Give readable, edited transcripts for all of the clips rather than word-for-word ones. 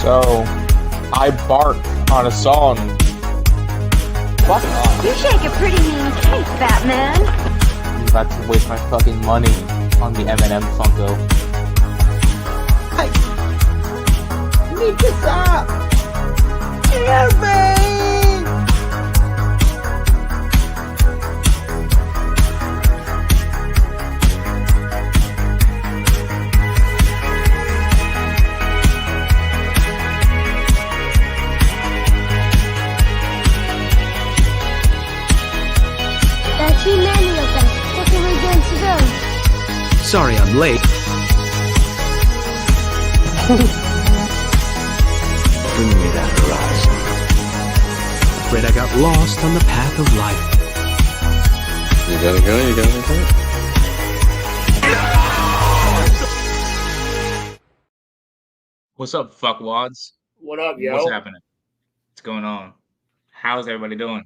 So, I bark on a song. Fuck off. You shake a pretty mean cake, Batman. I'm about to waste my fucking money on the M&M Funko. I need to stop. Help me. That's Emmanuel then. What are we going to do? Sorry I'm late. Bring me that horizon. Afraid I got lost on the path of life. You gotta go. What's up, fuckwads? What up, yo? What's happening? What's going on? How's everybody doing?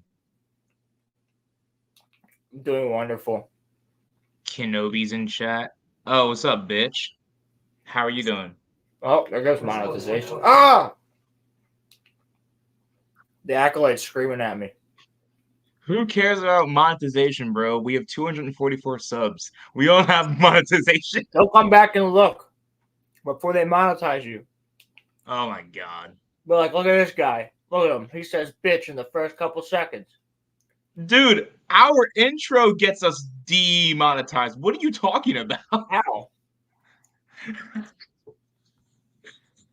I'm doing wonderful. Kenobi's in chat. Oh, what's up, bitch? How are you doing? Oh, there goes monetization. Ah! The acolyte's screaming at me. Who cares about monetization, bro? We have 244 subs. We don't have monetization. They'll come back and look before they monetize you. Oh my god. But like, look at this guy. Look at him. He says bitch in the first couple seconds. Dude, our intro gets us demonetized. What are you talking about? How?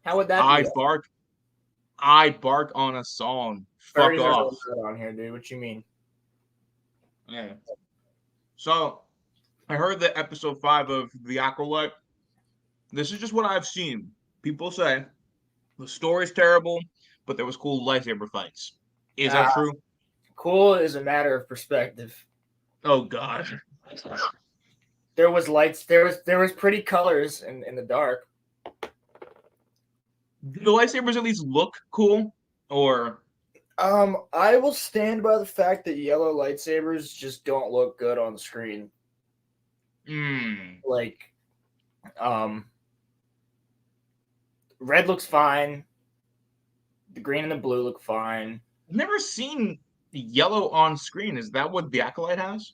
How would that I be? bark on a song. Fuck Birdies are off. really good on here, dude. What you mean? Yeah. So, I heard that episode 5 of The Acolyte. This is just what I've seen. People say the story's terrible, but there was cool lightsaber fights. Is that true? Cool is a matter of perspective. Oh god. There was lights. There was pretty colors in the dark. Do the lightsabers at least look cool? Or I will stand by the fact that yellow lightsabers just don't look good on the screen. Like, red looks fine. The green and the blue look fine. I've never seen yellow on screen. Is that what the Acolyte has?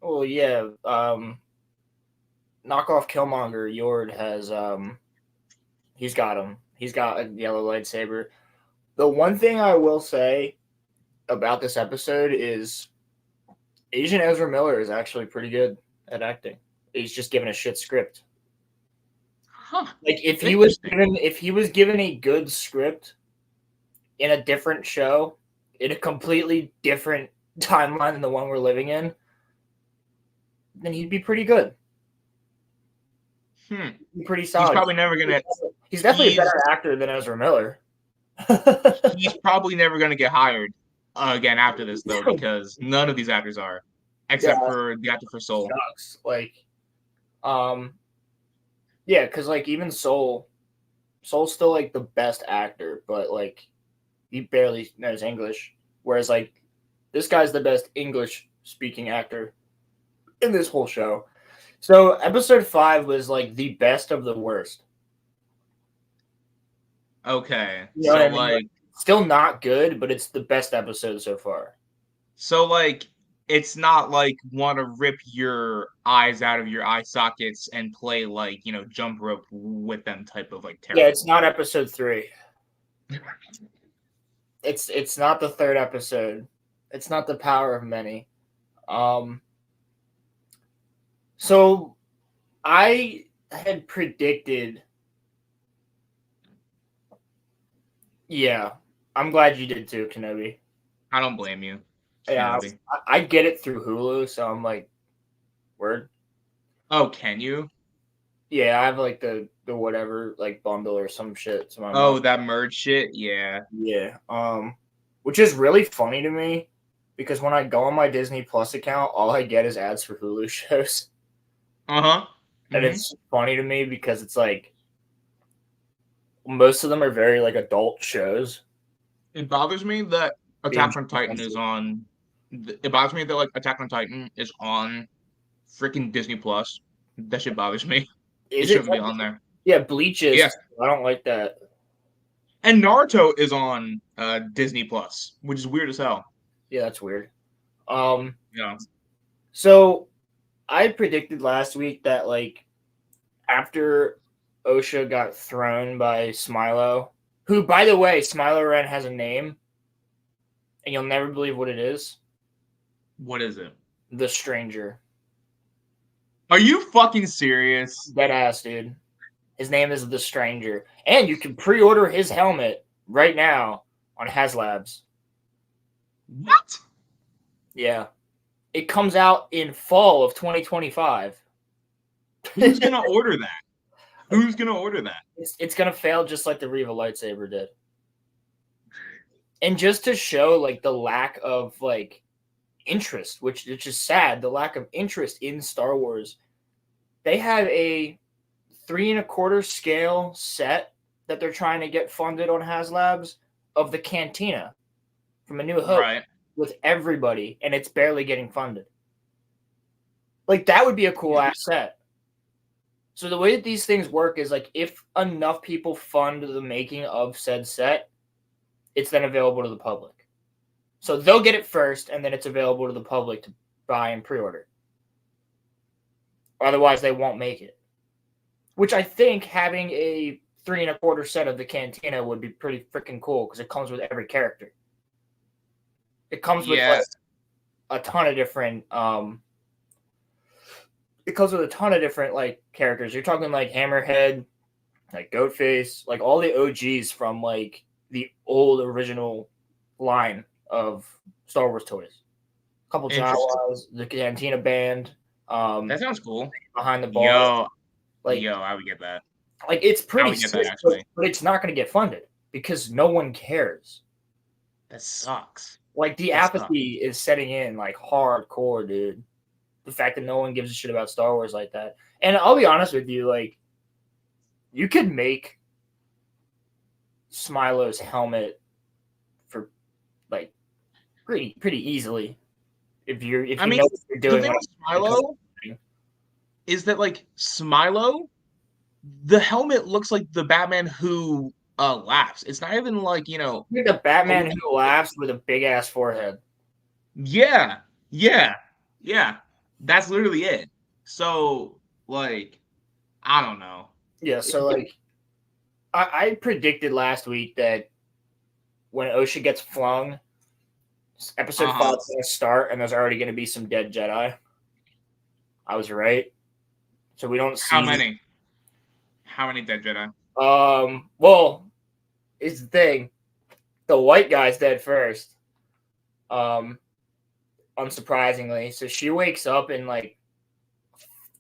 Well, yeah. Knockoff Killmonger Yord has he's got him. He's got a yellow lightsaber. The one thing I will say about this episode is Agent Ezra Miller is actually pretty good at acting. He's just given a shit script. Huh. Like if he was given a good script in a different show, in a completely different timeline than the one we're living in, then he'd be pretty good. He'd be pretty solid. He's probably never gonna. He's definitely a better actor than Ezra Miller. He's probably never gonna get hired again after this though, because none of these actors are, except for the actor for Soul. Sucks. Like, yeah, because like even Soul's still like the best actor, but like he barely knows English. Whereas like this guy's the best English speaking actor in this whole show. So episode 5 was like the best of the worst. Okay, You know so what I mean? like, Still not good, but it's the best episode so far. so like, it's not like want to rip your eyes out of your eye sockets and play like jump rope with them type of like terrible. Yeah, it's not episode 3. It's not the 3rd episode. It's not the power of many. So I had predicted. Yeah, I'm glad you did too, Kenobi. I don't blame you. Yeah, Kenobi. I get it through Hulu, so I'm like, word. Oh, can you? Yeah, I have like the whatever like bundle or some shit. So Oh, that merge shit. Yeah. yeah. Which is really funny to me because when I go on my Disney Plus account, all I get is ads for Hulu shows. Uh-huh. And it's funny to me because it's like most of them are very like adult shows. It bothers me that Attack on Titan is on. It bothers me that like Attack on Titan is on freaking Disney Plus. That shit bothers me. It shouldn't be on there. Yeah, Bleach is. Yeah. I don't like that. And Naruto is on Disney Plus, which is weird as hell. Yeah, that's weird. Yeah. So I predicted last week that like after Osha got thrown by Smilo, who by the way, Smilo Ren has a name, and you'll never believe what it is. What is it? The Stranger. Are you fucking serious? Dead ass, dude. His name is The Stranger. And you can pre-order his helmet right now on HasLabs. What? Yeah. It comes out in fall of 2025. Who's gonna order that? Who's gonna order that? It's gonna fail just like the Riva lightsaber did. And just to show like the lack of like interest, which is sad, the lack of interest in Star Wars, they have a 3.25 scale set that they're trying to get funded on HasLabs of the Cantina from A New Hope with everybody, and it's barely getting funded. Like, that would be a cool ass set. So the way that these things work is like if enough people fund the making of said set, it's then available to the public. So they'll get it first, and then it's available to the public to buy and pre-order. Otherwise, they won't make it. Which I think having a 3.25 set of the Cantina would be pretty freaking cool because it comes with every character. It comes with like, a ton of different. It comes with a ton of different like characters. You're talking like Hammerhead, like Goatface, like all the OGs from like the old original line of Star Wars toys. A couple Jawas, the Cantina band. That sounds cool. Behind the ball. I would get that. Like it's pretty sick, but it's not going to get funded because no one cares. That sucks. Like the apathy is setting in like hardcore, dude. The fact that no one gives a shit about Star Wars like that. And I'll be honest with you, like you could make Smilo's helmet for like pretty easily if you know what you're doing. The thing with Smilo is that like Smilo, the helmet looks like the Batman who laughs. It's not even like, the Batman who laughs with a big ass forehead. Yeah. That's literally it. So like, I don't know. Yeah, so like I predicted last week that when Osha gets flung, episode 5 is going to start and there's already going to be some dead Jedi. I was right. So we don't see how many dead Jedi? Well, it's the thing. The white guy's dead first. Unsurprisingly. So she wakes up in like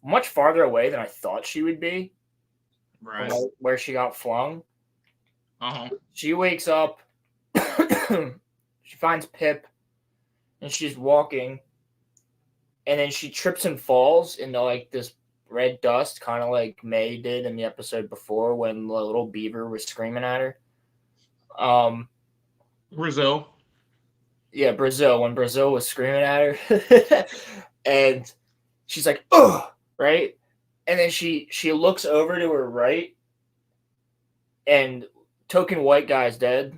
much farther away than I thought she would be. Right. Where she got flung. Uh-huh. She wakes up, she finds Pip, and she's walking, and then she trips and falls into like this red dust, kind of like May did in the episode before when the little beaver was screaming at her. Brazil. Yeah, Brazil. When Brazil was screaming at her, and she's like, "Oh!" Right, and then she looks over to her right, and token white guy's dead.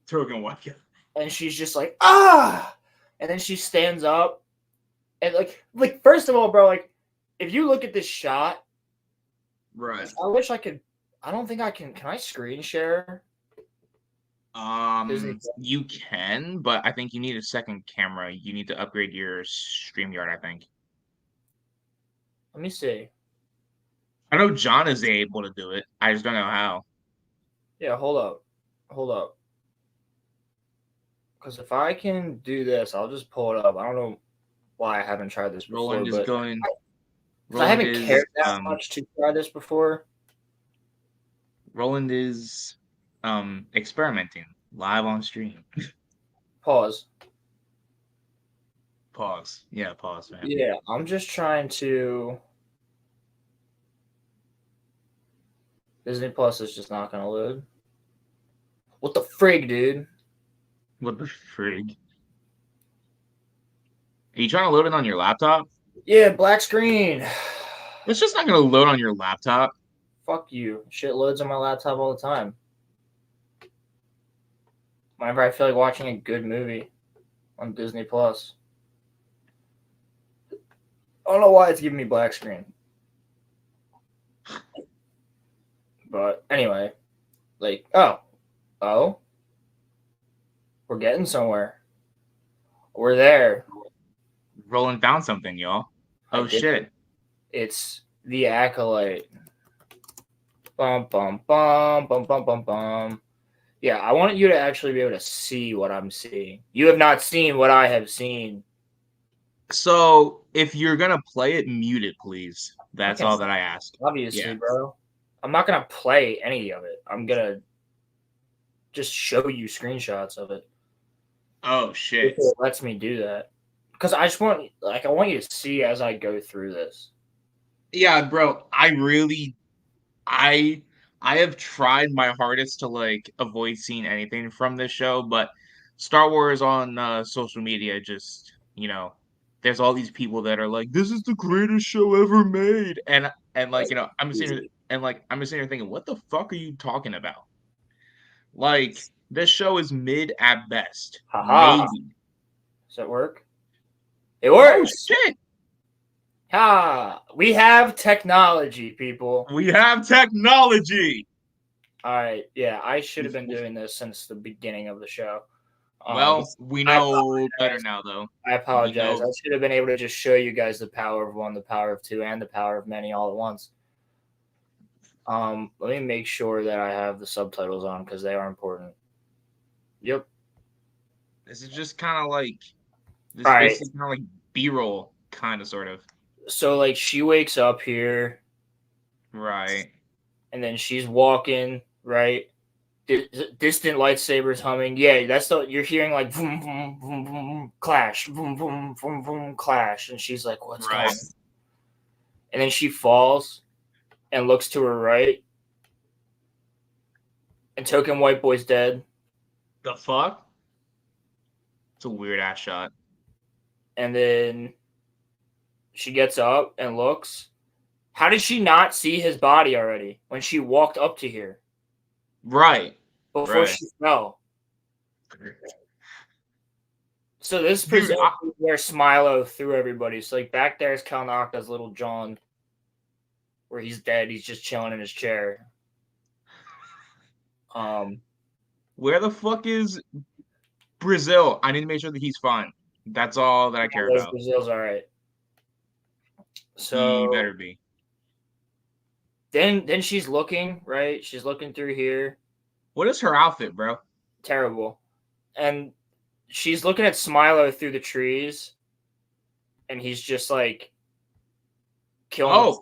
Token white guy. And she's just like, "Ah!" And then she stands up, and like first of all, bro, like if you look at this shot, right? I wish I could. I don't think I can. Can I screen share? You can, but I think you need a second camera. You need to upgrade your StreamYard, I think. Let me see. I know John is able to do it. I just don't know how. Yeah, hold up. Because if I can do this, I'll just pull it up. I don't know why I haven't tried this before. Roland is going. I haven't cared that much to try this before. Roland is experimenting live on stream. Pause. Yeah, pause, man. Yeah, I'm just trying to. Disney Plus is just not gonna load. What the frig, dude? What the frig? Are you trying to load it on your laptop? Yeah, black screen. It's just not gonna load on your laptop. Fuck you. Shit loads on my laptop all the time. Whenever I feel like watching a good movie on Disney Plus. I don't know why it's giving me black screen. But anyway, like, oh, we're getting somewhere. We're there. Roland found something, y'all. Oh, shit. It's the Acolyte. Bum, bum, bum, bum, bum, bum, bum. Yeah, I want you to actually be able to see what I'm seeing. You have not seen what I have seen. So, if you're going to play it, mute it, please. That's Okay. all that I ask. Obviously, Yeah. bro. I'm not going to play any of it. I'm going to just show you screenshots of it. Oh, shit. If it lets me do that. Because I just want, I want you to see as I go through this. Yeah, bro, I have tried my hardest to like avoid seeing anything from this show, but Star Wars on social media just, there's all these people that are like, this is the greatest show ever made. And like, I'm sitting here thinking, what the fuck are you talking about? Like, this show is mid at best. Haha. Maybe. Does that work? It works. Oh shit! We have technology, people. We have technology. All right, yeah, I should have been doing this since the beginning of the show. Well, we know better now, though. I apologize. I should have been able to just show you guys the power of one, the power of two, and the power of many all at once. Let me make sure that I have the subtitles on because they are important. Yep. This is just kind of like basically kind of like B-roll, kind of, sort of. So, like, she wakes up here. Right. And then she's walking, right? Distant lightsabers humming. Yeah, that's you're hearing like boom, boom, boom, boom, clash, boom, boom, boom, boom, clash. And she's like, what's going on? And then she falls and looks to her right. And Token White Boy's dead. The fuck? It's a weird ass shot. And then she gets up and looks. How did she not see his body already when she walked up to here? Right. Before she fell. So this is where Smilo threw everybody. So like back there is Kalnaka's little John, where he's dead. He's just chilling in his chair. Where the fuck is Brazil? I need to make sure that he's fine. That's all that I care about. Brazil's all right. So he better be. Then she's looking, right? She's looking through here. What is her outfit, bro? Terrible. And she's looking at Smilo through the trees. And he's just like killing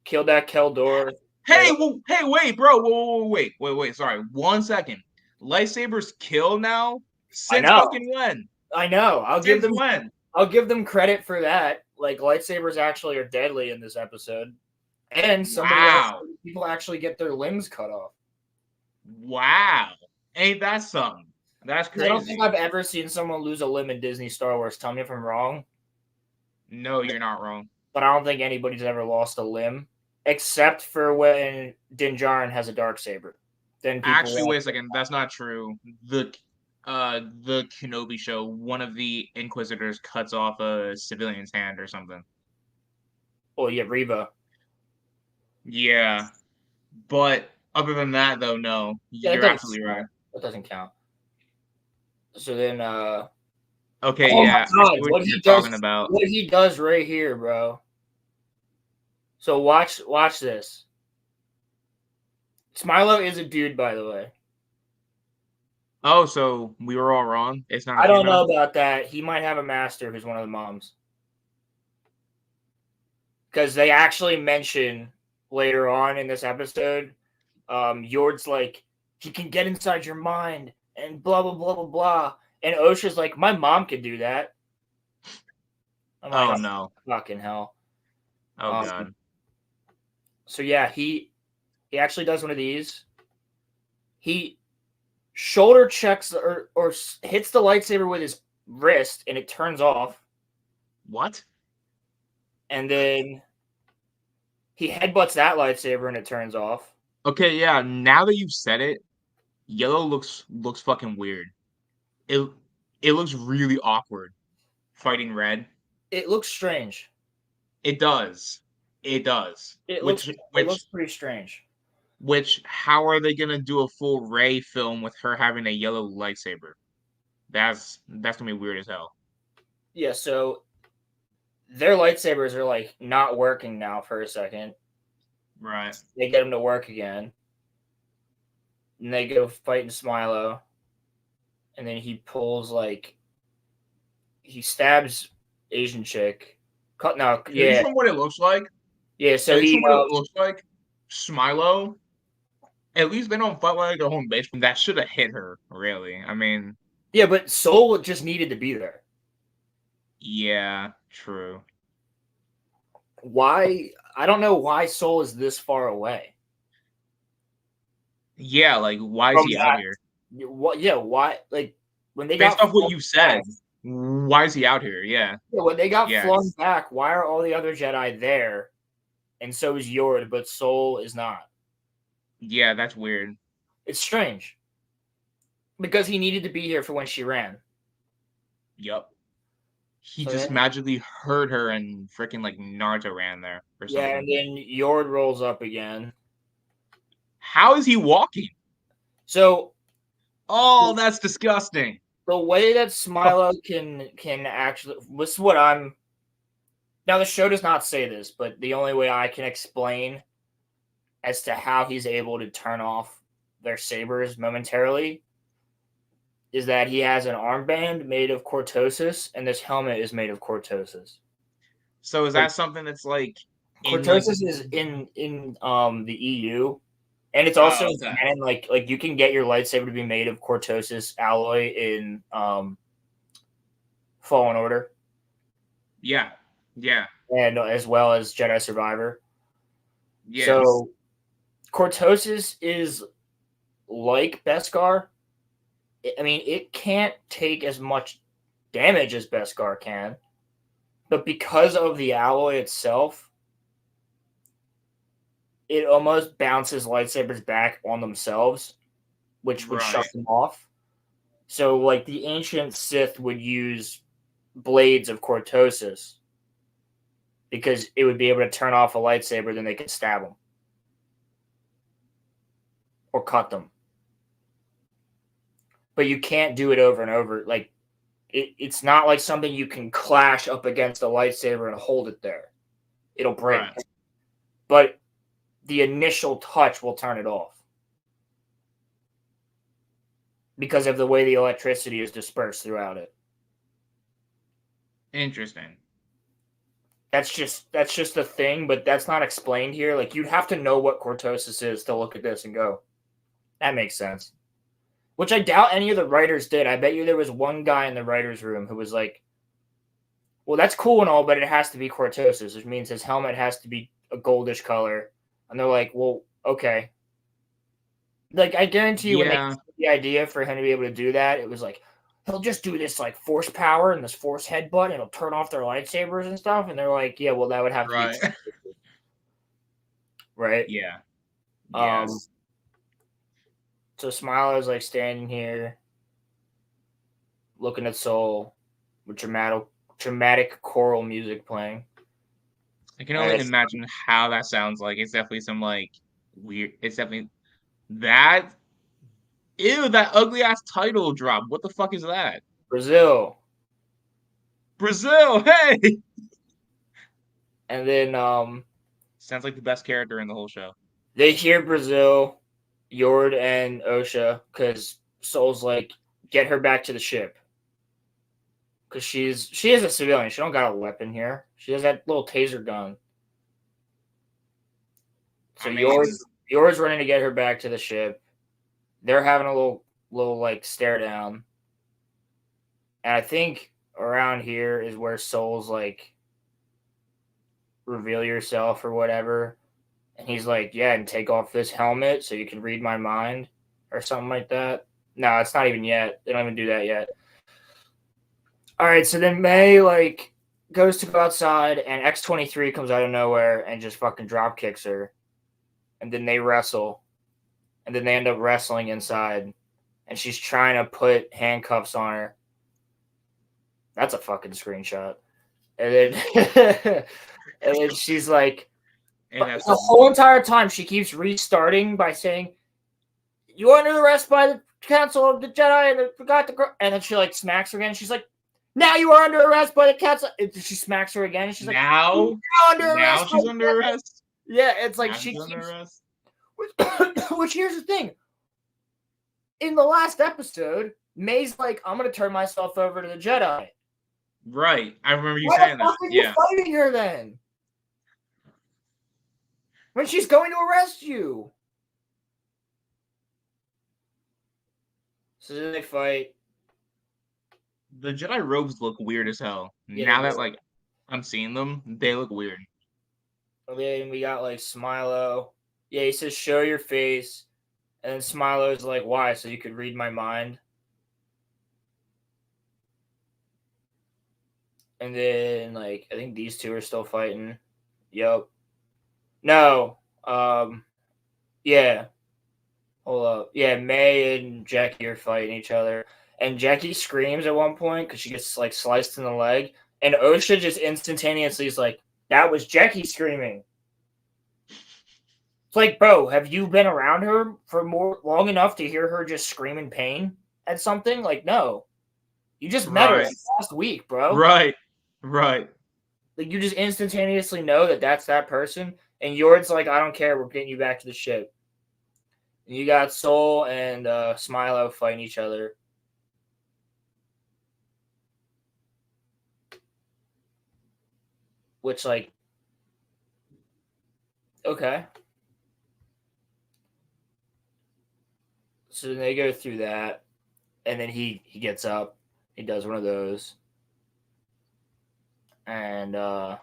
killed that Keldor. Hey, wait, bro. Wait. Sorry. 1 second. Lightsabers kill now? Since fucking when? I know. I'll give them credit for that. Like lightsabers actually are deadly in this episode. And people actually get their limbs cut off. Wow. Ain't that something? That's crazy. I don't think I've ever seen someone lose a limb in Disney Star Wars. Tell me if I'm wrong. No, you're not wrong. But I don't think anybody's ever lost a limb. Except for when Din Djarin has a Darksaber. Then actually, wait a second. That's not true. The Kenobi show, one of the Inquisitors cuts off a civilian's hand or something. Oh, yeah, Reva. Yeah. But other than that, though, no. You're absolutely right. That doesn't count. So then, okay, yeah. What he does right here, bro. So watch this. Smilo is a dude, by the way. Oh, so we were all wrong? It's not. I don't know about that. He might have a master who's one of the moms. Because they actually mention later on in this episode, Yord's like, he can get inside your mind and blah, blah, blah, blah, blah. And Osha's like, my mom could do that. I'm like, no. Fucking hell. Oh, God. So, yeah, he actually does one of these. He shoulder checks or hits the lightsaber with his wrist, and it turns off. What? And then he headbutts that lightsaber, and it turns off. Okay, yeah, now that you've said it, Yellow looks fucking weird. It looks really awkward fighting red. It looks strange. It does. It does. It looks pretty strange. How are they gonna do a full Rey film with her having a yellow lightsaber? That's gonna be weird as hell. Yeah, so their lightsabers are like not working now for a second. Right. They get them to work again. And they go fighting Smilo. And then he pulls he stabs Asian chick. Based on what it looks like. Yeah, so based on what it looks like, Smilo, at least they don't fight like their home base. That should have hit her, really. I mean, yeah, but Soul just needed to be there. Yeah, true. Why? I don't know why Soul is this far away. Yeah, like why is he out here? What? Yeah, why? Like when they Based got off what you said, why is he out here? Yeah. When they got flung back, why are all the other Jedi there? And so is Yord, but Soul is not. Yeah, that's weird. It's strange. Because he needed to be here for when she ran. Yep. He just magically heard her and freaking like Naruto ran there or something. Yeah, and then Yord rolls up again. How is he walking? So that's disgusting. The way that Smilo can actually, this is what I'm. Now the show does not say this, but the only way I can explain as to how he's able to turn off their sabers momentarily is that he has an armband made of cortosis, and this helmet is made of cortosis. So is that something that's like cortosis is in the EU, and it's also canon. Like you can get your lightsaber to be made of cortosis alloy in Fallen Order. Yeah. And as well as Jedi Survivor. Yes. So cortosis is like Beskar. I mean, it can't take as much damage as Beskar can, but because of the alloy itself, it almost bounces lightsabers back on themselves, which would shut them off. So, like, the ancient Sith would use blades of cortosis because it would be able to turn off a lightsaber, then they could stab them or cut them. But you can't do it over and over. Like, it's not like something you can clash up against a lightsaber and hold it there. It'll break. Right. But the initial touch will turn it off because of the way the electricity is dispersed throughout it. Interesting. That's just a thing, but that's not explained here. Like, you'd have to know what cortosis is to look at this and go, that makes sense. Which I doubt any of the writers did. I bet you there was one guy in the writer's room who was like, well, that's cool and all, but it has to be cortosis, which means his helmet has to be a goldish color. And they're like, well, okay. Like, I guarantee you when they came the idea for him to be able to do that, it was like, he'll just do this, like, force power and this force headbutt, and it'll turn off their lightsabers and stuff. And they're like, yeah, well, that would have to be right? Yeah. Yes. So Smilo is, like, standing here looking at Soul with dramatic choral music playing. I can only imagine how that sounds like. It's definitely some, like, weird... It's definitely... That... Ew, that ugly-ass title drop. What the fuck is that? Brazil, hey! And then, sounds like the best character in the whole show. They hear Brazil, Yord, and Osha, because Soul's like, get her back to the ship. Because she is a civilian. She don't got a weapon here. She has that little taser gun. So Yord's running to get her back to the ship. They're having a little like stare down. And I think around here is where Soul's like, reveal yourself or whatever. And he's like, yeah, and take off this helmet so you can read my mind or something like that. No, it's not even yet. They don't even do that yet. All right, so then May, like, goes to go outside, and X-23 comes out of nowhere and just fucking drop kicks her. And then they wrestle. And then they end up wrestling inside. and she's trying to put handcuffs on her. That's a fucking screenshot. And then, and then she's like, And that's the whole entire time she keeps restarting by saying, "You are under arrest by the Council of the Jedi," and I forgot the. And then she like smacks her again. And she's like, "Now you are under arrest by the Council." And she smacks her again, and she's like, now under arrest. now she's under arrest. Yeah, it's like Now she she's under keeps. arrest. Which here's the thing. In the last episode, May's like, "I'm gonna turn myself over to the Jedi." Right, I remember you Why saying the fuck that. are you Yeah, fighting her then? When she's going to arrest you. So then they fight. the Jedi robes look weird as hell. Yeah, Now they that do. like I'm seeing them, they look weird. And then we got like Smilo. Yeah, he says, "Show your face." And then Smilo's like, "Why? So you could read my mind?" And then like I think these two are still fighting. Yup. No. Yeah. Hold up. Yeah, May and Jackie are fighting each other. And Jackie screams at one point because she gets like sliced in the leg. And Osha just instantaneously is like, "That was Jackie screaming." It's like, bro, have you been around her for long enough to hear her just scream in pain at something? Like, no. You just met her Right. last week, bro. Right. Like, you just instantaneously know that that's that person. And Yord's like, "I don't care. We're getting you back to the ship." And you got Soul and Smilo fighting each other. Which, like, okay. So then they go through that. And then he gets up. He does one of those. And I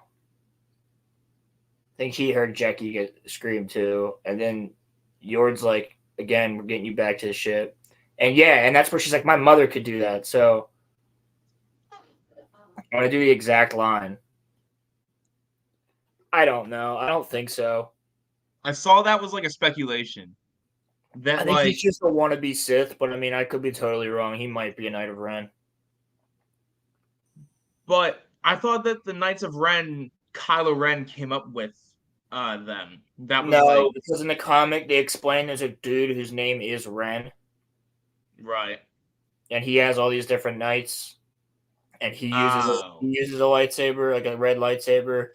think he heard Jackie get scream too. And then Yord's like, "Again, we're getting you back to the ship." And yeah, and that's where she's like, "My mother could do that." So I'm going to do the exact line. I don't know. I don't think so. I saw that was like a speculation. I That think like he's just a wannabe Sith, but I mean, I could be totally wrong. He might be a Knight of Ren. but I thought that the Knights of Ren, Kylo Ren came up with them. That was No, like because in the comic, they explain there's a dude whose name is Ren, right. and he has all these different knights, and he uses a lightsaber, like a red lightsaber,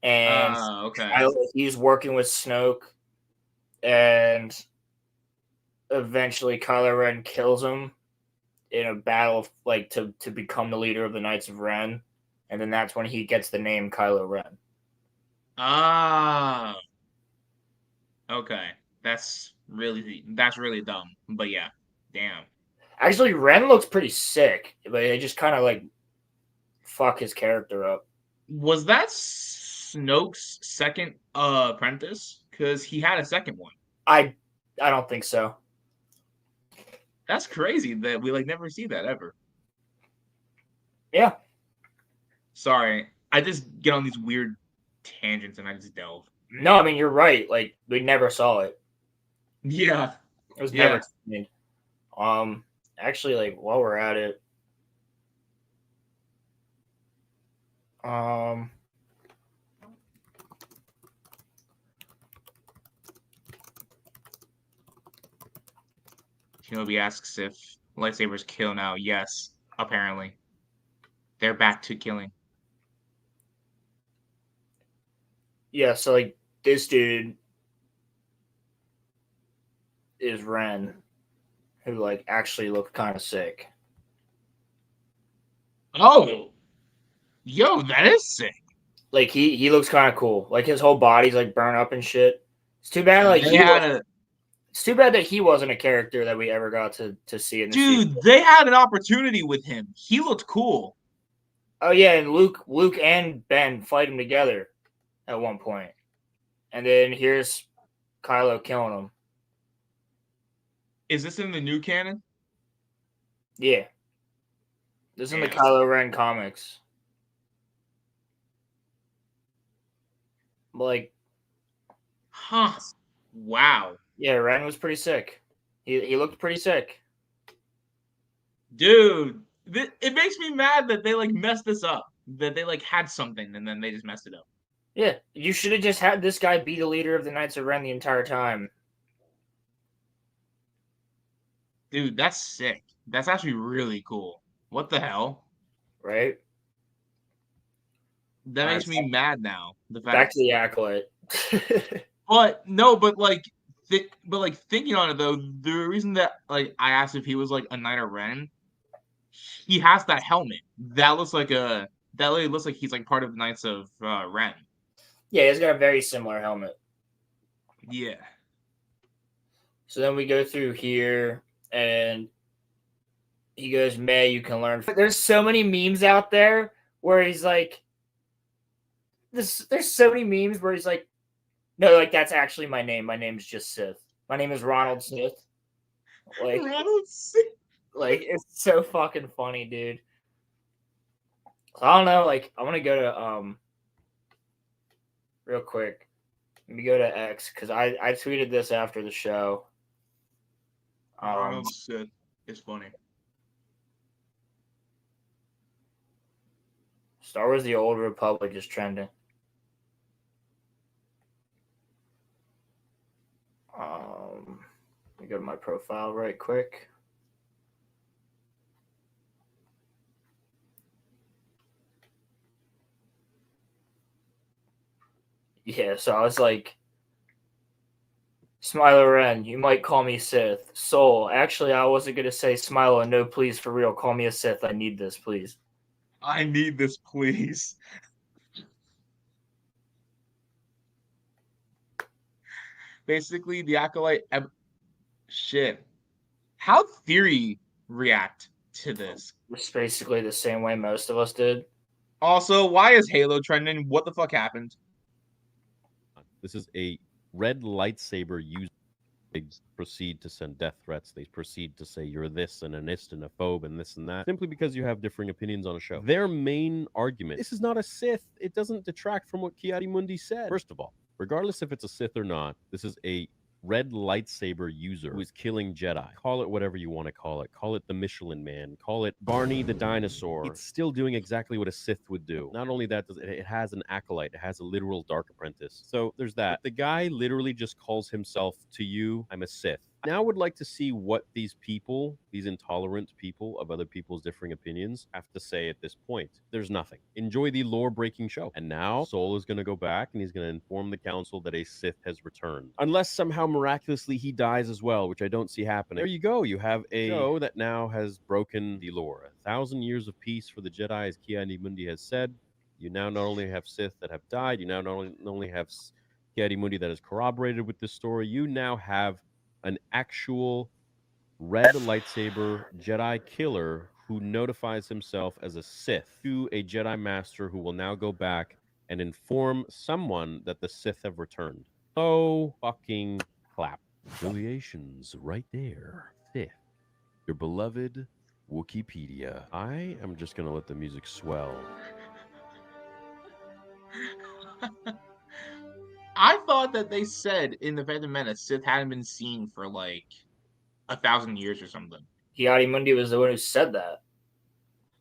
and Okay. he's working with Snoke, and eventually Kylo Ren kills him in a battle, like to become the leader of the Knights of Ren, and then that's when he gets the name Kylo Ren. Okay. That's really dumb. But yeah, damn. Actually, Ren looks pretty sick, but they just kind of like fuck his character up. Was that Snoke's second apprentice? Because he had a second one. I don't think so. That's crazy that we like never see that ever. Yeah. Sorry, I just get on these weird tangents and I just delve. No, I mean you're right. Like we never saw it. Yeah. It was Yeah. never explained. Actually, like while we're at it, Shinobi asks if lightsabers kill now. Yes, apparently. They're back to killing. yeah. So like this dude is Ren, who like actually looked kind of sick. Oh, yo, that is sick. Like he looks kind of cool. Like his whole body's like burnt up and shit. It's too bad like it's too bad that he wasn't a character that we ever got to see in the sequel. they had an opportunity with him. He looked cool. Oh yeah, and Luke and Ben fight him together at one point. And then here's Kylo killing him. Is this in the new canon? Yeah. This is in the Damn. Kylo Ren comics. Like, Huh. Wow. yeah, Ren was pretty sick. He looked pretty sick. Dude, it makes me mad that they like messed this up. That they like had something and then they just messed it up. Yeah, you should have just had this guy be the leader of the Knights of Ren the entire time. Dude, that's sick. That's actually really cool. What the hell? Right? That makes me mad now. The fact Back to the Acolyte. But no, but like thinking on it though, the reason that like I asked if he was like a Knight of Ren, he has that helmet. That looks like literally looks like he's like part of the Knights of Ren. Yeah, he's got a very similar helmet. Yeah. So then we go through here, and he goes, May, you can learn. There's so many memes out there where he's like, there's so many memes where he's like, no, like, that's actually my name. My name's just Sith. My name is Ronald Smith. Like, Ronald Smith. Like, it's so fucking funny, dude. I don't know, like, I want to go to, real quick. Let me go to X, because I tweeted this after the show. Ronald Smith is funny. Star Wars The Old Republic is trending. Let me go to my profile right quick. Yeah, so I was like, Smilo Ren, you might call me Sith. Soul, actually, I wasn't going to say Smilo. No, please, for real, call me a Sith. I need this, please. I need this, please. Basically, the Acolyte... Shit. How'd Theory react to this? It's basically the same way most of us did. Also, why is Halo trending? What the fuck happened? This is a red lightsaber user. They proceed to send death threats. They proceed to say you're this and a nist and a phobe and this and that, simply because you have differing opinions on a show. Their main argument, this is not a Sith. It doesn't detract from what Ki-Adi-Mundi said. First of all, regardless if it's a Sith or not, this is a red lightsaber user who is killing Jedi. Call it whatever you want to call it. Call it the Michelin Man. Call it Barney the dinosaur. It's still doing exactly what a Sith would do. Not only that, it has an acolyte. It has a literal dark apprentice. So there's that. The guy literally just calls himself to you, I'm a Sith. I now would like to see what these people, these intolerant people of other people's differing opinions, have to say at this point. There's nothing. Enjoy the lore-breaking show. And now Sol is going to go back and he's going to inform the council that a Sith has returned. Unless somehow miraculously he dies as well, which I don't see happening. There you go. You have a show that now has broken the lore. 1,000 years of peace for the Jedi, as Ki-Adi-Mundi has said. You now not only have Sith that have died, you now not only have Ki-Adi-Mundi that is corroborated with this story, you now have an actual red lightsaber Jedi killer who notifies himself as a Sith to a Jedi Master who will now go back and inform someone that the Sith have returned. So fucking clap. Affiliations right there. Sith. Your beloved Wikipedia. I am just going to let the music swell. I thought that they said in the Phantom Menace Sith hadn't been seen for like 1,000 years or something. Ki-Adi-Mundi was the one who said that.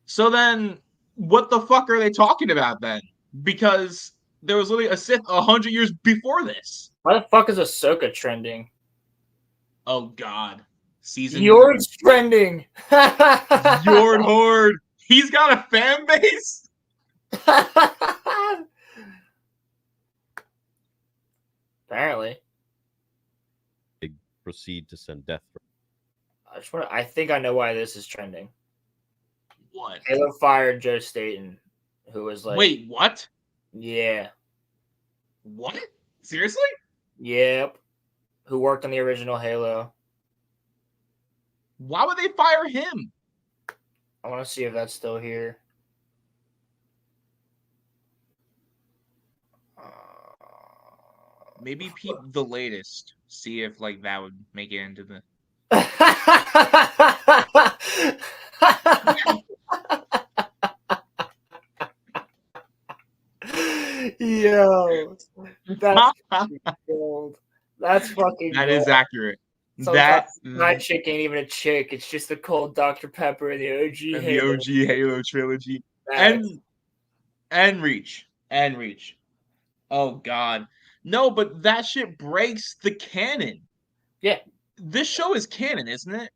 So then, what the fuck are they talking about then? Because there was literally a Sith 100 years before this. Why the fuck is Ahsoka trending? Oh god. Season Yord's trending. Yord Horde. He's got a fan base? Apparently. They proceed to send death threats. I think I know why this is trending. What? Halo fired Joe Staten, who was like, wait, what? Yeah. What? Seriously? Yep. Who worked on the original Halo. Why would they fire him? I want to see if that's still here. Maybe peep the latest. See if like that would make it into the. Yo, that's fucking gold. That's fucking. That gold. is accurate. That Side chick ain't even a chick. It's just the cold Dr. Pepper and the OG and the Halo. OG Halo trilogy Facts. and Reach. Oh God, no! But that shit breaks the canon. Yeah. This show is canon, isn't it?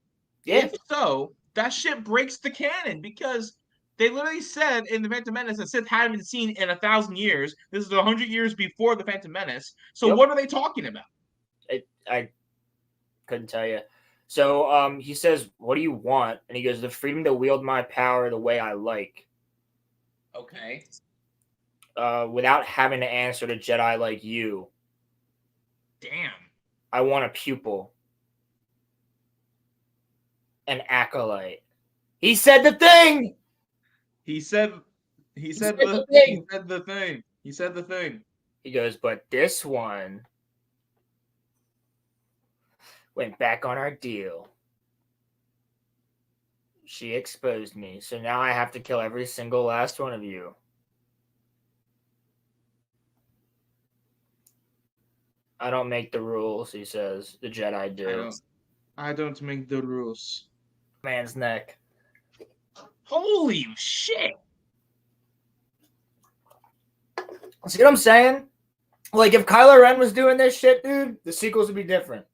Yeah. If so, that shit breaks the canon because they literally said in the Phantom Menace that Sith hadn't been seen in 1,000 years. This is 100 years before the Phantom Menace. So Yep. what are they talking about? I couldn't tell you. So he says, "What do you want?" And he goes, "The freedom to wield my power the way I like, Okay. without having to answer to Jedi like you. Damn. I want a pupil, an acolyte." He said the thing. He said said the thing. He said the thing. He goes, "But this one went back on our deal. She exposed me, so now I have to kill every single last one of you." "I don't make the rules," he says. "The Jedi do." I don't make the rules. Man's neck. Holy shit. See what I'm saying? Like, if Kylo Ren was doing this shit, dude, the sequels would be different.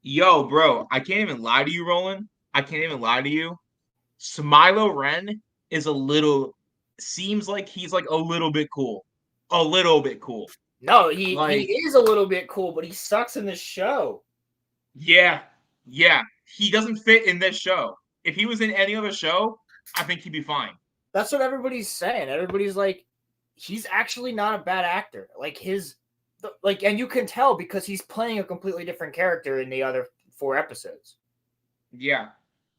Yo, bro, I can't even lie to you, Roland. I can't even lie to you. Smilo Ren seems like he's like a little bit cool. A little bit cool. No, he Like- is a little bit cool, but he sucks in this show. Yeah. He doesn't fit in this show. If he was in any other show, I think he'd be fine. That's what everybody's saying. Everybody's like, he's actually not a bad actor. And you can tell because he's playing a completely different character in the other 4 episodes. Yeah.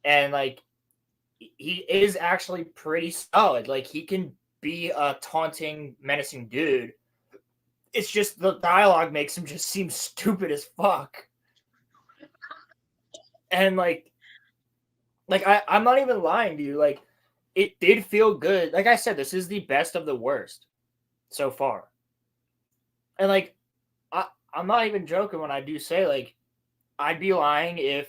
And like, he is actually pretty solid. Like, he can be a taunting, menacing dude. It's just the dialogue makes him just seem stupid as fuck. And I'm not even lying to you. Like, it did feel good. Like I said, this is the best of the worst so far. And like, I'm not even joking when I do say, like, I'd be lying if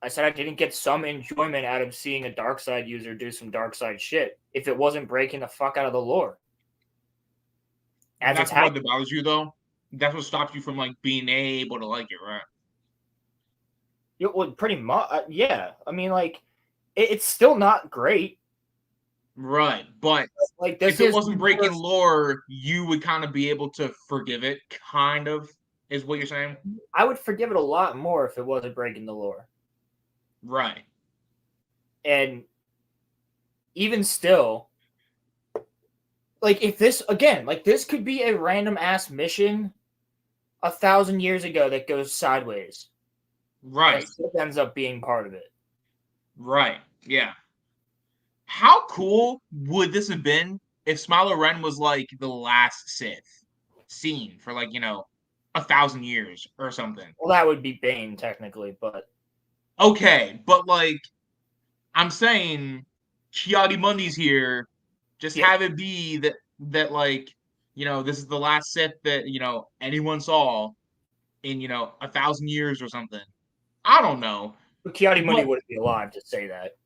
I said I didn't get some enjoyment out of seeing a dark side user do some dark side shit if it wasn't breaking the fuck out of the lore. And that's what bothers you, though. That's what stops you from like being able to like it, right? Well, pretty much, yeah. I mean, like, it's still not great, right? But like, if it wasn't breaking lore, you would kind of be able to forgive it. Kind of is what you're saying. I would forgive it a lot more if it wasn't breaking the lore, right? And even still, like, if this again, like, this could be a random ass mission 1,000 years ago that goes sideways. Right. It ends up being part of it. Right. Yeah. How cool would this have been if Smilo Ren was like the last Sith seen for like, 1,000 years or something? Well, that would be Bane technically, but okay. But like, I'm saying, Ki-Adi-Mundi's here. Just have it be that like, this is the last Sith that anyone saw in 1,000 years or something. I don't know. But Ki-Adi-Mundi wouldn't be alive to say that.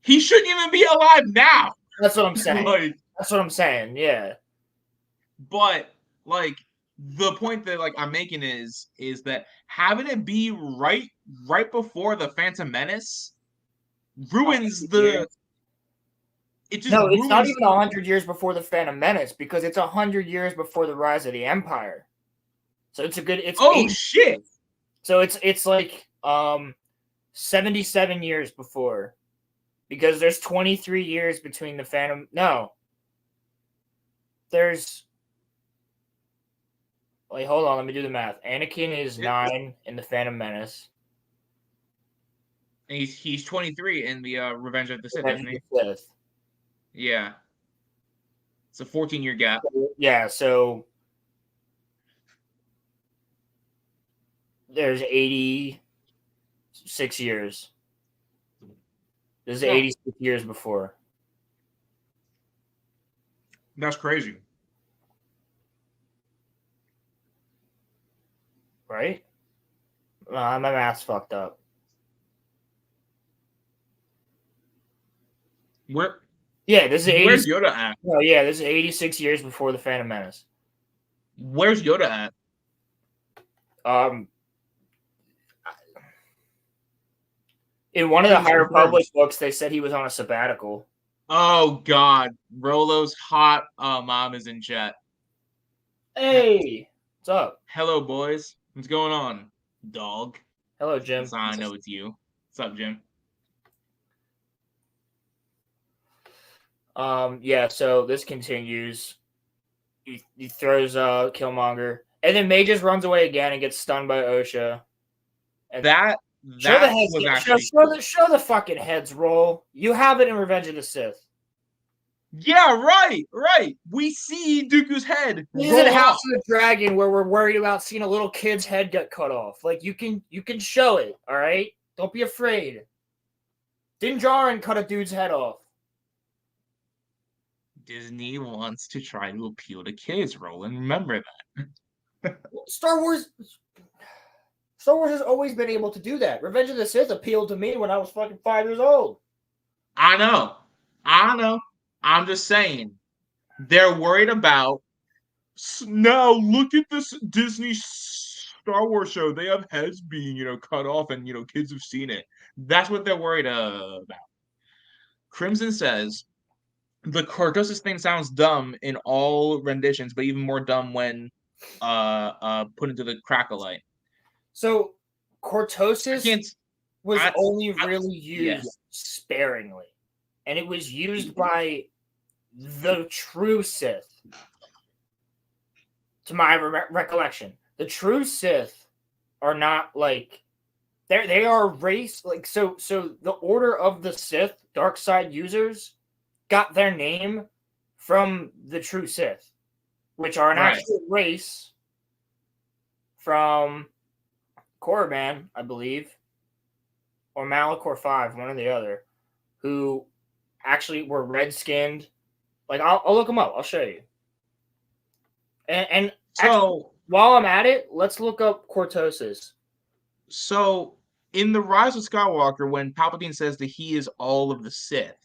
He shouldn't even be alive now. That's what I'm saying. Like, that's what I'm saying. Yeah. But like, the point that like I'm making is that having it be right before the Phantom Menace ruins the. It just no, it's ruins not even 100 years before the Phantom Menace because it's 100 years before the Rise of the Empire. So it's a good. It's shit. So it's like 77 years before, because there's 23 years between the Phantom. No, there's. Wait, hold on. Let me do the math. Anakin is 9 in the Phantom Menace. And he's 23 in the Revenge of the Sith, isn't he? Yeah. It's a 14-year gap. Yeah, so there's 86 years. This is 86 years before. That's crazy. Right? My math's fucked up. Where Yeah, this is 80. where's Yoda at? No, yeah, this is 86 years before the Phantom Menace. Where's Yoda at? In one of the Jesus High Republic Christ. books, they said he was on a sabbatical. Oh God, Rolo's hot mom is in chat. Hey, what's up? Hello, boys. What's going on, dog? Hello, Jim. Yes, I know it's you. What's up, Jim? Yeah. So this continues. He throws Killmonger, and then May just runs away again and gets stunned by OSHA. And That show the heads. was actually Show the fucking heads roll. You have it in Revenge of the Sith. yeah, right. We see Dooku's head. This roll is in House off. of the Dragon where we're worried about seeing a little kid's head get cut off. Like you can show it. All right, don't be afraid. Din Djarin cut a dude's head off. Disney wants to try to appeal to kids, Roland. Remember that. Star Wars has always been able to do that. Revenge of the Sith appealed to me when I was fucking 5 years old. I know. I'm just saying. They're worried about. Now look at this Disney Star Wars show. They have heads being, cut off, and kids have seen it. That's what they're worried about. Crimson says the cortosis thing sounds dumb in all renditions, but even more dumb when put into the Crackle-Light. So cortosis was only really used sparingly, and it was used by the true Sith. To my recollection, the true Sith are not like they are race like so. The Order of the Sith, dark side users, got their name from the true Sith, which are an actual race from Korriban, I believe, or Malachor 5, one or the other, who actually were red-skinned. Like, I'll look them up. I'll show you. And so actually, while I'm at it, let's look up cortosis. So in the Rise of Skywalker, when Palpatine says that he is all of the Sith,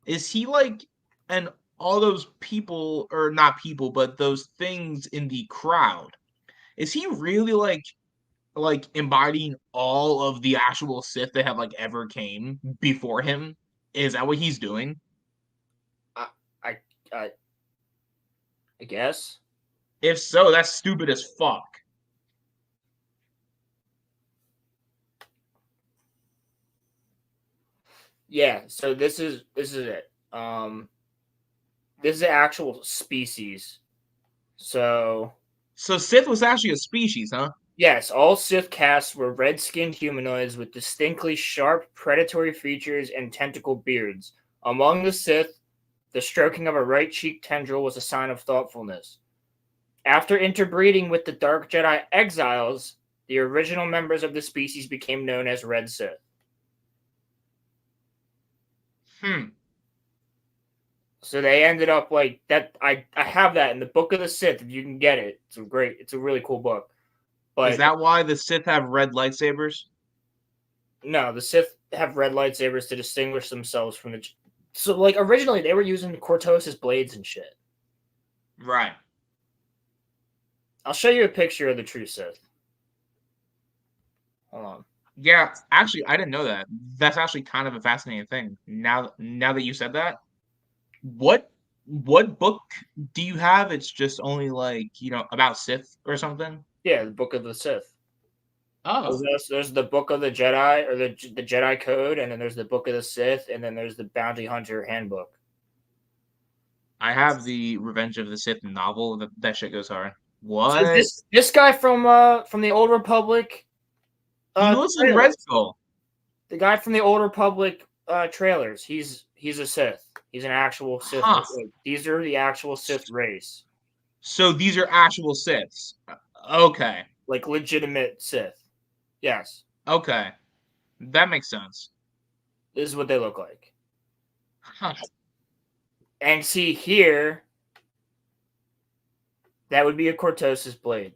is he like, and all those people, or not people, but those things in the crowd, is he really like embodying all of the actual Sith that have like ever came before him? Is that what he's doing? I guess. If so, that's stupid as fuck. Yeah, so this is it. This is the actual species. So Sith was actually a species, huh? yes, all Sith castes were red-skinned humanoids with distinctly sharp, predatory features and tentacle beards. Among the Sith, the stroking of a right cheek tendril was a sign of thoughtfulness. After interbreeding with the Dark Jedi exiles, the original members of the species became known as Red Sith. So they ended up like that. I have that in the Book of the Sith. If you can get it, it's a really cool book. But is that why the Sith have red lightsabers? No, the Sith have red lightsabers to distinguish themselves from the. So like originally they were using cortosis blades and shit. Right. I'll show you a picture of the true Sith. Hold on. Yeah, actually, I didn't know that. That's actually kind of a fascinating thing. Now that you said that, what book do you have? It's just only like about Sith or something. Yeah, the Book of the Sith. Oh, There's the Book of the Jedi or the Jedi Code, and then there's the Book of the Sith, and then there's the Bounty Hunter Handbook. I have the Revenge of the Sith novel. That shit goes hard. What? So this guy from the Old Republic. He looks like Red Skull. The guy from the Old Republic trailers. He's a Sith. He's an actual Sith. Huh. These are the actual Sith race. So these are actual Siths. Okay. Like legitimate Sith. Yes. Okay. That makes sense. This is what they look like. Huh. And see here, that would be a cortosis blade.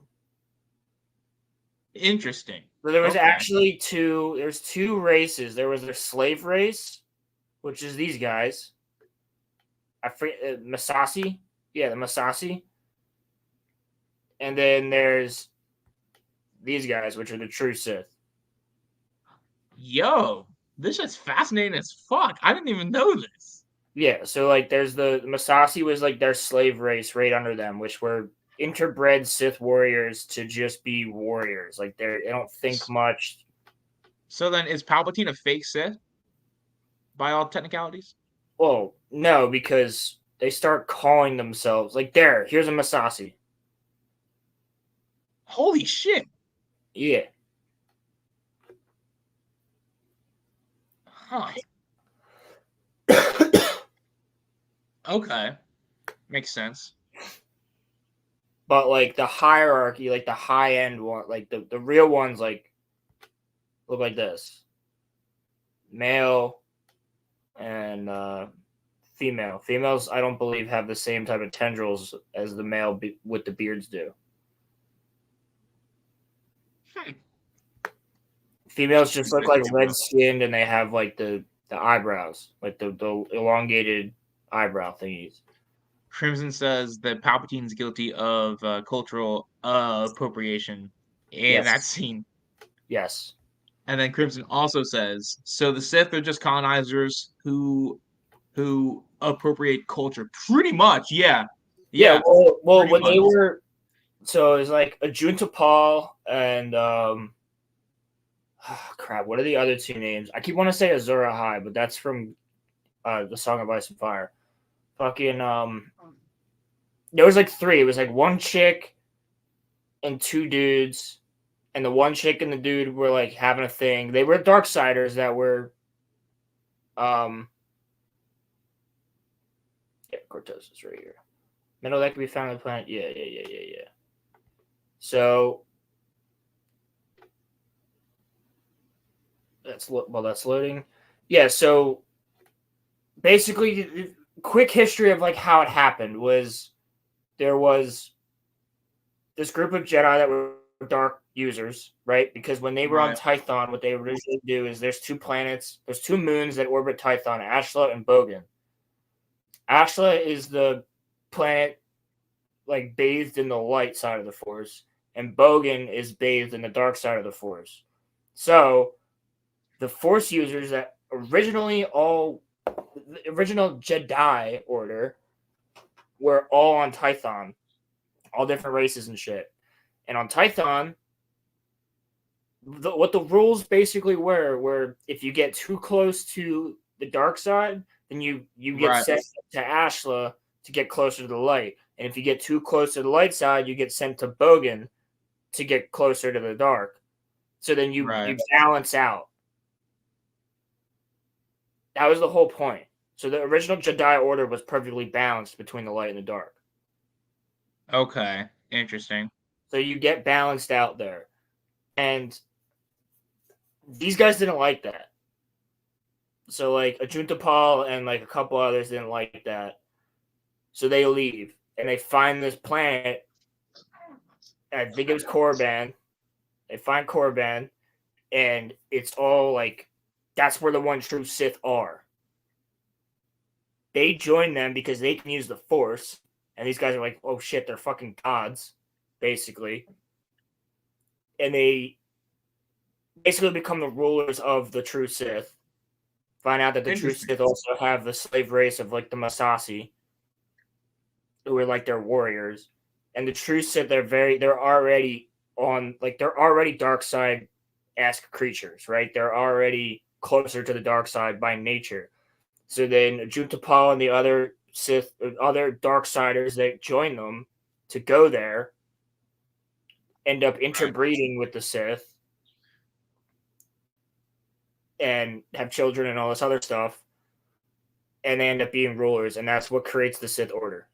Interesting. So there was Okay. actually there's two races. There was the slave race, which is these guys. I forget Masasi. Yeah, the Masasi. And then there's these guys, which are the true Sith. Yo, this is fascinating as fuck. I didn't even know this. Yeah, so like there's the Masasi was like their slave race right under them, which were interbred Sith warriors to just be warriors. Like they don't think much. So then, is Palpatine a fake Sith? By all technicalities? Well, no, because they start calling themselves like here's a Masasi. Holy shit. Yeah. Huh. Okay. Makes sense. But like the hierarchy, like the high end one, like the real ones like look like this. Male and female. Females, I don't believe, have the same type of tendrils as the male with the beards do. Females just look like red skinned and they have like the eyebrows, like the elongated eyebrow thingies. Crimson says that Palpatine's guilty of cultural appropriation in that scene. Yes. And then Crimson also says, so the Sith are just colonizers who appropriate culture. Pretty much, yeah. Yeah, well when they much. were so it was like a Junta Paul and crap, what are the other two names? I keep wanting to say Azura High, but that's from the Song of Ice and Fire. Fucking there was like three. It was like one chick and two dudes, and the one chick and the dude were like having a thing. They were Darksiders that were yeah, Cortez is right here. Metal that can be found on the planet. Yeah. So that's loading. Yeah, so basically quick history of like how it happened was there was this group of Jedi that were dark users, right? Because when they were on Tython, what they originally do is there's two moons that orbit Tython, Ashla and Bogan. Ashla is the planet like bathed in the light side of the Force, and Bogan is bathed in the dark side of the Force. So the Force users that the original Jedi Order were all on Tython, all different races and shit. And on Tython, what the rules basically were if you get too close to the dark side, then you get sent to Ashla to get closer to the light. And if you get too close to the light side, you get sent to Bogan to get closer to the dark. So then you balance out. That was the whole point. So the original Jedi Order was perfectly balanced between the light and the dark. Okay, interesting. So you get balanced out there. And these guys didn't like that. So like Ajunta Paul and like a couple others didn't like that. So they leave and they find this planet. I think it was Korriban. They find Korriban and it's all like that's where the one true Sith are. They join them because they can use the Force. And these guys are like, oh shit, they're fucking gods, basically. And they basically become the rulers of the true Sith. Find out that the true Sith also have the slave race of like the Masasi, who are like their warriors. And the true Sith, they're already dark side-esque creatures, right? They're already closer to the dark side by nature. So then Junta Paul and the other Darksiders that join them to go there end up interbreeding with the Sith and have children and all this other stuff. And they end up being rulers, and that's what creates the Sith Order.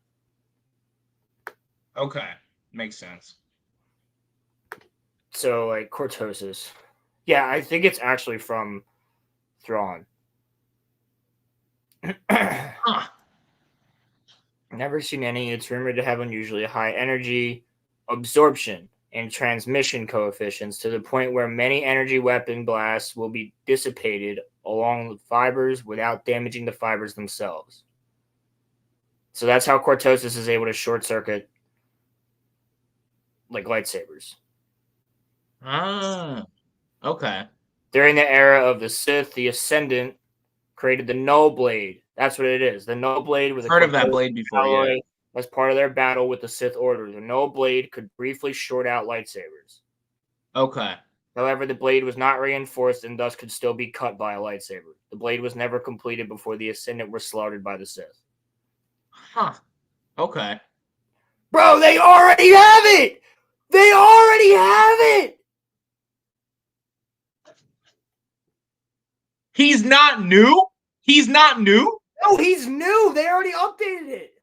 Okay. Makes sense. So, like, Cortosis. Yeah, I think it's actually from Thrawn. Never seen any. It's rumored to have unusually high energy absorption. and transmission coefficients to the point where many energy weapon blasts will be dissipated along the fibers without damaging the fibers themselves. So that's how cortosis is able to short circuit like lightsabers. Ah, okay. During the era of the Sith, the Ascendant created the Null Blade. That's what it is. The Null Blade with a Heard of that cortosis blade before, alloy yeah. as part of their battle with the Sith Order. The Null Blade could briefly short out lightsabers. Okay. However, the blade was not reinforced and thus could still be cut by a lightsaber. The blade was never completed before the Ascendant were slaughtered by the Sith. Huh. Okay. Bro, they already have it! They already have it! He's not new? He's not new? No, he's new. They already updated it.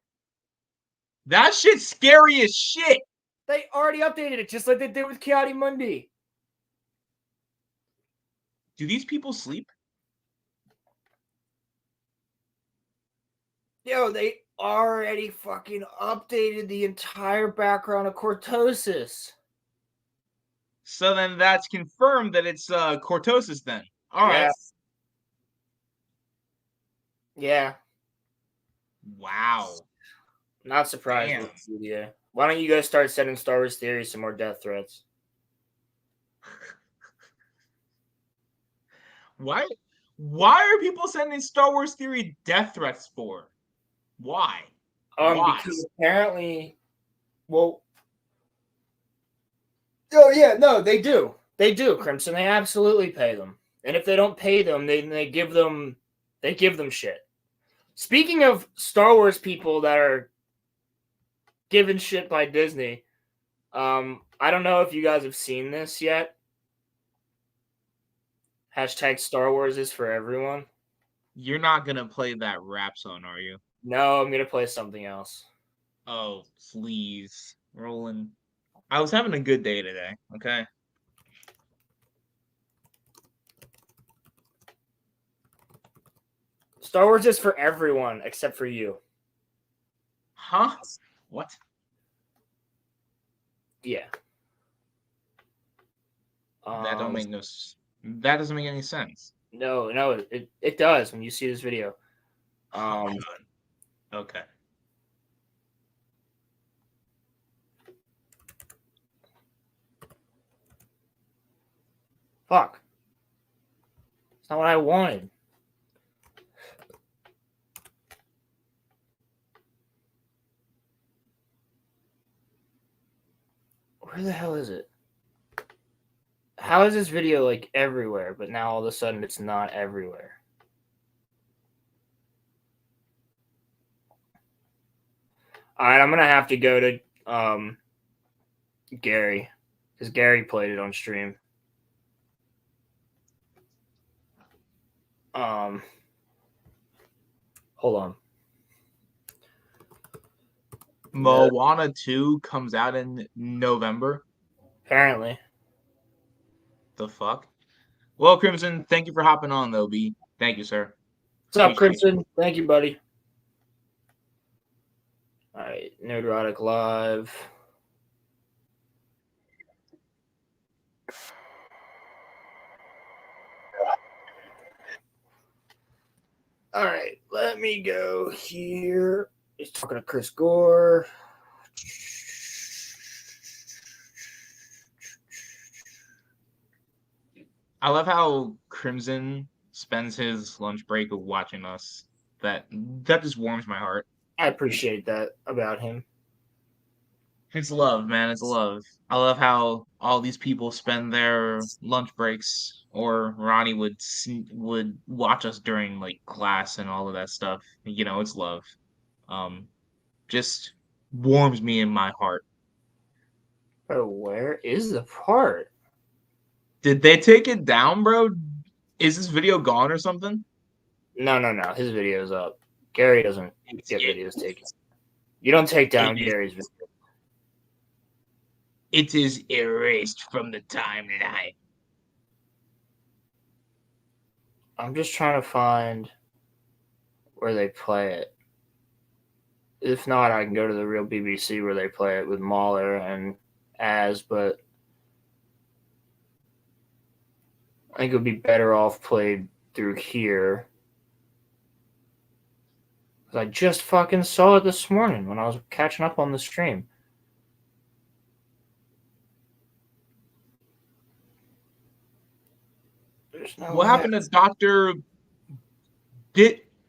That shit's scary as shit. They already updated it, just like they did with Kiadi Mundi. Do these people sleep? Yo, they already fucking updated the entire background of cortosis. So then that's confirmed that it's cortosis then. All right. Yeah. Wow. Not surprised Damn. with this video. Why don't you guys start sending Star Wars Theory some more death threats? Why are people sending Star Wars Theory death threats for? Why? Why? Because apparently, well, oh yeah, no, they do. They do, Crimson. They absolutely pay them. And if they don't pay them, they give them shit. Speaking of Star Wars people that are given shit by Disney, I don't know if you guys have seen this yet. Hashtag Star Wars is for everyone. You're not gonna play that rap song, are you? No, I'm gonna play something else. Oh, please. Rolling. I was having a good day today, okay? Star Wars is for everyone except for you. Huh? What? Yeah. That don't make that doesn't make any sense. No, it does when you see this video. Okay. Fuck. It's not what I wanted. Where the hell is it? How is this video like everywhere, but now all of a sudden it's not everywhere? All right, I'm gonna have to go to Gary because Gary played it on stream. Hold on. Moana 2 comes out in November. Apparently. The fuck? Well, Crimson, thank you for hopping on, though, B. Thank you, sir. What's up, Appreciate Crimson? Thank you, buddy. All right, Neurotic Live. All right, let me go here. He's talking to Chris Gore. I love how Crimson spends his lunch break of watching us. That just warms my heart. I appreciate that about him. It's love, man. It's love. I love how all these people spend their lunch breaks, or Ronnie would watch us during like class and all of that stuff. You know, it's love. Just warms me in my heart. Bro, where is the part? Did they take it down, bro? Is this video gone or something? No. His video's up. Gary doesn't get videos taken. You don't take down Gary's video. It is erased from the timeline. I'm just trying to find where they play it. If not, I can go to the real BBC where they play it with Mahler and as, but I think it would be better off played through here. I just fucking saw it this morning when I was catching up on the stream. There's no What way. happened to Doctor?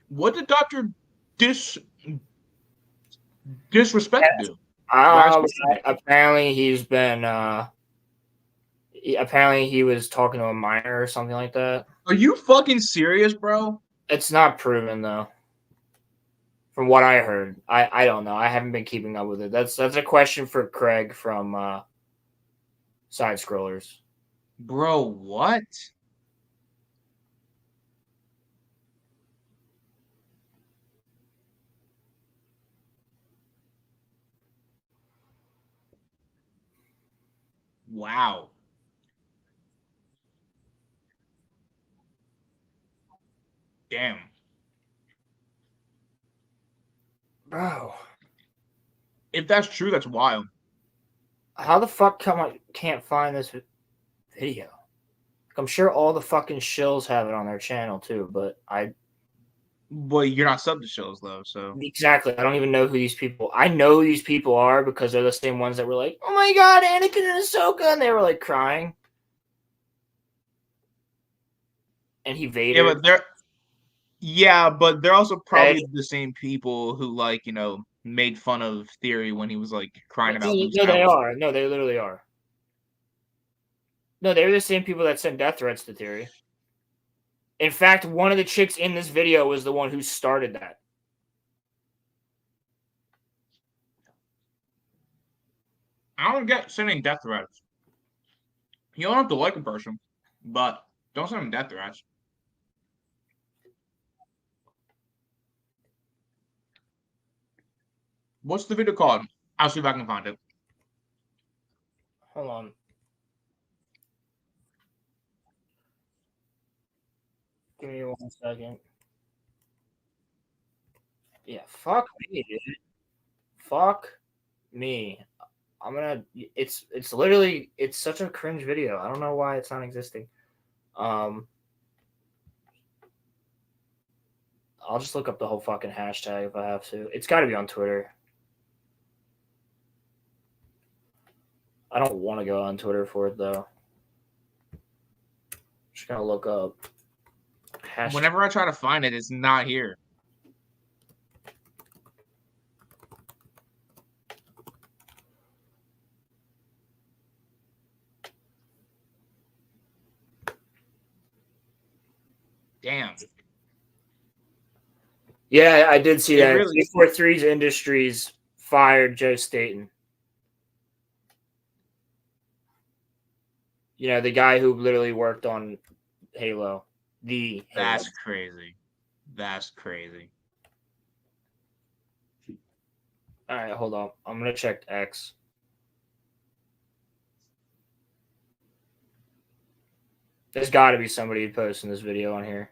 What did Doctor Disrespect do? Apparently he's been. Apparently he was talking to a minor or something like that. Are you fucking serious, bro? It's not proven though. From what I heard, I don't know. I haven't been keeping up with it. That's a question for Craig from Side Scrollers. Bro, what? Wow. Damn. Bro, If that's true, that's wild. how the fuck come I can't find this video? I'm sure all the fucking shills have it on their channel too, but Well, you're not sub to shows though, so exactly. I don't even know who these people. I know who these people are because they're the same ones that were like, "Oh my god, Anakin and Ahsoka," and they were like crying. And he Vader. but they're also probably the same people who made fun of Theory when he was like crying about Luke No, they Skywalker. are. No, they literally are. No, they're the same people that send death threats to Theory. In fact, one of the chicks in this video was the one who started that. I don't get sending death threats. You don't have to like a person, but don't send them death threats. What's the video called? I'll see if I can find it. Hold on. Give me 1 second. Yeah, fuck me, dude. Fuck me. I'm gonna. It's literally. It's such a cringe video. I don't know why it's not existing. I'll just look up the whole fucking hashtag if I have to. It's got to be on Twitter. I don't want to go on Twitter for it though. Just gonna look up. Hashtag. Whenever I try to find it, it's not here. Damn. Yeah, I did see that. Really... 343's Industries fired Joe Staten. You know, the guy who literally worked on Halo. That's crazy. That's crazy. All right, hold on. I'm going to check X. There's got to be somebody posting this video on here.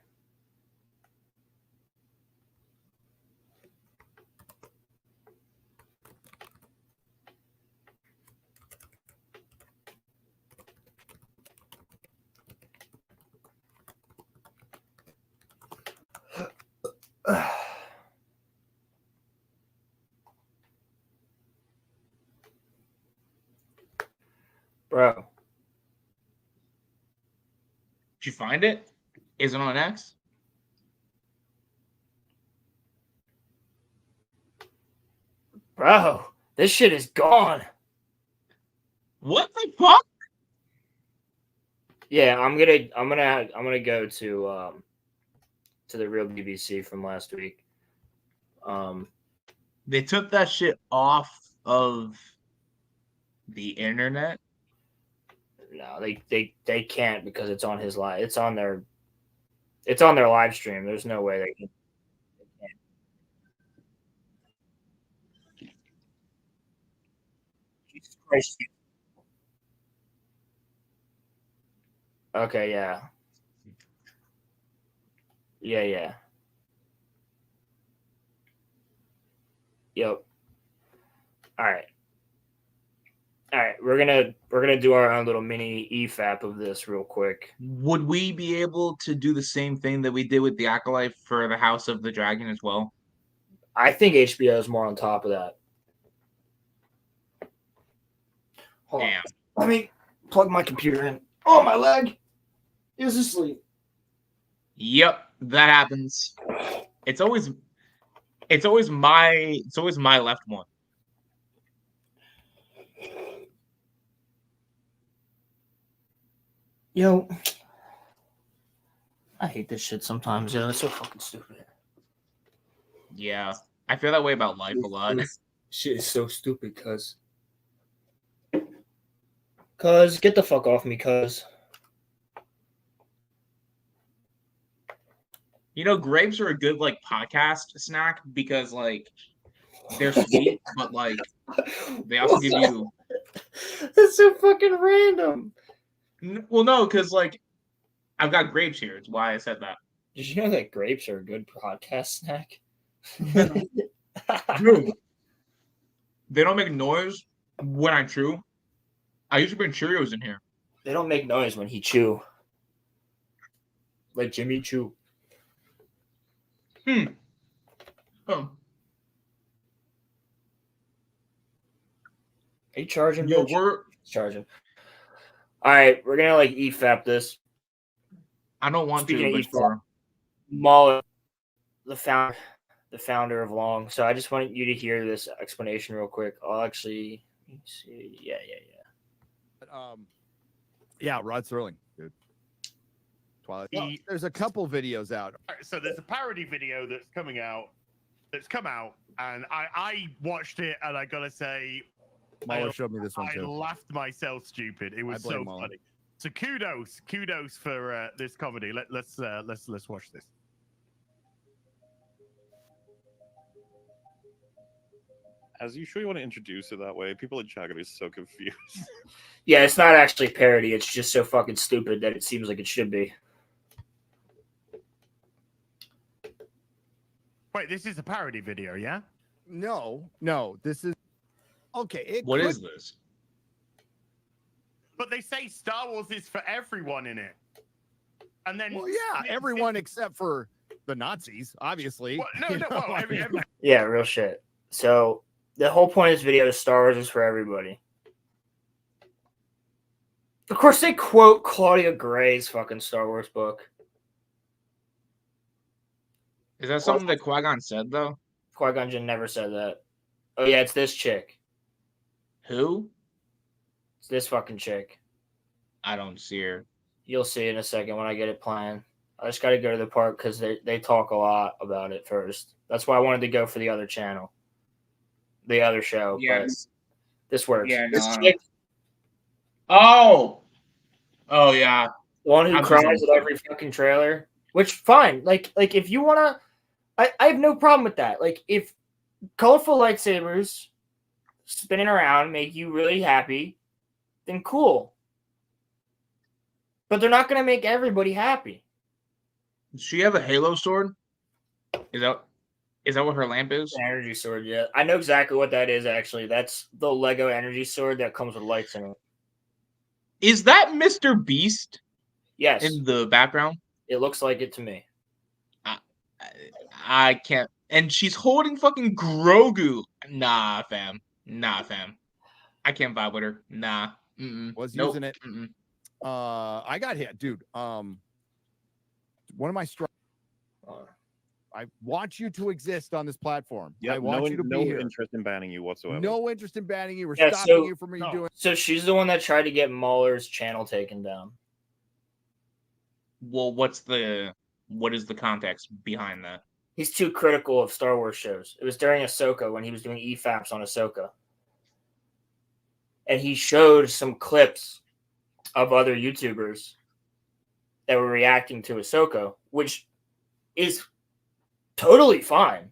Bro. Did you find it? Is it on X? Bro, this shit is gone. What the fuck? Yeah, I'm gonna go to the real BBC from last week. They took that shit off of the internet. No, they can't because it's on his live. It's on their live stream. There's no way they can. Jesus Christ. Okay, yeah. Yeah. Yep. All right. All right, we're gonna do our own little mini EFAP of this real quick. Would we be able to do the same thing that we did with the Acolyte for the House of the Dragon as well? I think HBO is more on top of that. Hold on. Damn. Let me plug my computer in. Oh, my leg is asleep. Yep, that happens. It's always my left one. Yo, I hate this shit sometimes. Yo, it's so fucking stupid. Yeah, I feel that way about life a lot. This shit is so stupid, cuz get the fuck off me, cuz. You know, grapes are a good like podcast snack because like they're sweet, but like they also give you. That's so fucking random. Well, no, because like I've got grapes here. It's why I said that. Did you know that grapes are a good podcast snack? Dude, they don't make noise when I chew. I usually bring Cheerios in here. They don't make noise when he chew. Like Jimmy Chew. Oh. Are you charging? Yo, bitch? we're. Charging. All right, we're gonna like EFAP this. I don't want Speaking to, of but sure. Mahler, the founder of Long. So I just wanted you to hear this explanation real quick. I'll actually let me see. Yeah. Yeah, Rod Serling, dude. Twilight. Well, there's a couple videos out. So there's a parody video that's come out, and I watched it, and I gotta say, Mahler showed me this one I too. laughed myself stupid. It was so Mahler. funny. So kudos for this comedy. Let's watch this. As you sure you want to introduce it that way? People in chat are so confused. Yeah, it's not actually parody. It's just so fucking stupid that it seems like it should be. Wait, this is a parody video, yeah? No, this is okay. What is this? But they say Star Wars is for everyone in it. And then Well, yeah, everyone except for the Nazis, obviously. Well, no, You no, know, well, every, Yeah, real shit. So the whole point of this video is Star Wars is for everybody. Of course, they quote Claudia Gray's fucking Star Wars book. Is that something that Qui-Gon said though? Qui-Gon Jinn never said that. Oh yeah, it's this chick. Who? It's this fucking chick. I don't see her. You'll see in a second when I get it playing. I just got to go to the part because they talk a lot about it first. That's why I wanted to go for the other channel, the other show. Yes. But this works. Yeah, This no. chick, Oh yeah. the one who I'm cries just- at every fucking trailer. Which fine. Like if you wanna, I have no problem with that. Like if colorful lightsabers spinning around make you really happy, then cool. But they're not gonna make everybody happy. Does she have a Halo sword? Is that what her lamp is? An energy sword, yeah. I know exactly what that is, actually. That's the Lego energy sword that comes with lights in it. Is that Mr. Beast Yes, in the background? it looks like it to me. I can't. And she's holding fucking Grogu. Nah, fam. I can't vibe with her. Nah. was Nope. using it. Mm-mm. I got hit, dude. One of my I want you to exist on this platform. I want you to be here. interest in banning you whatsoever. No interest in banning you. We're Yeah, stopping so- you from no. doing. So she's the one that tried to get Mahler's channel taken down. Well, what is the context behind that? He's too critical of Star Wars shows. It was during Ahsoka when he was doing EFAPs on Ahsoka. And he showed some clips of other YouTubers that were reacting to Ahsoka, which is totally fine.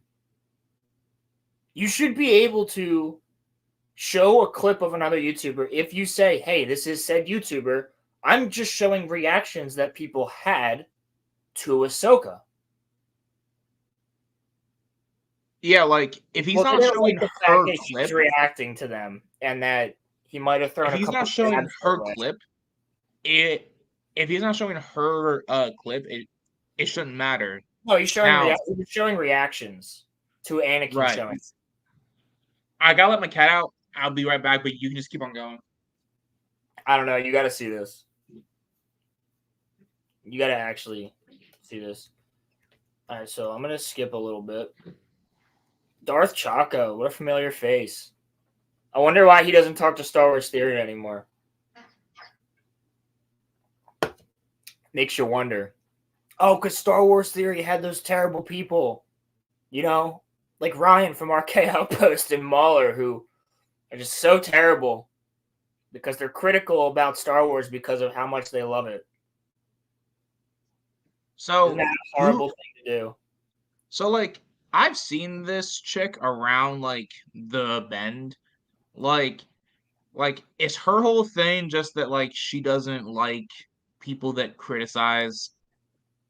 You should be able to show a clip of another YouTuber if you say, hey, this is said YouTuber. I'm just showing reactions that people had to Ahsoka. Yeah, like if he's Well, not they don't showing like the her fact that clip, he's reacting to them and that he might have thrown If a he's couple not showing jabs her their way. clip, if he's not showing her clip, it shouldn't matter. No, he's showing Now- he was showing reactions to Anakin Right. showing. I gotta let my cat out. I'll be right back, but you can just keep on going. I don't know. You got to see this. You got to actually see this. All right, so I'm gonna skip a little bit. Darth Chaco, what a familiar face. I wonder why he doesn't talk to Star Wars Theory anymore. Makes you wonder. Oh, because Star Wars Theory had those terrible people, you know, like Ryan from RK Outpost and Mahler, who are just so terrible because they're critical about Star Wars because of how much they love it. So Isn't that a horrible thing to do? So like I've seen this chick around like the bend. Like is her whole thing just that like she doesn't like people that criticize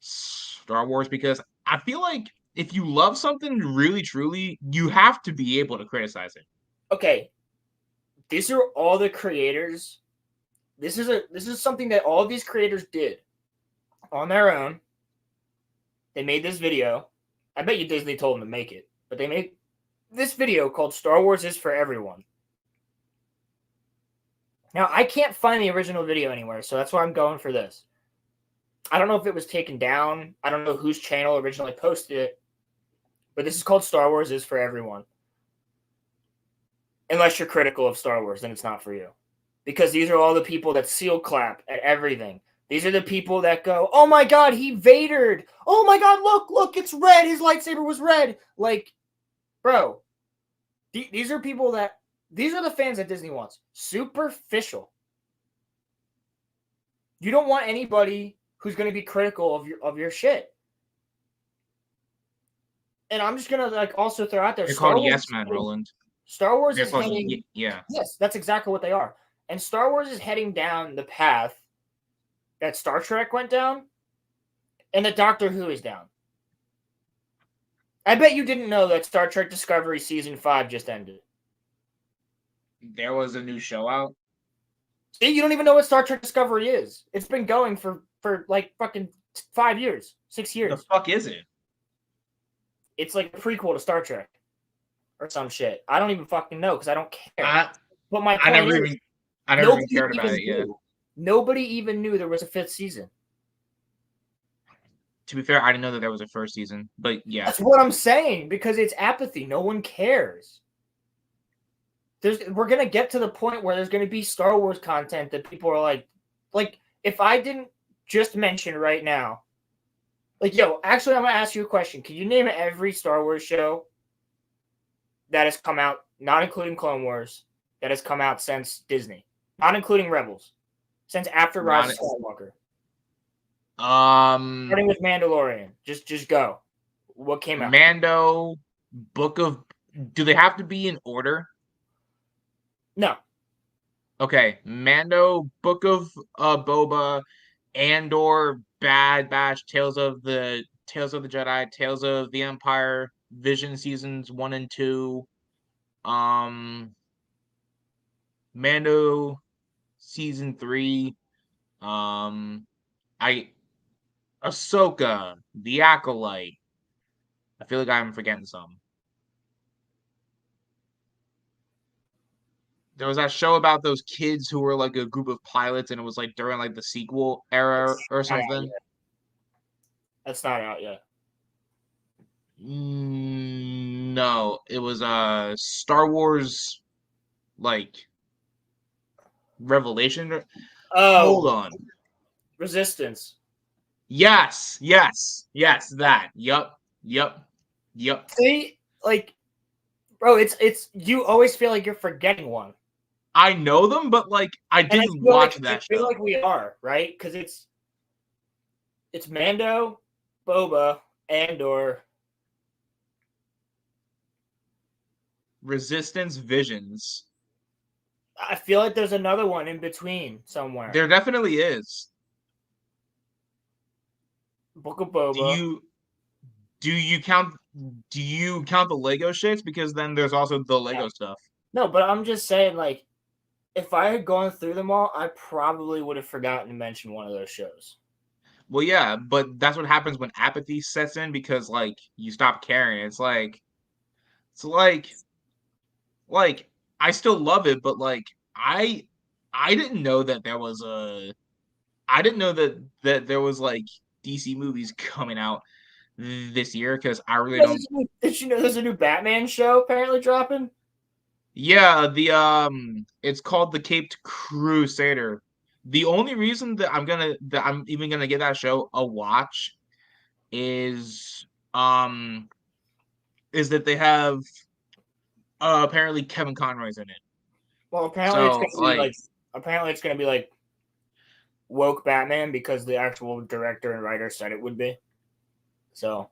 Star Wars? Because I feel like if you love something really truly, you have to be able to criticize it. Okay. These are all the creators. This is something that all of these creators did on their own. They made this video. I bet you Disney told them to make it, but they made this video called Star Wars is for Everyone. Now, I can't find the original video anywhere, so that's why I'm going for this. I don't know if it was taken down. I don't know whose channel originally posted it, but this is called Star Wars is for Everyone. Unless you're critical of Star Wars, then it's not for you. Because these are all the people that seal clap at everything. These are the people that go, oh my God, he Vadered. Oh my God, look, it's red. His lightsaber was red. Like, bro, these are people that, these are the fans that Disney wants. Superficial. You don't want anybody who's going to be critical of your shit. And I'm just going to like also throw out there. They're called Yes Men, Roland. Star Wars They're is called, heading. yeah. Yes, that's exactly what they are. And Star Wars is heading down the path that Star Trek went down and that Doctor Who is down. I bet you didn't know that Star Trek Discovery Season 5 just ended. There was a new show out. See, you don't even know what Star Trek Discovery is. It's been going for like fucking 5 years, 6 years. The fuck is it? It's like a prequel to Star Trek or some shit. I don't even fucking know because I don't care. But my point I never is, even cared about it yet. Nobody even knew there was a 5th season. To be fair, I didn't know that there was a first season, but yeah. That's what I'm saying, because it's apathy. No one cares. We're gonna get to the point where there's gonna be Star Wars content that people are like if I didn't just mention right now, like, yo, actually, I'm gonna ask you a question. Can you name every Star Wars show that has come out, not including Clone Wars, that has come out since Disney, not including Rebels, since after Rise of Skywalker? Starting with Mandalorian. Just go. What came out? Mando, Book of. Do they have to be in order? No. Okay, Mando, Book of Boba, Andor, Bad Batch, Tales of the Jedi, Tales of the Empire, Vision seasons 1 and 2, Mando season 3, Ahsoka, The Acolyte. I feel like I'm forgetting some. There was that show about those kids who were like a group of pilots, and it was like during like the sequel era or something. That's not out yet. No, it was Star Wars, like Revelation. Oh, hold on, Resistance. Yes, that. Yup. See, like, bro, it's you always feel like you're forgetting one. I know them, but like I didn't watch that show. I feel like we are, right? Because it's Mando, Boba, Andor, Resistance, Visions. I feel like there's another one in between somewhere. There definitely is. Book of Boba. Do you count the Lego shits? Because then there's also the Lego stuff. No, but I'm just saying, like, if I had gone through them all, I probably would have forgotten to mention one of those shows. Well, yeah, but that's what happens when apathy sets in because like you stop caring. It's like I still love it, but like I didn't know that there was I didn't know that there was like DC movies coming out this year because I really don't. Did you know there's a new Batman show apparently dropping? Yeah, it's called The Caped Crusader. The only reason that I'm even gonna give that show a watch is that they have apparently Kevin Conroy's in it. Well, apparently So, it's gonna be like woke Batman because the actual director and writer said it would be. So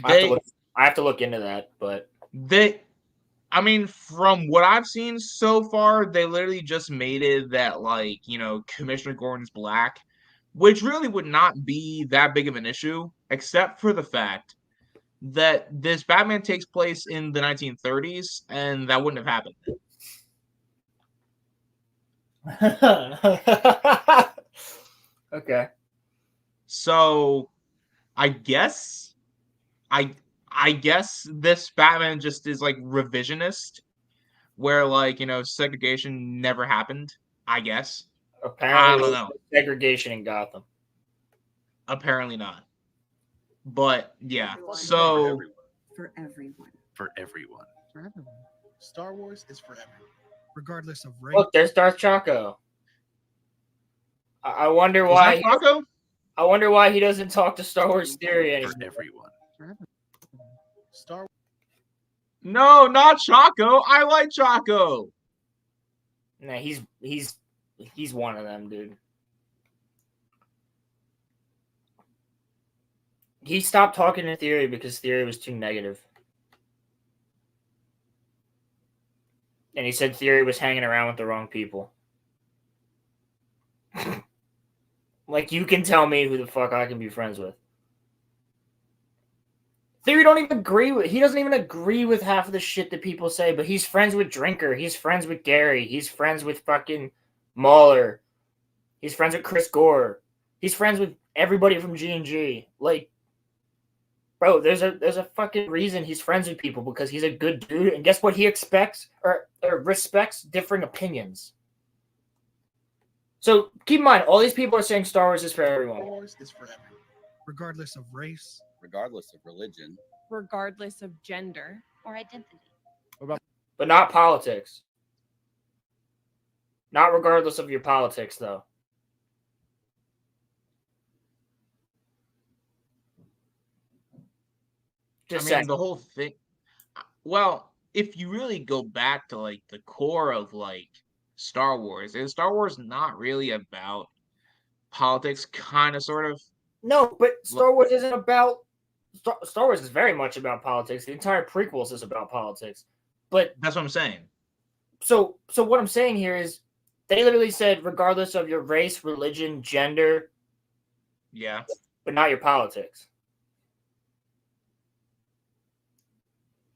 I have to look into that, but I mean, from what I've seen so far, they literally just made it that, like, you know, Commissioner Gordon's black, which really would not be that big of an issue, except for the fact that this Batman takes place in the 1930s, and that wouldn't have happened. Okay. So, I guess this Batman just is like revisionist, where like, you know, segregation never happened. I guess. Apparently, I don't know. Segregation in Gotham. Apparently not. But yeah, Everyone. so For everyone. For everyone. For everyone. Star Wars is for everyone, regardless of race. Look, there's Darth Chaco. I wonder was why. that Chaco? I wonder why he doesn't talk to Star Wars Theory anymore. For everyone. For everyone. Star. No, not Chaco. I like Chaco. Nah, he's one of them, dude. He stopped talking to Theory because Theory was too negative. And he said Theory was hanging around with the wrong people. Like, you can tell me who the fuck I can be friends with. Theory don't even agree with. He doesn't even agree with half of the shit that people say. But he's friends with Drinker. He's friends with Gary. He's friends with fucking Mahler. He's friends with Chris Gore. He's friends with everybody from G&G. Like, bro, there's a fucking reason he's friends with people, because he's a good dude. And guess what? He expects or respects differing opinions. So keep in mind, all these people are saying Star Wars is for everyone. Star Wars is for everyone, regardless of race, regardless of religion, regardless of gender or identity. But not politics. Not regardless of your politics, though. Just I mean, the whole thing. Well, if you really go back to like the core of like Star Wars, is Star Wars not really about politics, kind of, sort of? No, but Star Wars isn't about. Star Wars is very much about politics. The entire prequels is about politics. But that's what I'm saying. So what I'm saying here is, they literally said regardless of your race, religion, gender. Yeah. But not your politics.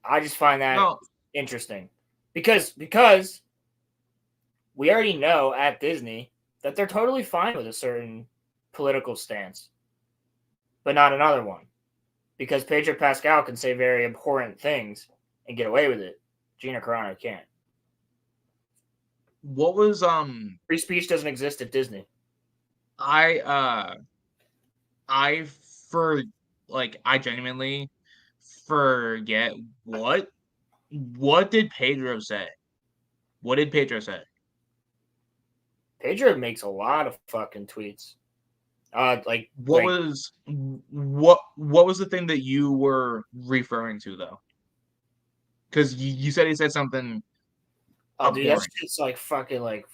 I just find that interesting. Because we already know at Disney that they're totally fine with a certain political stance, but not another one. Because Pedro Pascal can say very abhorrent things and get away with it. Gina Carano can't. What was free speech doesn't exist at Disney. I genuinely forget what did Pedro say? What did Pedro say? Pedro makes a lot of fucking tweets. What was the thing that you were referring to, though? Because you said he said something. Oh, dude, that's just like fucking like.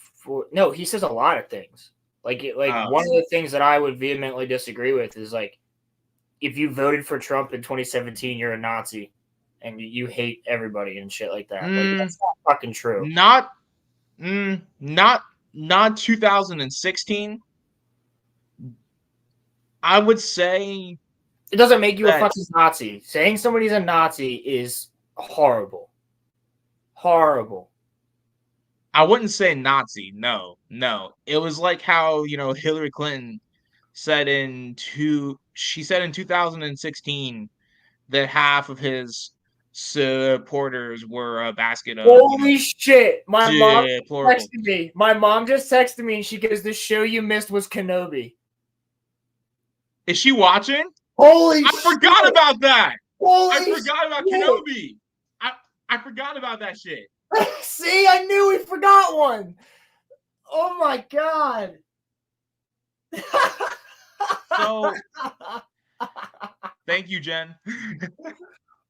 No, he says a lot of things. One of the things that I would vehemently disagree with is like, if you voted for Trump in 2017, you're a Nazi, and you hate everybody and shit like that. Like, that's not fucking true. Not 2016. I would say it doesn't make you a fucking Nazi. Saying somebody's a Nazi is horrible. Horrible. I wouldn't say Nazi. No. It was like how, Hillary Clinton said in 2016 that half of his supporters were a basket of Holy shit! My mom deplorables. texted me. My mom just texted me and she goes, "The show you missed was Kenobi." Is she watching? Holy I forgot about that. Holy I forgot about shit. Kenobi. I forgot about that shit. See, I knew we forgot one. Oh my god. So thank you, Jen.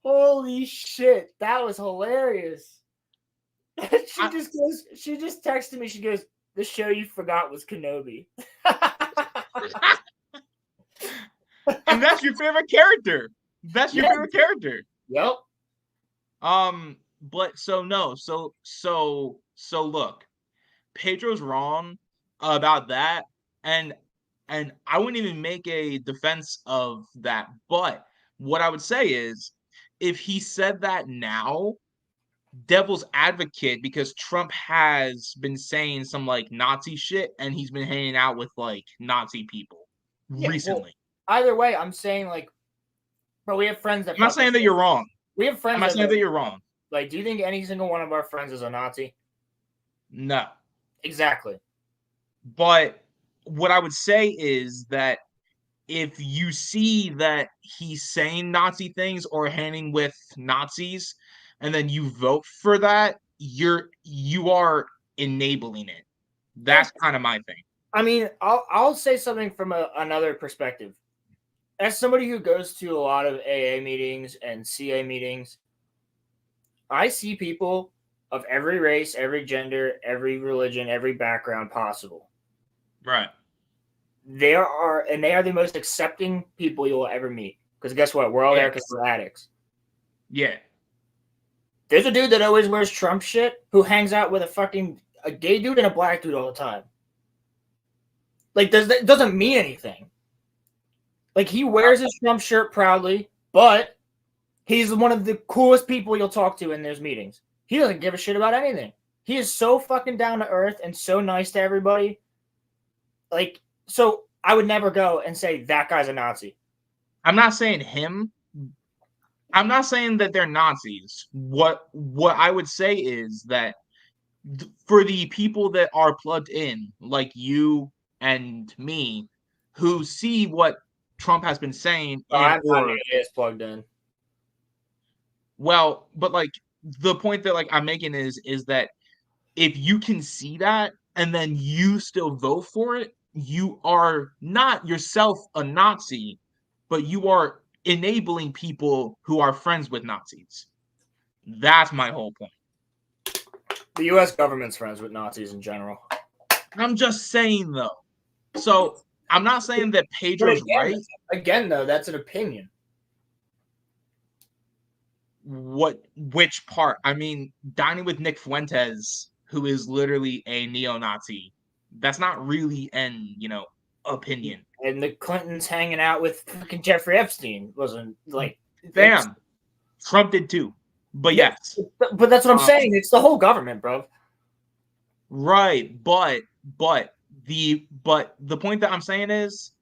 Holy shit, that was hilarious. She just texted me. She goes, "The show you forgot was Kenobi." And that's your favorite character. That's your favorite character. Yep. But so look, Pedro's wrong about that, and I wouldn't even make a defense of that. But what I would say is, if he said that now, devil's advocate, because Trump has been saying some like Nazi shit, and he's been hanging out with like Nazi people recently. Well, either way, I'm saying like, bro, we have friends that. I'm not saying that you're wrong. We have friends. I'm not saying that you're wrong. Like, do you think any single one of our friends is a Nazi? No. Exactly. But what I would say is that if you see that he's saying Nazi things or hanging with Nazis, and then you vote for that, you are enabling it. That's kind of my thing. I mean, I'll say something from another perspective. As somebody who goes to a lot of AA meetings and CA meetings, I see people of every race, every gender, every religion, every background possible. Right. They are the most accepting people you'll ever meet. Because guess what? We're all there because we're addicts. Yeah. There's a dude that always wears Trump shit who hangs out with a gay dude and a black dude all the time. Like, that doesn't mean anything. Like, he wears his Trump shirt proudly, but he's one of the coolest people you'll talk to in those meetings. He doesn't give a shit about anything. He is so fucking down to earth and so nice to everybody. Like, so I would never go and say that guy's a Nazi. I'm not saying him. I'm not saying that they're Nazis. What I would say is that for the people that are plugged in, like you and me, who see what Trump has been saying, is plugged in. Well, but like the point that like I'm making is that if you can see that and then you still vote for it, you are not yourself a Nazi, but you are enabling people who are friends with Nazis. That's my whole point. The U.S. government's friends with Nazis in general. I'm just saying, though. So I'm not saying that Pedro's right. Again, though, that's an opinion. Which part? I mean, dining with Nick Fuentes, who is literally a neo-Nazi, that's not really an, opinion. And the Clintons hanging out with fucking Jeffrey Epstein wasn't like... Damn. Trump did too. But yes. But that's what I'm saying. It's the whole government, bro. Right. But the point that I'm saying is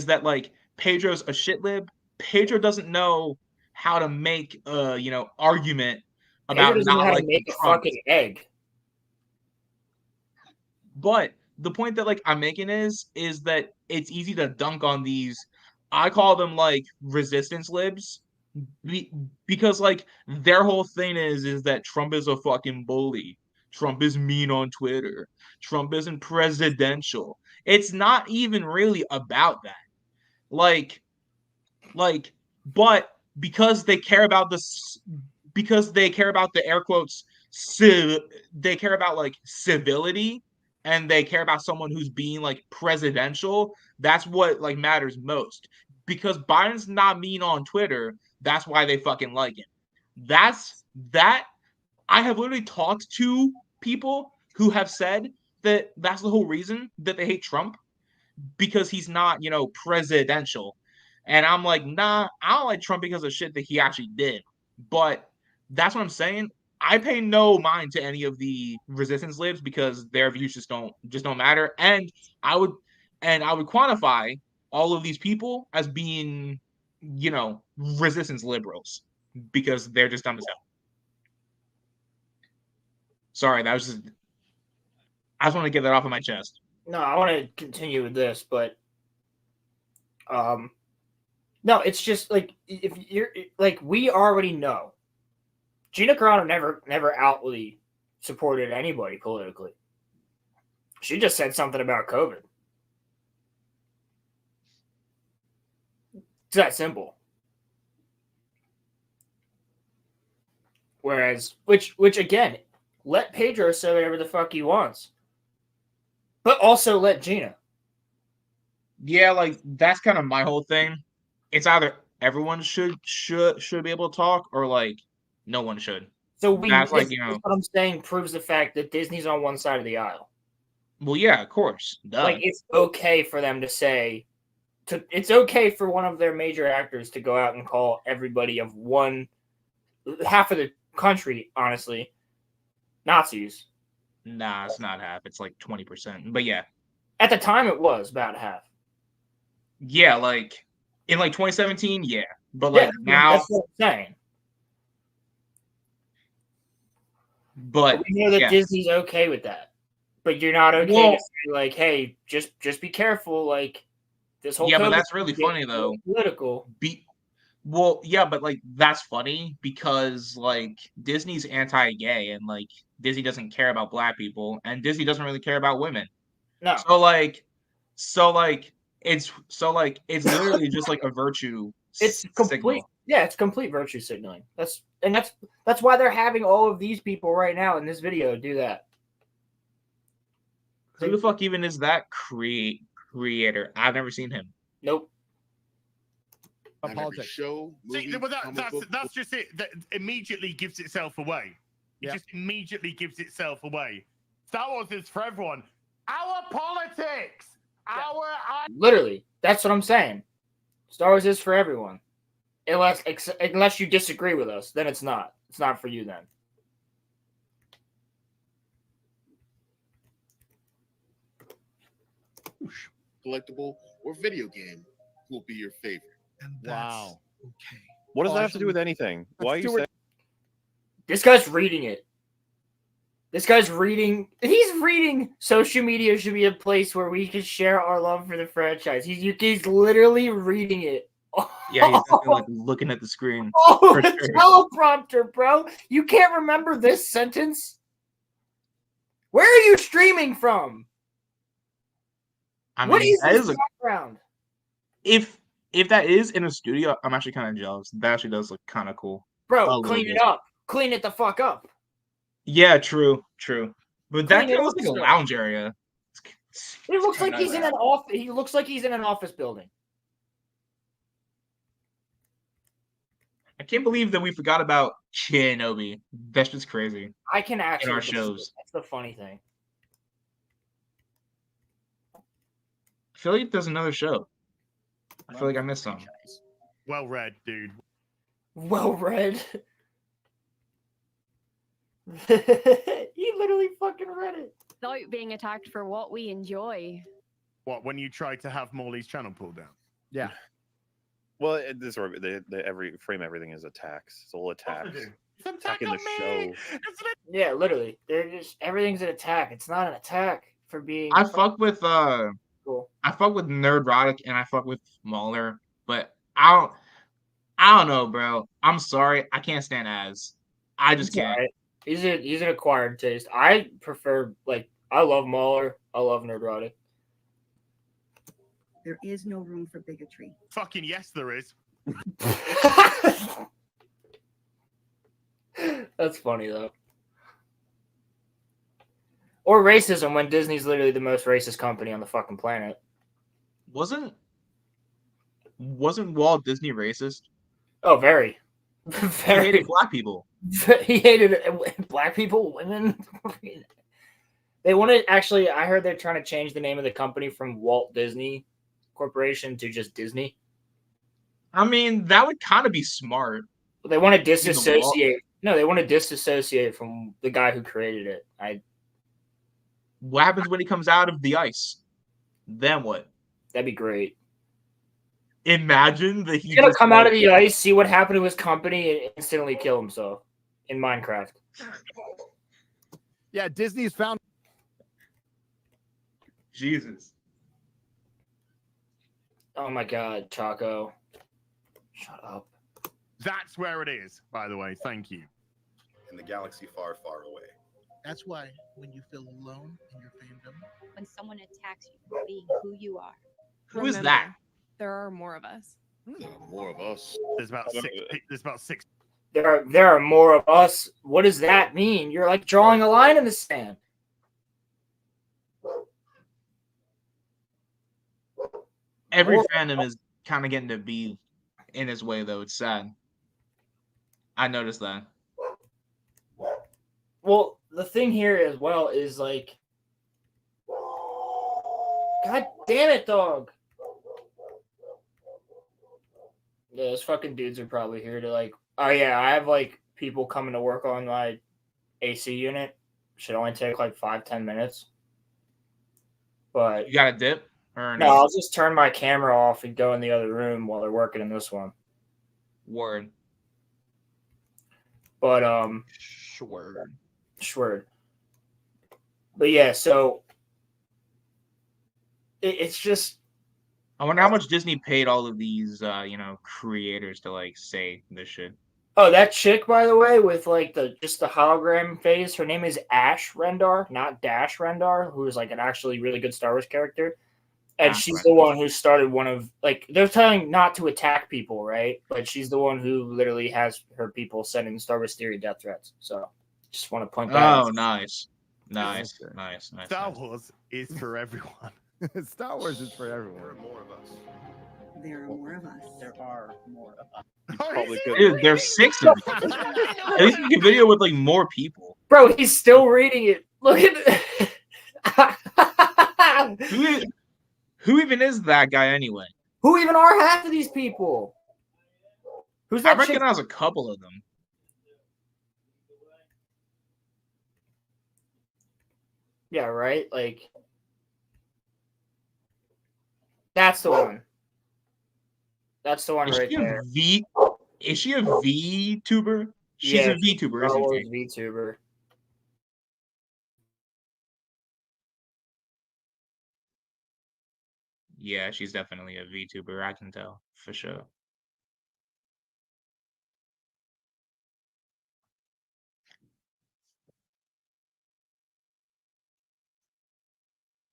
that like Pedro's a shitlib. Pedro doesn't know how to make a argument about Pedro doesn't know how like to make Trump. a fucking egg. But the point that like I'm making is that it's easy to dunk on these. I call them like resistance libs. Because like their whole thing is that Trump is a fucking bully. Trump is mean on Twitter. Trump isn't presidential. It's not even really about that. But because they care about this, because they care about the air quotes, they care about like civility, and they care about someone who's being like presidential. That's what like matters most. Because Biden's not mean on Twitter. That's why they fucking like him. That I have literally talked to people who have said that that's the whole reason that they hate Trump, because he's not, presidential. And I'm like, nah, I don't like Trump because of shit that he actually did. But that's what I'm saying. I pay no mind to any of the resistance libs because their views just don't matter. And I would quantify all of these people as being, resistance liberals because they're just dumb as hell. Sorry, that was just. I just want to get that off of my chest. No, I want to continue with this, but no, it's just like if you're like we already know. Gina Carano never outwardly supported anybody politically. She just said something about COVID. It's that simple. Whereas, which again, let Pedro say whatever the fuck he wants, but also let Gina. Yeah, like that's kind of my whole thing. It's either everyone should be able to talk, or like no one should. So that's like what I'm saying proves the fact that Disney's on one side of the aisle. Well, yeah, of course. Duh. Like it's okay for them to say, it's okay for one of their major actors to go out and call everybody of half of the country, honestly, Nazis. Nah, it's not half. It's like 20%. But yeah, at the time it was about half. Yeah, like in like 2017, yeah, but like now, that's what I'm saying. But we know that Disney's okay with that, but you're not okay to say like, hey, just be careful, like this whole. Yeah, but that's really funny though. Political. Well, yeah, but like that's funny because like Disney's anti-gay and like Disney doesn't care about black people and Disney doesn't really care about women. No. So it's literally just like a virtue. It's complete. Signal. Yeah, it's complete virtue signaling. That's why they're having all of these people right now in this video do that. Who the fuck even is that creator? I've never seen him. Nope. A politics. Show, movie, see, but that's just it. That immediately gives itself away. It just immediately gives itself away. Star Wars is for everyone. Our politics. Literally, that's what I'm saying. Star Wars is for everyone. Unless you disagree with us, then it's not. It's not for you then. Collectible or video game will be your favorite. And that's okay. What does that have to do with anything? Why are you saying? This guy's reading it. This guy's reading. He's reading. Social media should be a place where we can share our love for the franchise. He's literally reading it. Yeah, he's like looking at the screen. Oh, the teleprompter, bro. You can't remember this sentence? Where are you streaming from? I mean, what is this background? If that is in a studio, I'm actually kind of jealous. That actually does look kind of cool. Bro, clean it up. Clean it the fuck up. Yeah, true. But that looks like a lounge area. It looks like he's in an office. He looks like he's in an office building. I can't believe that we forgot about Kenobi. That's just crazy. I can actually in our shows. That's the funny thing. I feel like there's another show. I feel like I missed some. Well read, dude. Well read. He literally fucking read it. Without being attacked for what we enjoy. What, when you tried to have Morley's channel pulled down? Yeah. Well, everything is attacks. It's all attacks. It's an attack on me. Yeah, literally. They're just everything's an attack. It's not an attack for being. I fuck with Nerdrotic and I fuck with Mauler, but I don't know, bro. I'm sorry, I can't stand Az. I just can't. Right. He's an acquired taste. I prefer I love Mauler. I love Nerdrotic. There is no room for bigotry. Fucking yes, there is. That's funny though. Or racism when Disney's literally the most racist company on the fucking planet. Wasn't Walt Disney racist? Oh, very. Very. He hated black people. He hated black people, women. They wanted, actually, I heard they're trying to change the name of the company from Walt Disney Corporation to just Disney. I mean, that would kind of be smart. They want to disassociate No, they want to disassociate from the guy who created it. What happens when he comes out of the ice? Then what? That'd be great. Imagine that he's gonna come out of the ice, see what happened to his company, and instantly kill himself in Minecraft. Yeah, Disney's found. Jesus. Oh my God, Chaco. Shut up. That's where it is, by the way. Thank you. In the galaxy far, far away. That's why when you feel alone in your fandom, when someone attacks you for being who you are. Who is that? There are more of us. There are more of us. There's about six. There's about six. There are more of us. What does that mean? You're like drawing a line in the sand. Every fandom is kind of getting to be in his way, though. It's sad. I noticed that. Well, the thing here as well is like, God damn it, dog. Yeah, those fucking dudes are probably here to like, oh yeah, I have like people coming to work on my AC unit. Should only take like 5-10 minutes. But you got a dip? Or no, I'll just turn my camera off and go in the other room while they're working in this one. Word. But Schwerd. But yeah, so it's just. I wonder how much Disney paid all of these, creators to like say this shit. Oh, that chick, by the way, with like the hologram face. Her name is Ash Rendar, not Dash Rendar, who is like an actually really good Star Wars character. And she's the one who started one of like they're telling not to attack people, right? But she's the one who literally has her people sending Star Wars Theory death threats. So just want to point that out. Oh, nice. Star Wars is for everyone. Star Wars is for everyone. There are more of us. There are more of us. there are more of us. Dude, there's 6 of them. At least make a video with like more people. Bro, he's still reading it. Look at Who even is that guy anyway? Who even are half of these people? Who's that? I recognize a couple of them. Yeah, right? Like, that's the one. That's the one right there. Is she a VTuber? She's a VTuber, isn't she? VTuber. Yeah, she's definitely a VTuber. I can tell for sure.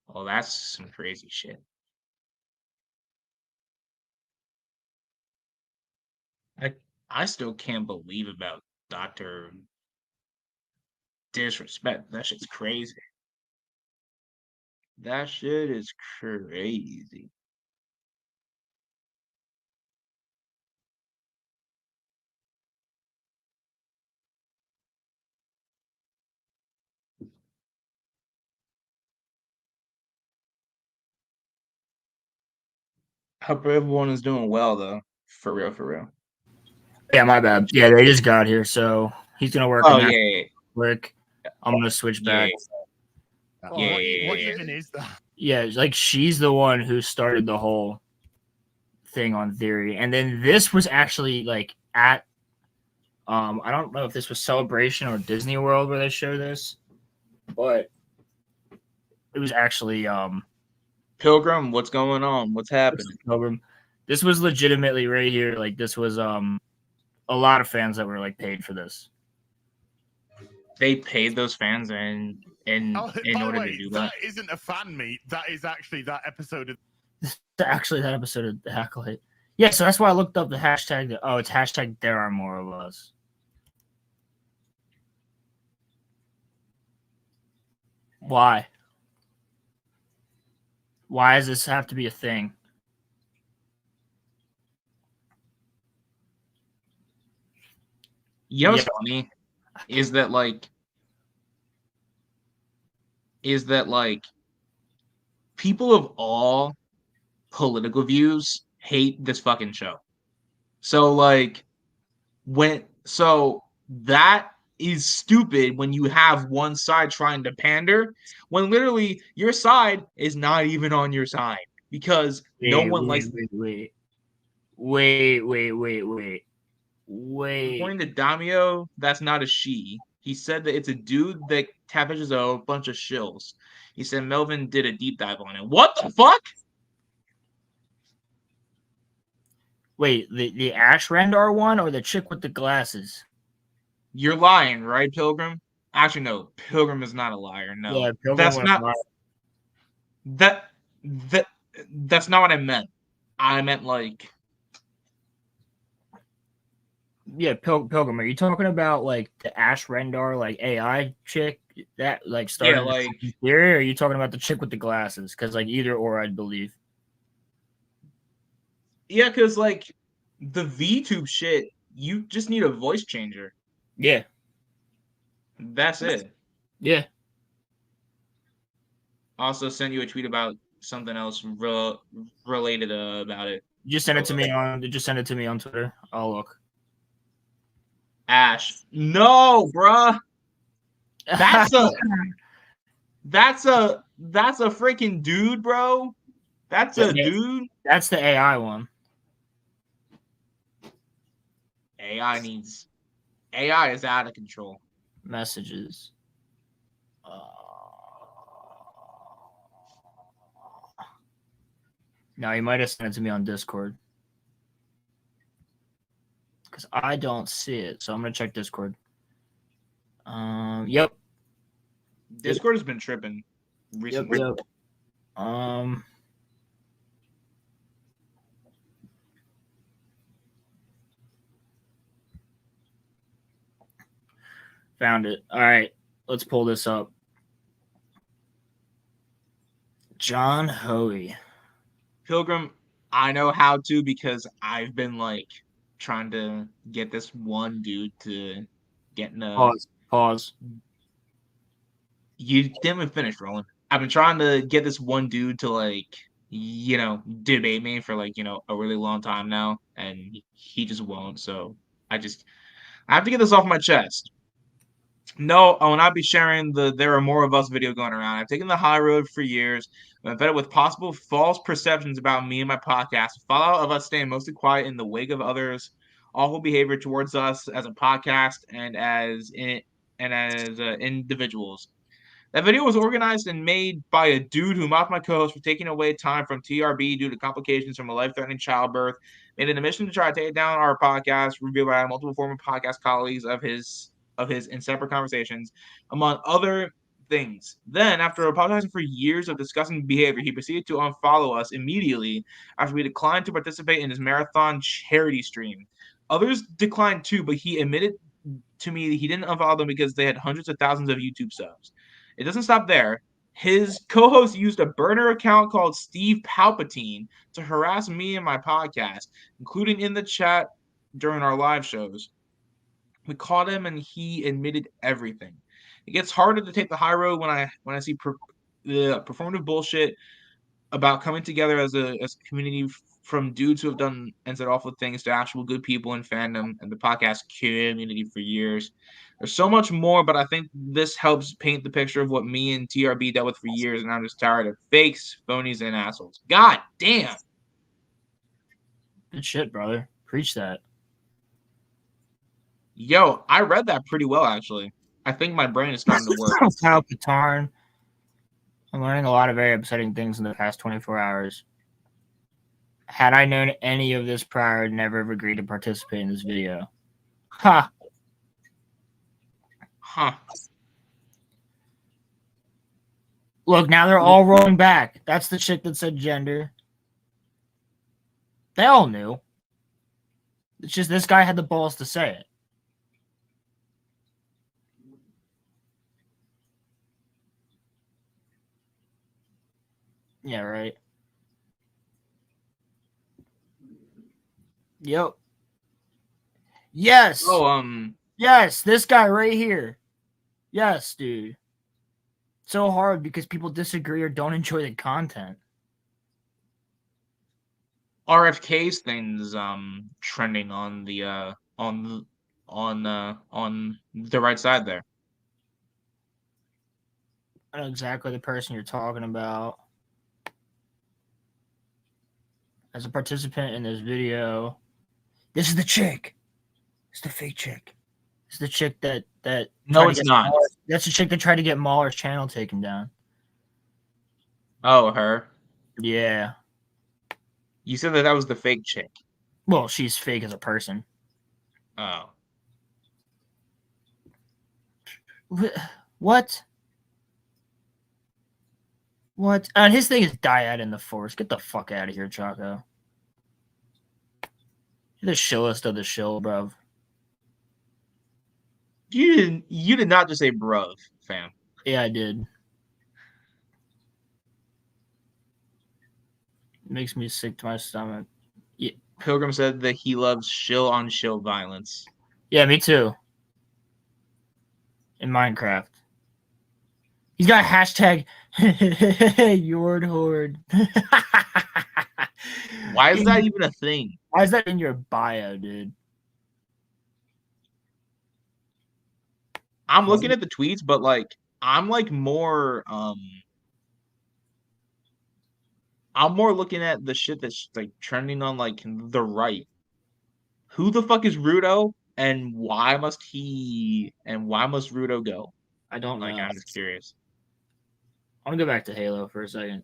Oh, that's some crazy shit. I still can't believe about Dr. Disrespect. That shit's crazy. That shit is crazy. Hope everyone is doing well, though. For real, for real. Yeah, my bad. Yeah, they just got here, so he's gonna work. Oh on that yeah. Quick. I'm gonna switch back. What even is that? Yeah, like she's the one who started the whole thing on Theory, and then this was actually like at I don't know if this was Celebration or Disney World where they show this, but it was actually Pilgrim. What's going on? What's happening? Pilgrim. This was legitimately right here. Like this was a lot of fans that were like paid for this. They paid those fans in order to do that. That isn't a fan meet. That is actually that episode of. Actually, that episode of the Acolyte. Yeah, so that's why I looked up the hashtag. Oh, it's hashtag there are more of us. Why? Why does this have to be a thing? You know what's funny is that people of all political views hate this fucking show. So that is stupid when you have one side trying to pander when literally your side is not even on your side because no one likes. Wait. According to Damio, that's not a she. He said that it's a dude that catfishes a bunch of shills. He said Melvin did a deep dive on it. What the fuck? Wait, the Ash Rendar one or the chick with the glasses? You're lying, right, Pilgrim? Actually, no. Pilgrim is not a liar. No, Yeah, Pilgrim that's was not. lying. That's not what I meant. I meant like. Yeah, Pilgrim. Are you talking about like the Ash Rendar like AI chick that like started like theory? Or are you talking about the chick with the glasses? Because like either or, I'd believe. Yeah, because like the VTube shit, you just need a voice changer. Yeah. That's it. Yeah. Also sent you a tweet about something else related about it. Just send it to me on. Just send it to me on Twitter. I'll look. Ash, no, bruh. That's a freaking dude, bro. That's a dude. That's the AI one. AI is out of control. Messages. No, you might have sent it to me on Discord. Because I don't see it. So I'm going to check Discord. Yep. Discord has been tripping recently. Yep. Found it. All right. Let's pull this up. John Hoey. Pilgrim, I know how to because I've been like trying to get this one dude to get in a pause. You didn't finish, Roland. I've been trying to get this one dude to like, debate me for like, a really long time now, and he just won't. So I have to get this off my chest. No, I will not be sharing the "There Are More of Us" video going around. I've taken the high road for years. I've fed it with possible false perceptions about me and my podcast. Fallout of us staying mostly quiet in the wake of others' awful behavior towards us as a podcast and as individuals. That video was organized and made by a dude who mocked my co-host for taking away time from TRB due to complications from a life-threatening childbirth. Made it a mission to try to take down our podcast, reviewed by multiple former podcast colleagues of his in separate conversations, among other things. Then, after apologizing for years of disgusting behavior, he proceeded to unfollow us immediately after we declined to participate in his marathon charity stream. Others declined too, but he admitted to me that he didn't unfollow them because they had hundreds of thousands of YouTube subs. It doesn't stop there. His co-host used a burner account called Steve Palpatine to harass me and my podcast, including in the chat during our live shows. We caught him and he admitted everything. It gets harder to take the high road when I see the performative bullshit about coming together as a community from dudes who have done and said awful things to actual good people in fandom and the podcast community for years. There's so much more, but I think this helps paint the picture of what me and TRB dealt with for years, and I'm just tired of fakes, phonies, and assholes. God damn. Good shit, brother. Preach that. Yo, I read that pretty well, actually. I think my brain is starting to work. Palpatine. I'm learning a lot of very upsetting things in the past 24 hours. Had I known any of this prior, I'd never have agreed to participate in this video. Ha! Huh. Look, now they're all rolling back. That's the chick that said gender. They all knew. It's just this guy had the balls to say it. Yeah, right. Yep. Yes. Oh, yes, this guy right here. Yes, dude. So hard because people disagree or don't enjoy the content. RFK's things trending on on the right side there. I know exactly the person you're talking about. As a participant in this video, this is the chick. It's the fake chick. It's the chick that No, it's not. That's the chick that tried to get Mahler's channel taken down. Oh, her. Yeah. You said that was the fake chick. Well, she's fake as a person. Oh. What? What? And his thing is dyad in the force. Get the fuck out of here, Choco. You're the shillest of the shill, bruv. You did not just say bruv, fam. Yeah, I did. It makes me sick to my stomach. Yeah. Pilgrim said that he loves shill on shill violence. Yeah, me too. In Minecraft. He's got hashtag Yord Horde. Why is that even a thing? Why is that in your bio, dude? I'm looking at the tweets, but like I'm more looking at the shit that's like trending on like the right. Who the fuck is Rudo and why must Rudo go? I don't know. I'm just curious. I want to go back to Halo for a second.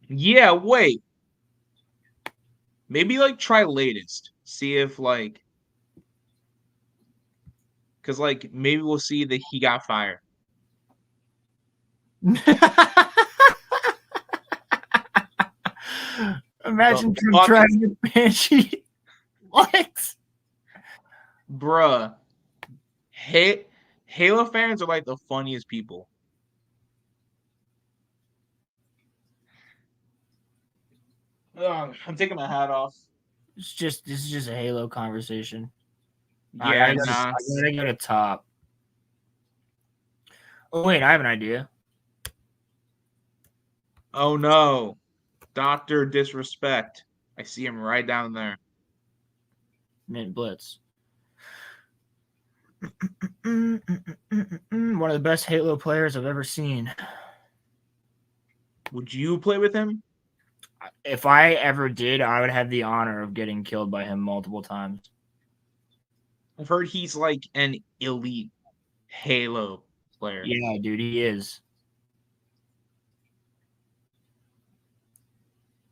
Yeah, wait. Maybe like try latest. See if like because like maybe we'll see that he got fired. Imagine trying to Banshee. What? Bruh. Halo fans are like the funniest people. I'm taking my hat off. This is just a Halo conversation. Yeah, I gotta go to top. Oh wait, I have an idea. Oh no. Dr. Disrespect. I see him right down there. Mint Blitz. One of the best Halo players I've ever seen. Would you play with him? If I ever did, I would have the honor of getting killed by him multiple times. I've heard he's like an elite Halo player. Yeah, dude, he is.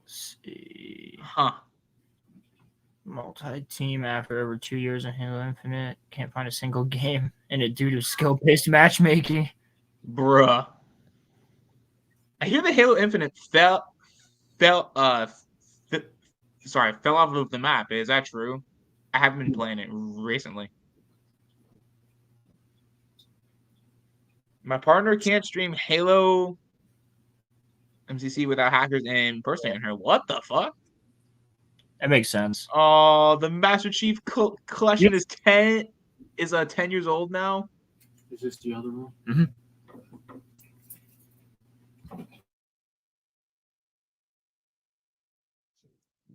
Let's see. Huh. Multi-team after over 2 years in Halo Infinite. Can't find a single game in it due to skill-based matchmaking. Bruh. I hear the Halo Infinite fell off of the map. Is that true? I haven't been playing it recently. My partner can't stream Halo MCC without hackers impersonating her. What the fuck? That makes sense. Oh, the Master Chief collection is 10 years old now. Is this the other room? Mm-hmm.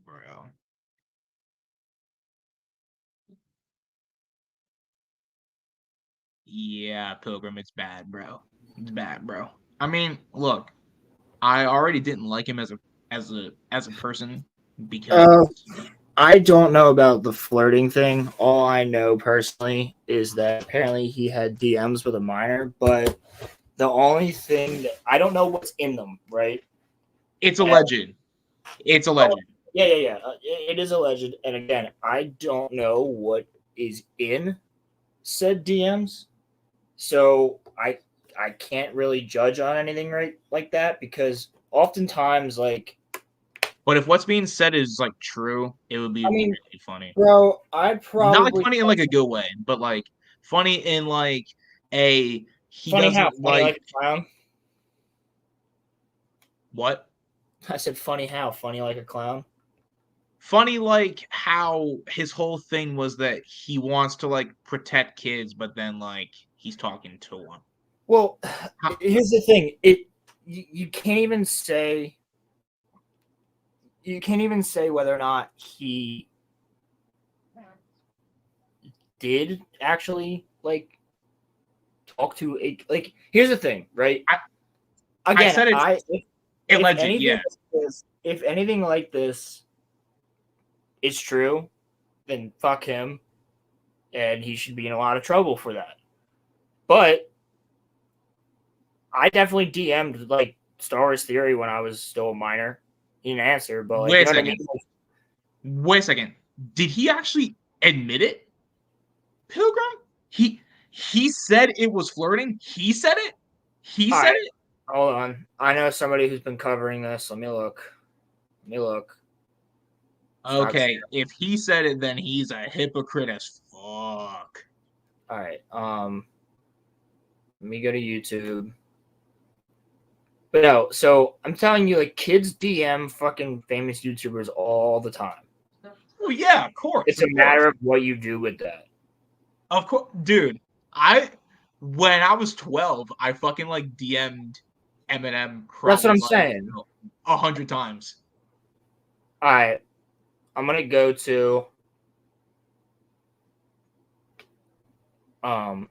Bro. Yeah, Pilgrim, it's bad, bro. It's bad, bro. I mean, look, I already didn't like him as a person because I don't know about the flirting thing. All I know personally is that apparently he had DMs with a minor, but the only thing that I don't know what's in them, right? It's alleged. It's alleged. Yeah. It is alleged. And again, I don't know what is in said DMs. So I can't really judge on anything right like that because oftentimes like but if what's being said is like true, it would be really funny. Bro, I probably not like funny in like a good way, but like funny in like a funny like a clown. What? I said funny how? Funny like a clown? Funny like how his whole thing was that he wants to like protect kids, but then like he's talking to one. Well, here's the thing. You can't even say whether or not he did actually like talk to a like. Here's the thing, right? Again, I said if alleged, anything, yeah. If anything like this is true, then fuck him, and he should be in a lot of trouble for that. But I definitely DM'd like Star Wars Theory when I was still a minor. He didn't answer, but like, Wait a you know what I second. mean? Wait a second. Did he actually admit it? Pilgrim? He said it was flirting. He said it. He All said right, it. hold on. I know somebody who's been covering this. Let me look. Okay, if he said it, then he's a hypocrite as fuck. All right. Let me go to YouTube. But no, so I'm telling you, like, kids DM fucking famous YouTubers all the time. Oh yeah, of course. It's a matter of what you do with that. Of course, dude. When I was 12, I fucking like DM'd Eminem. That's what I'm like, saying. 100 times. All right, I'm gonna go to I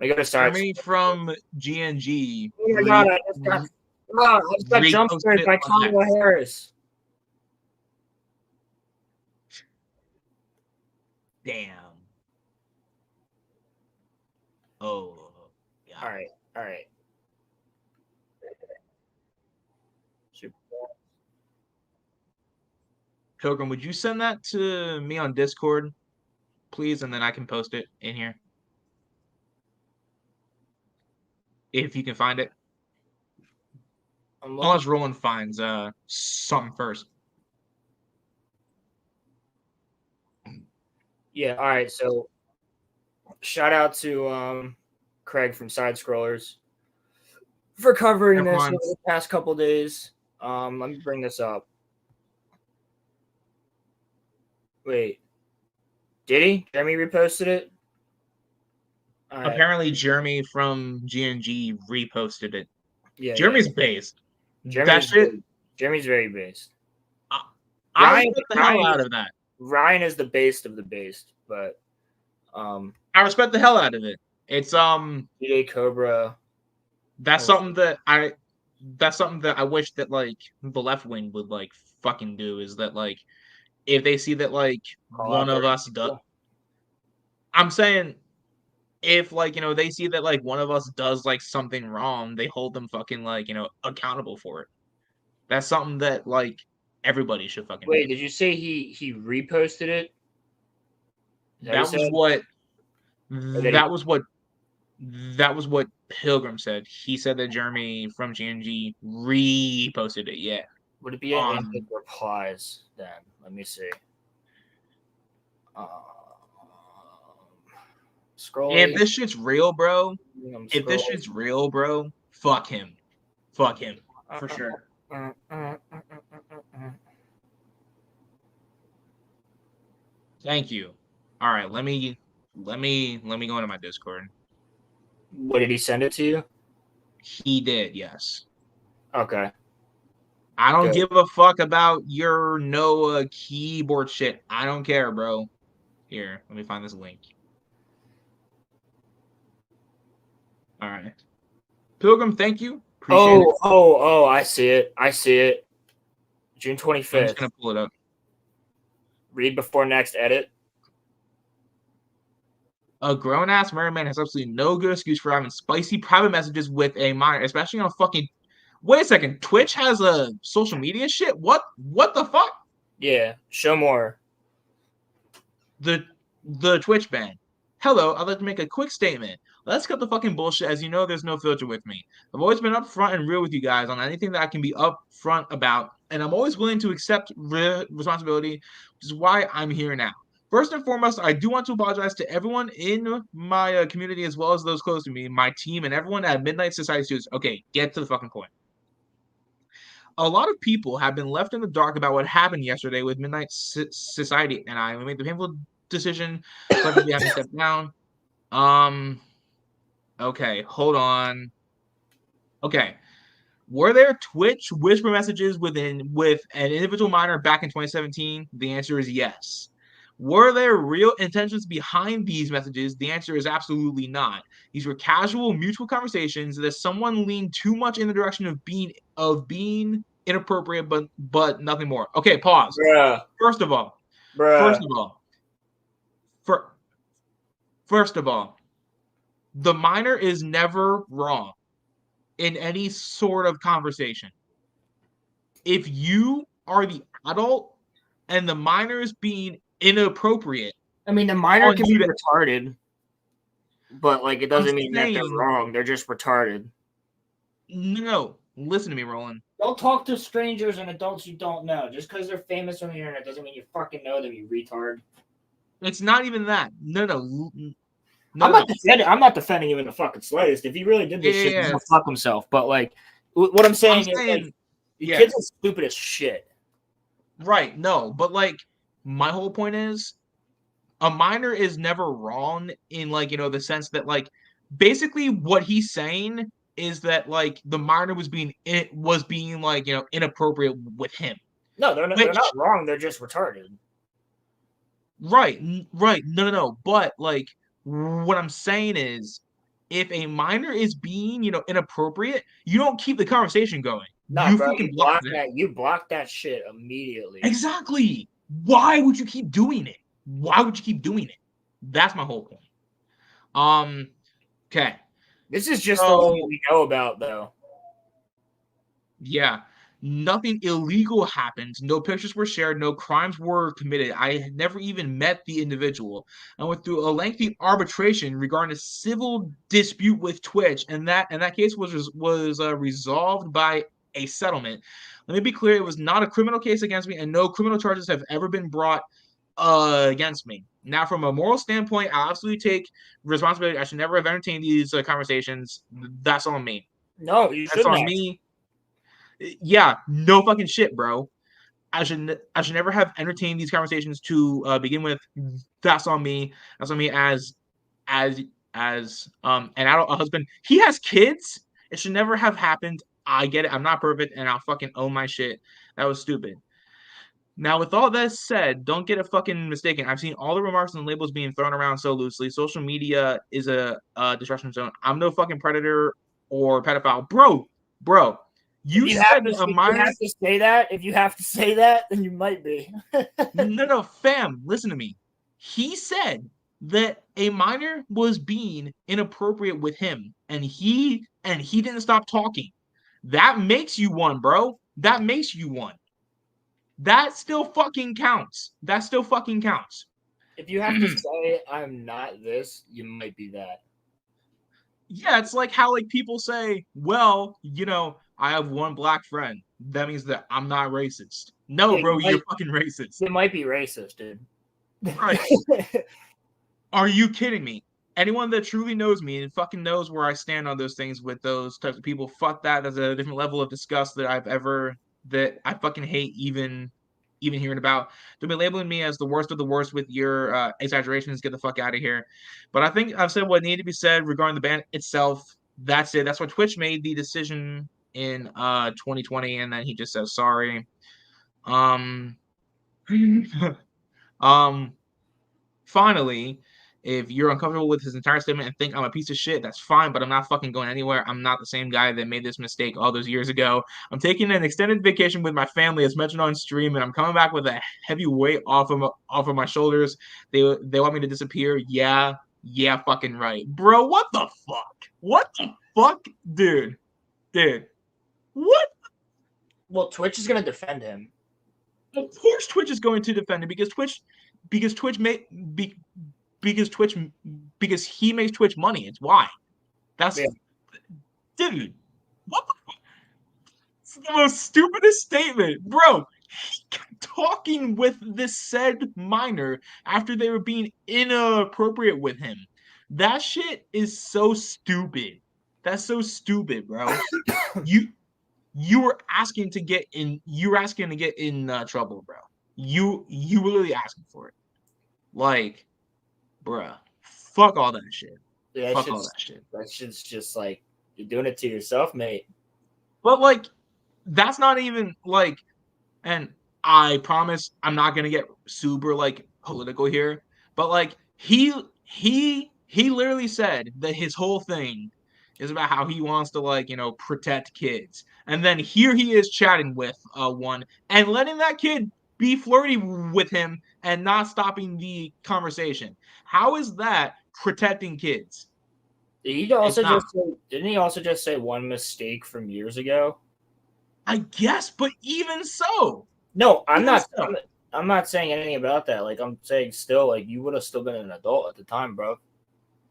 gotta start. Jeremy from GNG. Oh my god! I just got jump scared by Kamala Harris. Damn. Oh. Yeah. All right. Pilgrim, would you send that to me on Discord, please, and then I can post it in here if you can find it. Unless Roland finds something first. Yeah. All right. So, shout out to Craig from Side Scrollers for covering this over the past couple days. Let me bring this up. Wait, did he? Jeremy reposted it? Right. Apparently, Jeremy from GNG reposted it. Yeah, Jeremy's based. Jeremy's very based. I respect the hell out of that. Ryan is the based of the based, but I respect the hell out of it. It's DJ Cobra. That's something that I wish that like the left wing would like fucking do, is that like if they see that like one of us does, I'm saying if like, you know, they see that like one of us does like something wrong, they hold them fucking like, you know, accountable for it. That's something that like everybody should fucking Wait, do. did you say he reposted it? That was what Pilgrim said. He said that Jeremy from GNG reposted it. Yeah. Would it be in the replies then? Let me see. If this shit's real, bro. Fuck him. Fuck him. For sure. Thank you. All right, let me go into my Discord. What, did he send it to you? He did, yes. Okay. I don't give a fuck about your Noah keyboard shit. I don't care, bro. Here, let me find this link. All right. Pilgrim, thank you. Appreciate it. Oh, I see it. June 25th. I'm just going to pull it up. Read before next edit. A grown-ass married man has absolutely no good excuse for having spicy private messages with a minor, especially on fucking... Wait a second. Twitch has a social media shit? What the fuck? Yeah, show more. The Twitch ban. Hello, I'd like to make a quick statement. Let's cut the fucking bullshit. As you know, there's no filter with me. I've always been upfront and real with you guys on anything that I can be upfront about, and I'm always willing to accept responsibility, which is why I'm here now. First and foremost, I do want to apologize to everyone in my community, as well as those close to me, my team, and everyone at Midnight Society Studios. Okay, get to the fucking point. A lot of people have been left in the dark about what happened yesterday with Midnight Society, and I made the painful decision to be having to step down. Okay, hold on. Okay. Were there Twitch whisper messages with an individual minor back in 2017? The answer is yes. Were there real intentions behind these messages? The answer is absolutely not. These were casual, mutual conversations that someone leaned too much in the direction of being inappropriate, but nothing more. Okay, pause. Bruh. First of all, the minor is never wrong in any sort of conversation. If you are the adult and the minor is being inappropriate, I mean, the minor can be retarded, but like it doesn't mean that they're saying- wrong. They're just retarded. No, listen to me, Roland. Don't talk to strangers and adults you don't know. Just because they're famous on the internet doesn't mean you fucking know them, you retard. It's not even that. No. I'm not defending him in the fucking slightest. If he really did this shit, he's gonna fuck himself. But like, what I'm saying is, like, kids are stupid as shit. Right? No, but like, my whole point is, a minor is never wrong in like the sense that like, basically what he's saying is that like the minor was being like inappropriate with him. No, they're not wrong. They're just retarded. Right. No. But like, what I'm saying is, if a minor is being inappropriate, you don't keep the conversation going. No, bro, you block that. You block that shit immediately. Exactly. Why would you keep doing it? That's my whole point. Okay. This is just the one we know about, though. Yeah. Nothing illegal happened. No pictures were shared. No crimes were committed. I had never even met the individual. I went through a lengthy arbitration regarding a civil dispute with Twitch, and that case was resolved by a settlement. Let me be clear: it was not a criminal case against me, and no criminal charges have ever been brought against me. Now, from a moral standpoint, I absolutely take responsibility. I should never have entertained these conversations. That's on me. No, you shouldn't. That's on me. Yeah, no fucking shit, bro. I should never have entertained these conversations to begin with. That's on me. That's on me as an adult, a husband. He has kids. It should never have happened. I get it. I'm not perfect, and I'll fucking own my shit. That was stupid. Now, with all that said, don't get it fucking mistaken. I've seen all the remarks and labels being thrown around so loosely. Social media is a distraction zone. I'm no fucking predator or pedophile, bro. You said a minor. You have to say that. If you have to say that, then you might be. No, fam. Listen to me. He said that a minor was being inappropriate with him, and he didn't stop talking. That makes you one, bro. That makes you one. That still fucking counts. If you have to say I'm not this, you might be that. Yeah, it's like how like people say, well, I have one black friend. That means that I'm not racist. No, bro, you're fucking racist. It might be racist, dude. Right. Are you kidding me? Anyone that truly knows me and fucking knows where I stand on those things with those types of people, fuck that. That's a different level of disgust that I fucking hate even hearing about. Don't be labeling me as the worst of the worst with your exaggerations. Get the fuck out of here. But I think I've said what needed to be said regarding the ban itself. That's it. That's why Twitch made the decision in 2020, and then he just says sorry. Finally, if you're uncomfortable with his entire statement and think I'm a piece of shit, that's fine, but I'm not fucking going anywhere. I'm not the same guy that made this mistake all those years ago. I'm taking an extended vacation with my family, as mentioned on stream, and I'm coming back with a heavy weight off of my shoulders. They want me to disappear. Yeah, fucking right. Bro, what the fuck? Dude. What? Well, Twitch is gonna defend him. Of course Twitch is going to defend him because he makes Twitch money. It's why. Dude. What the fuck? It's the most stupidest statement, bro. He kept talking with this said minor after they were being inappropriate with him. That shit is so stupid. That's so stupid, bro. You were asking to get in. You were asking to get in trouble, bro. You were literally asking for it. Like, bruh, fuck all that shit. Yeah, fuck all that shit. That shit's just like you're doing it to yourself, mate. But like, that's not even like. And I promise I'm not gonna get super like political here, but like he literally said that his whole thing is about how he wants to like, you know, protect kids. And then here he is chatting with one and letting that kid be flirty with him and not stopping the conversation. How is that protecting kids? He also didn't he also just say one mistake from years ago? I guess, but even so. No, I'm not saying anything about that. Like I'm saying still, like you would have still been an adult at the time, bro.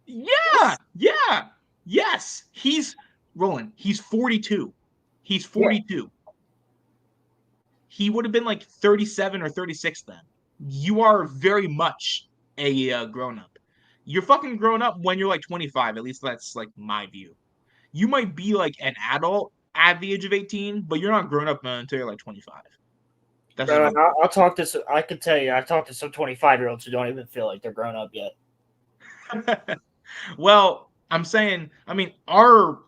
Yeah, yeah, yes. He's Roland. He's 42. He's 42. Yeah. He would have been like 37 or 36 then. You are very much a grown up. You're fucking grown up when you're like 25. At least that's like my view. You might be like an adult at the age of 18, but you're not grown up until you're like 25. That's I'll talk to. I can tell you, I've talked to some 25-year-olds who don't even feel like they're grown up yet. Well, I'm saying, I mean, our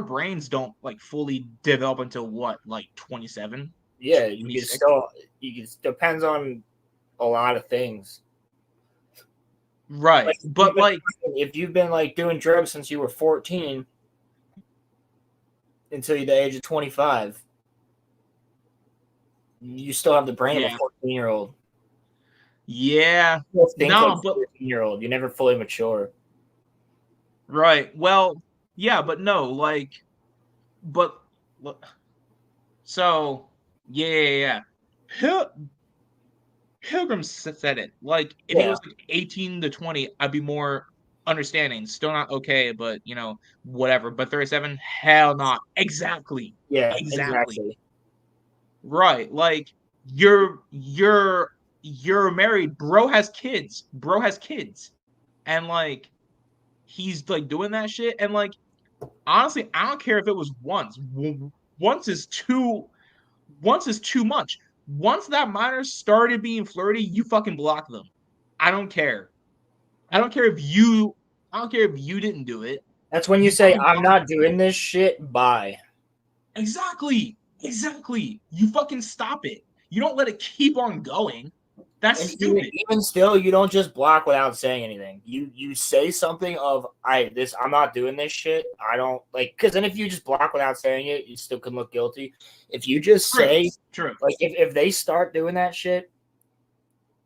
brains don't like fully develop until what, like 27? Yeah, you can still. Depends on a lot of things. Right, like, but like if you've been like doing drugs since you were 14 until the age of 25, you still have the brain of a 14-year-old. Yeah, no, but 14-year-old, you never fully mature. Right. Well, yeah, but no, like, but so yeah. Pilgrim said it. Like, if he was like 18 to 20, I'd be more understanding. Still not okay, but you know, whatever. But 37, hell not. Exactly. Yeah, exactly. Right. Like, you're married. Bro has kids. And like, he's like doing that shit. And like, honestly, I don't care if it was once. Once is too much. Once that minor started being flirty, you fucking block them. I don't care. I don't care if you didn't do it. That's when you say, I'm not doing this shit, bye. Exactly. You fucking stop it. You don't let it keep on going. That's stupid. Even still, you don't just block without saying anything. You say something of, I'm not doing this shit. I don't like, because then if you just block without saying it, you still can look guilty. If you just say, like, if they start doing that shit,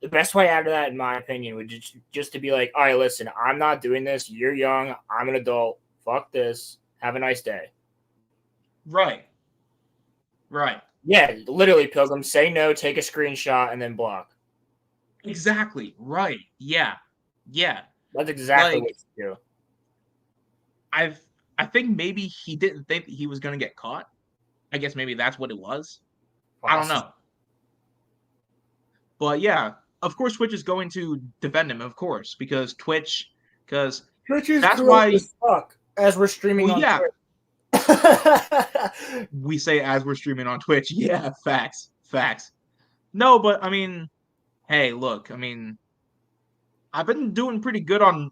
the best way out of that, in my opinion, would just to be like, all right, listen, I'm not doing this. You're young. I'm an adult. Fuck this. Have a nice day. Right. Yeah, literally, Pilgrim. Say no, take a screenshot, and then block. Exactly. Right. Yeah. That's exactly what you do. I think maybe he didn't think that he was going to get caught. I guess maybe that's what it was. I don't know. But yeah, of course Twitch is going to defend him, of course, because Twitch is that's why as fuck as we're streaming on Twitch. We say as we're streaming on Twitch. Yeah, facts. No, but I mean, hey, look, I mean, I've been doing pretty good on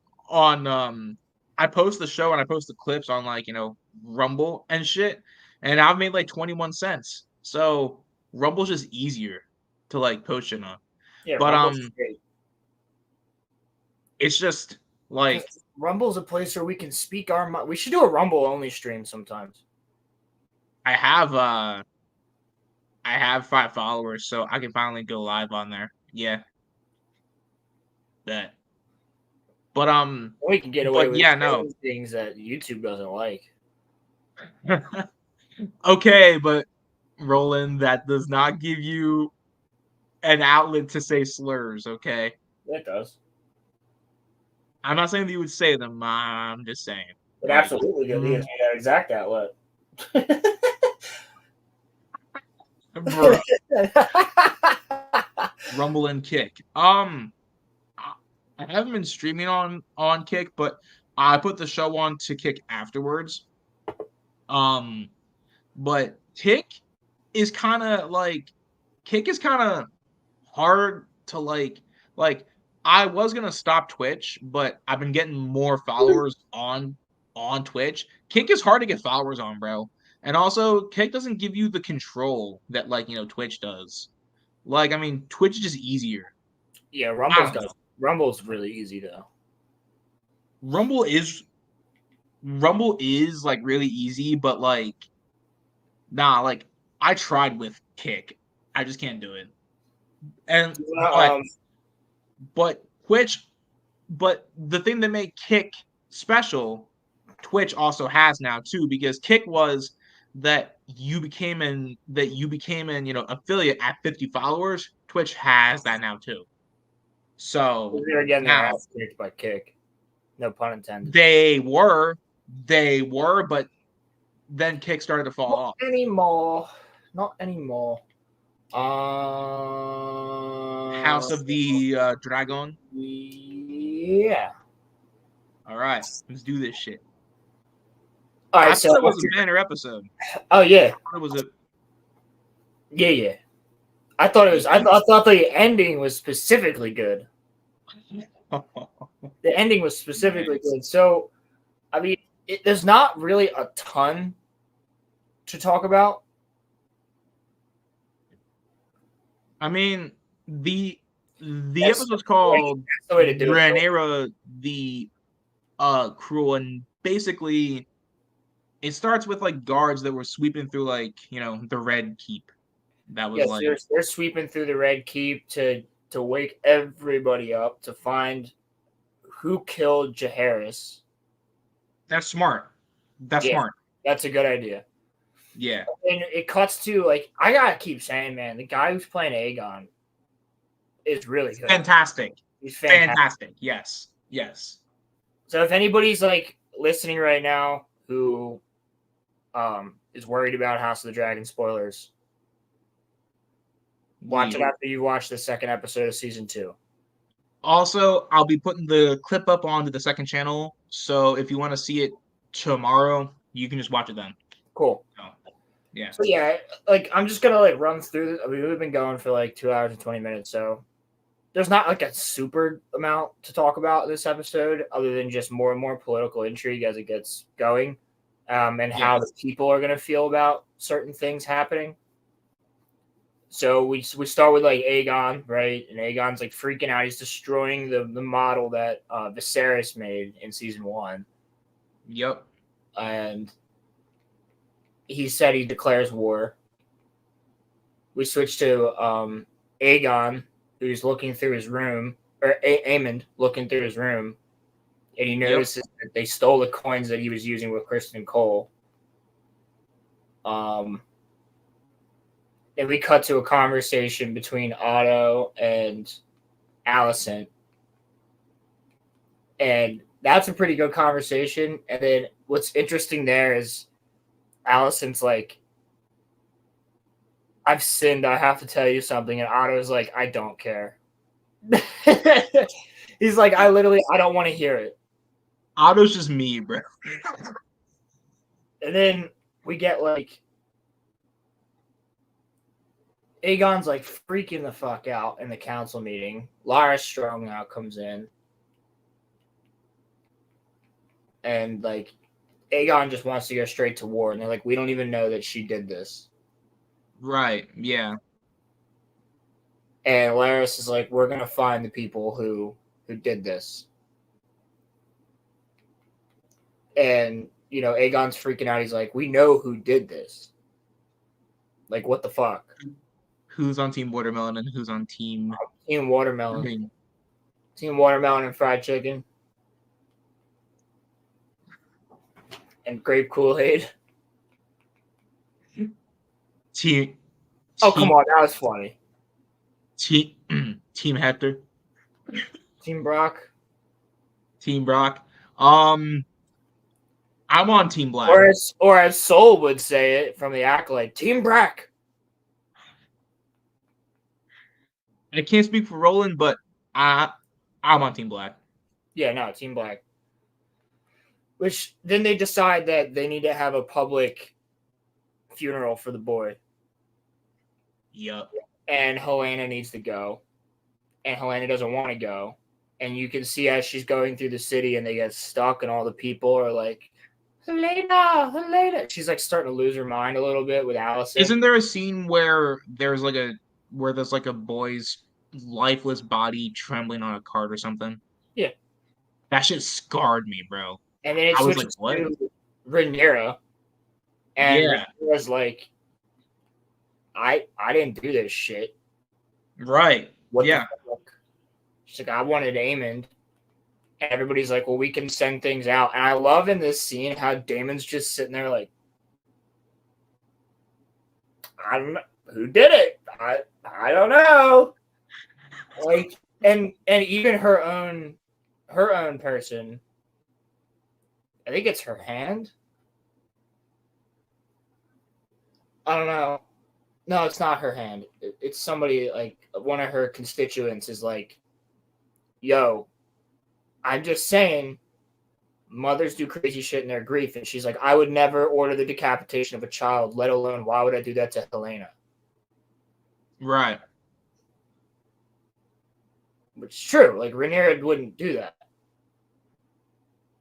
I post the show and I post the clips on like, you know, Rumble and shit, and I've made like 21 cents. So Rumble's just easier to like post shit on. Yeah, but it's just like Rumble's a place where we can speak our mind. We should do a Rumble only stream sometimes. I have 5 followers, so I can finally go live on there. Yeah. That. But we can get away with things that YouTube doesn't like. Okay, but Roland, that does not give you an outlet to say slurs, okay? It does. I'm not saying that you would say them. I'm just saying. It absolutely gives you that exact outlet. Bro. Rumble and Kick. I haven't been streaming on Kick, but I put the show on to Kick afterwards. But Kick is kind of hard to like I was gonna stop Twitch, but I've been getting more followers on Twitch. Kick is hard to get followers on, bro. And also, Kick doesn't give you the control that, like, you know, Twitch does. Like, I mean, Twitch is just easier. Yeah, Rumble's really easy though. Rumble is like really easy, but like like I tried with Kick. I just can't do it. And but Twitch, but the thing that made Kick special, Twitch also has now too, because Kick was that you became an affiliate at 50 followers. Twitch has that now too. So they're getting their ass kicked by Kick. No pun intended. They were, but then Kick started to fall off. Not anymore. House of the Dragon. Yeah. All right, let's do this shit. All right, I thought it was a banner episode. Oh yeah. It was a. Yeah. I thought it was. I thought the ending was specifically good. The ending was specifically good. So, I mean, there's not really a ton to talk about. I mean, the episode's called Rhaenyra the Cruel, and basically it starts with like guards that were sweeping through like, the Red Keep. That was they're sweeping through the Red Keep to wake everybody up to find who killed Jaehaerys. That's smart. Smart. That's a good idea. Yeah. And it cuts to, like, I gotta keep saying, man, the guy who's playing Aegon is really good. Fantastic. He's fantastic. Yes. So if anybody's like listening right now who is worried about House of the Dragon spoilers, watch it after you watch the second episode of season 2. Also, I'll be putting the clip up onto the second channel, so if you want to see it tomorrow, you can just watch it then. Cool. Yeah. So yeah, like I'm just gonna like run through this. I mean, we've been going for like 2 hours and 20 minutes, so there's not like a super amount to talk about this episode, other than just more and more political intrigue as it gets going, and how the people are gonna feel about certain things happening. So we start with like Aegon, right? And Aegon's like freaking out. He's destroying the model that Viserys made in season 1. Yep. And he said he declares war. We switch to Aegon, who's looking through his room, or Aemond looking through his room, and he notices that they stole the coins that he was using with Kristen Cole. And we cut to a conversation between Otto and Alicent. And that's a pretty good conversation. And then what's interesting there is Alicent's like, I've sinned, I have to tell you something. And Otto's like, I don't care. He's like, I don't want to hear it. Otto's just me, bro. And then we get like, Aegon's like freaking the fuck out in the council meeting. Lara Strong now comes in. And like, Aegon just wants to go straight to war. And they're like, we don't even know that she did this. Right, yeah. And Larys is like, we're going to find the people who did this. And, Aegon's freaking out. He's like, we know who did this. Like, what the fuck? Who's on Team Watermelon and who's on Team Watermelon? Team Watermelon and fried chicken. And grape Kool-Aid. Oh, come on. That was funny. Team Hector. Team Brock. I'm on Team Black. Or as Soul would say it from the Acolyte, Team Brack. I can't speak for Roland, but I'm on Team Black. Yeah, no, Team Black. Which then they decide that they need to have a public funeral for the boy. Yep. And Helena needs to go. And Helena doesn't want to go. And you can see as she's going through the city and they get stuck and all the people are like, Helena. She's like starting to lose her mind a little bit with Alicent. Isn't there a scene where there's like a boy's lifeless body trembling on a cart or something. Yeah. That shit scarred me, bro. And then it I was like, switches what? to Rhaenyra, and Yeah. Rhaenyra's like, I didn't do this shit. Right. What yeah. the fuck? She's like, I wanted Aemond. And everybody's like, well, we can send things out. And I love in this scene how Damon's just sitting there like, I don't know who did it. I don't know. Like, and even her own person, I think it's her hand. I don't know. No, it's not her hand. It's somebody, like, one of her constituents is like, yo, I'm just saying, mothers do crazy shit in their grief. And she's like, I would never order the decapitation of a child, let alone why would I do that to Helena? Right. Which is true. Like, Rhaenyra wouldn't do that.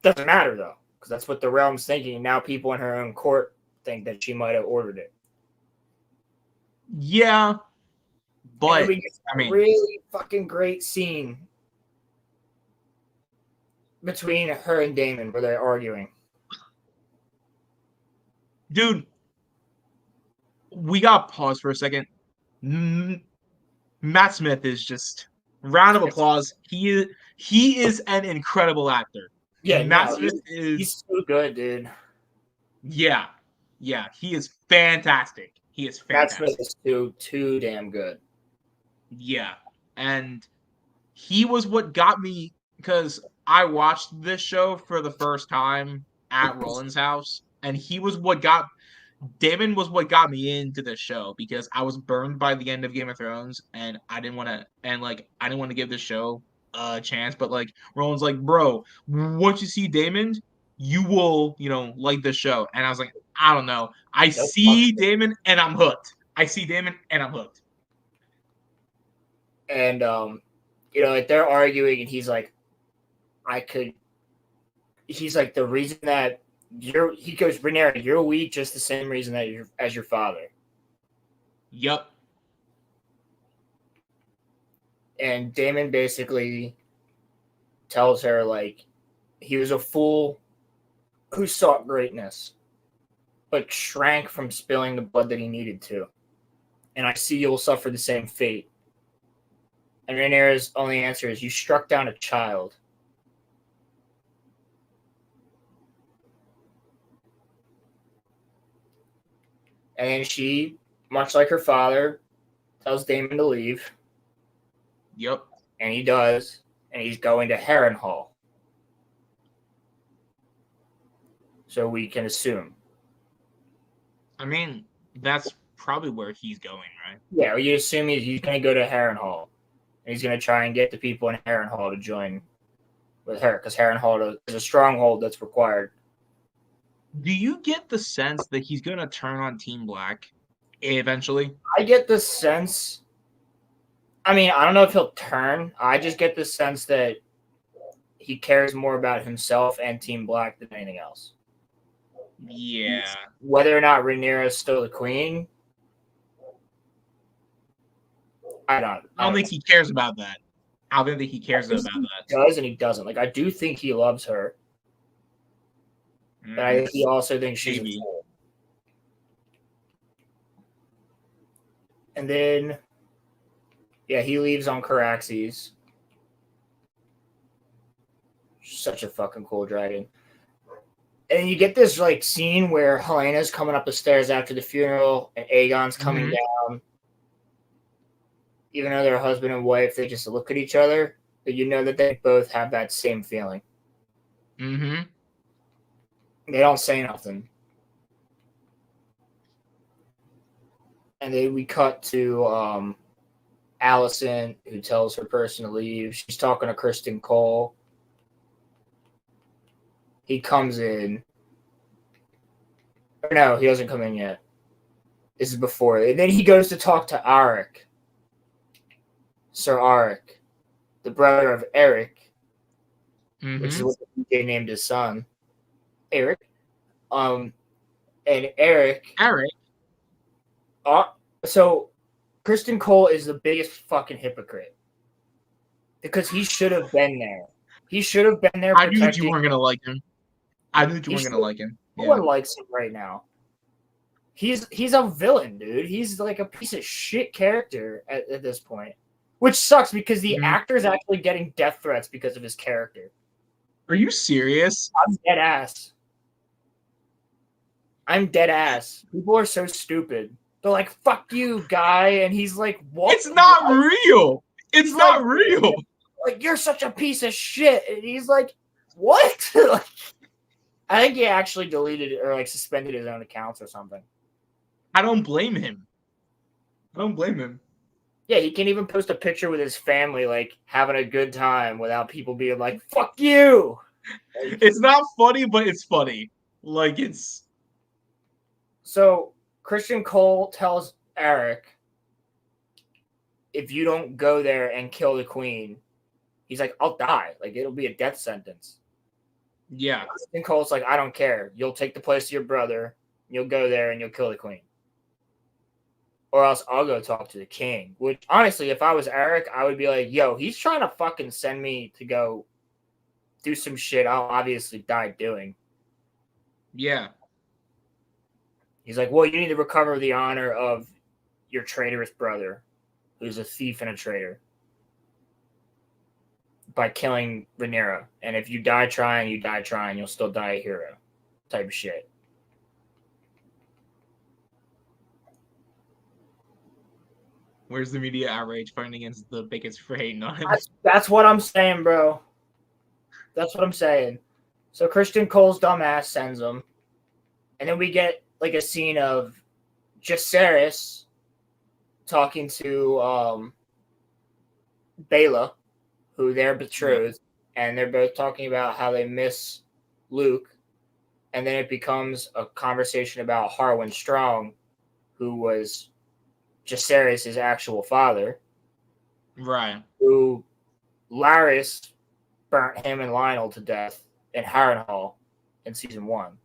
Doesn't matter, though, because that's what the realm's thinking. And now people in her own court think that she might have ordered it. Yeah. But, we get I mean, really fucking great scene between her and Daemon where they're arguing. Dude, we got to pause for a second. Matt Smith is just round of applause. He is an incredible actor. Yeah, Matt Smith he's so good, dude. Yeah, he is fantastic. He is fantastic. Matt Smith is too damn good. Yeah, and he was what got me, because I watched this show for the first time at Roland's house, and Damon was what got me into the show, because I was burned by the end of Game of Thrones, and I didn't want to give this show a chance. But like, Roland's like, bro, once you see Damon, you will, like the show. And I was like, I don't know. I see Damon and I'm hooked. And like, they're arguing, and he's like, the reason that he goes, Rhaenyra, you're weak just the same reason that as your father. Yep. And Daemon basically tells her, like, he was a fool who sought greatness, but shrank from spilling the blood that he needed to. And I see you'll suffer the same fate. And Rhaenyra's only answer is, you struck down a child. And then she, much like her father, tells Daemon to leave. Yep. And he does. And he's going to Harrenhal. So we can assume. I mean, that's probably where he's going, right? Yeah, you assume he's going to go to Harrenhal. And he's going to try and get the people in Harrenhal to join with her, because Harrenhal is a stronghold that's required. Do you get the sense that he's going to turn on Team Black eventually? I get the sense. I mean, I don't know if he'll turn. I just get the sense that he cares more about himself and Team Black than anything else. Yeah. Whether or not Rhaenyra is still the queen, I don't think he cares about that. I don't think he cares about that. He does and he doesn't. Like, I do think he loves her. But I think he also thinks she's a fool. And then, yeah, he leaves on Caraxes. Such a fucking cool dragon. And you get this, like, scene where Helena's coming up the stairs after the funeral and Aegon's coming down. Even though they're husband and wife, they just look at each other. But you know that they both have that same feeling. Mm-hmm. They don't say nothing. And then we cut to Allison, who tells her person to leave. She's talking to Kristen Cole. He comes in. Or no, he doesn't come in yet. This is before. And then he goes to talk to Arik. Sir Arik. The brother of Eric. Which is what they named his son. Eric. And Eric. So Kristen Cole is the biggest fucking hypocrite. Because he should have been there. He should have been there. I knew that you weren't gonna like him. I knew that you weren't gonna like him. No one likes him right now. He's a villain, dude. He's like a piece of shit character at this point, which sucks because the actor is actually getting death threats because of his character. Are you serious? I'm dead ass. I'm dead ass. People are so stupid. They're like, "Fuck you, guy," and he's like, "What?" It's not real. It's not real. Like, you're such a piece of shit, and he's like, "What?" Like, I think he actually deleted or like suspended his own accounts or something. I don't blame him. Yeah, he can't even post a picture with his family, like having a good time, without people being like, "Fuck you." It's not funny, but it's funny. Like it's. So Christian Cole tells Eric, "If you don't go there and kill the queen," he's like, "I'll die. Like it'll be a death sentence." Yeah. Christian Cole's like, "I don't care. You'll take the place of your brother. You'll go there and you'll kill the queen. Or else I'll go talk to the king." Which, honestly, if I was Eric, I would be like, "Yo, he's trying to fucking send me to go do some shit I'll obviously die doing." Yeah. He's like, "Well, you need to recover the honor of your traitorous brother, who's a thief and a traitor, by killing Rhaenyra. And if you die trying, you die trying. You'll still die a hero," type of shit. Where's the media outrage fighting against the bigots for hating on him? That's what I'm saying, bro. That's what I'm saying. So Christian Cole's dumbass sends him. And then we get like a scene of Jacaerys talking to Bela, who they're betrothed, and they're both talking about how they miss Luke. And then it becomes a conversation about Harwin Strong, who was Jacaerys' actual father. Right. Who Larys burnt him and Lionel to death in Harrenhal in season 1.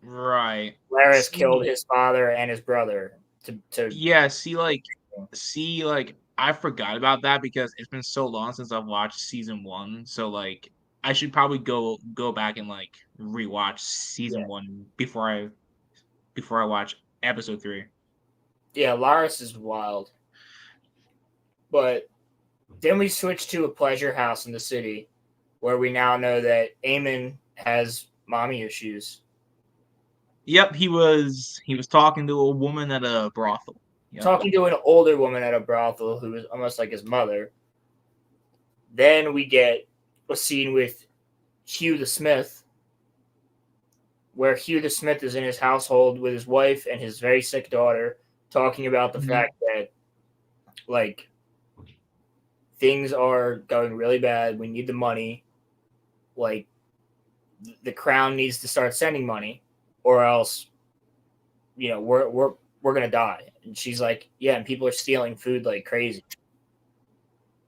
Right. Larys killed his father and his brother to Yeah, I forgot about that because it's been so long since I've watched season 1. So like I should probably go back and like rewatch season 1 before I watch episode 3. Yeah, Larys is wild. But then we switch to a pleasure house in the city where we now know that Aemon has mommy issues. Yep, he was talking to a woman at a brothel. Yep. Talking to an older woman at a brothel who was almost like his mother. Then we get a scene with Hugh the Smith, where Hugh the Smith is in his household with his wife and his very sick daughter, talking about the fact that, like, things are going really bad. We need the money. Like, the crown needs to start sending money, or else, you know, we're gonna die. And she's like, yeah, and people are stealing food like crazy.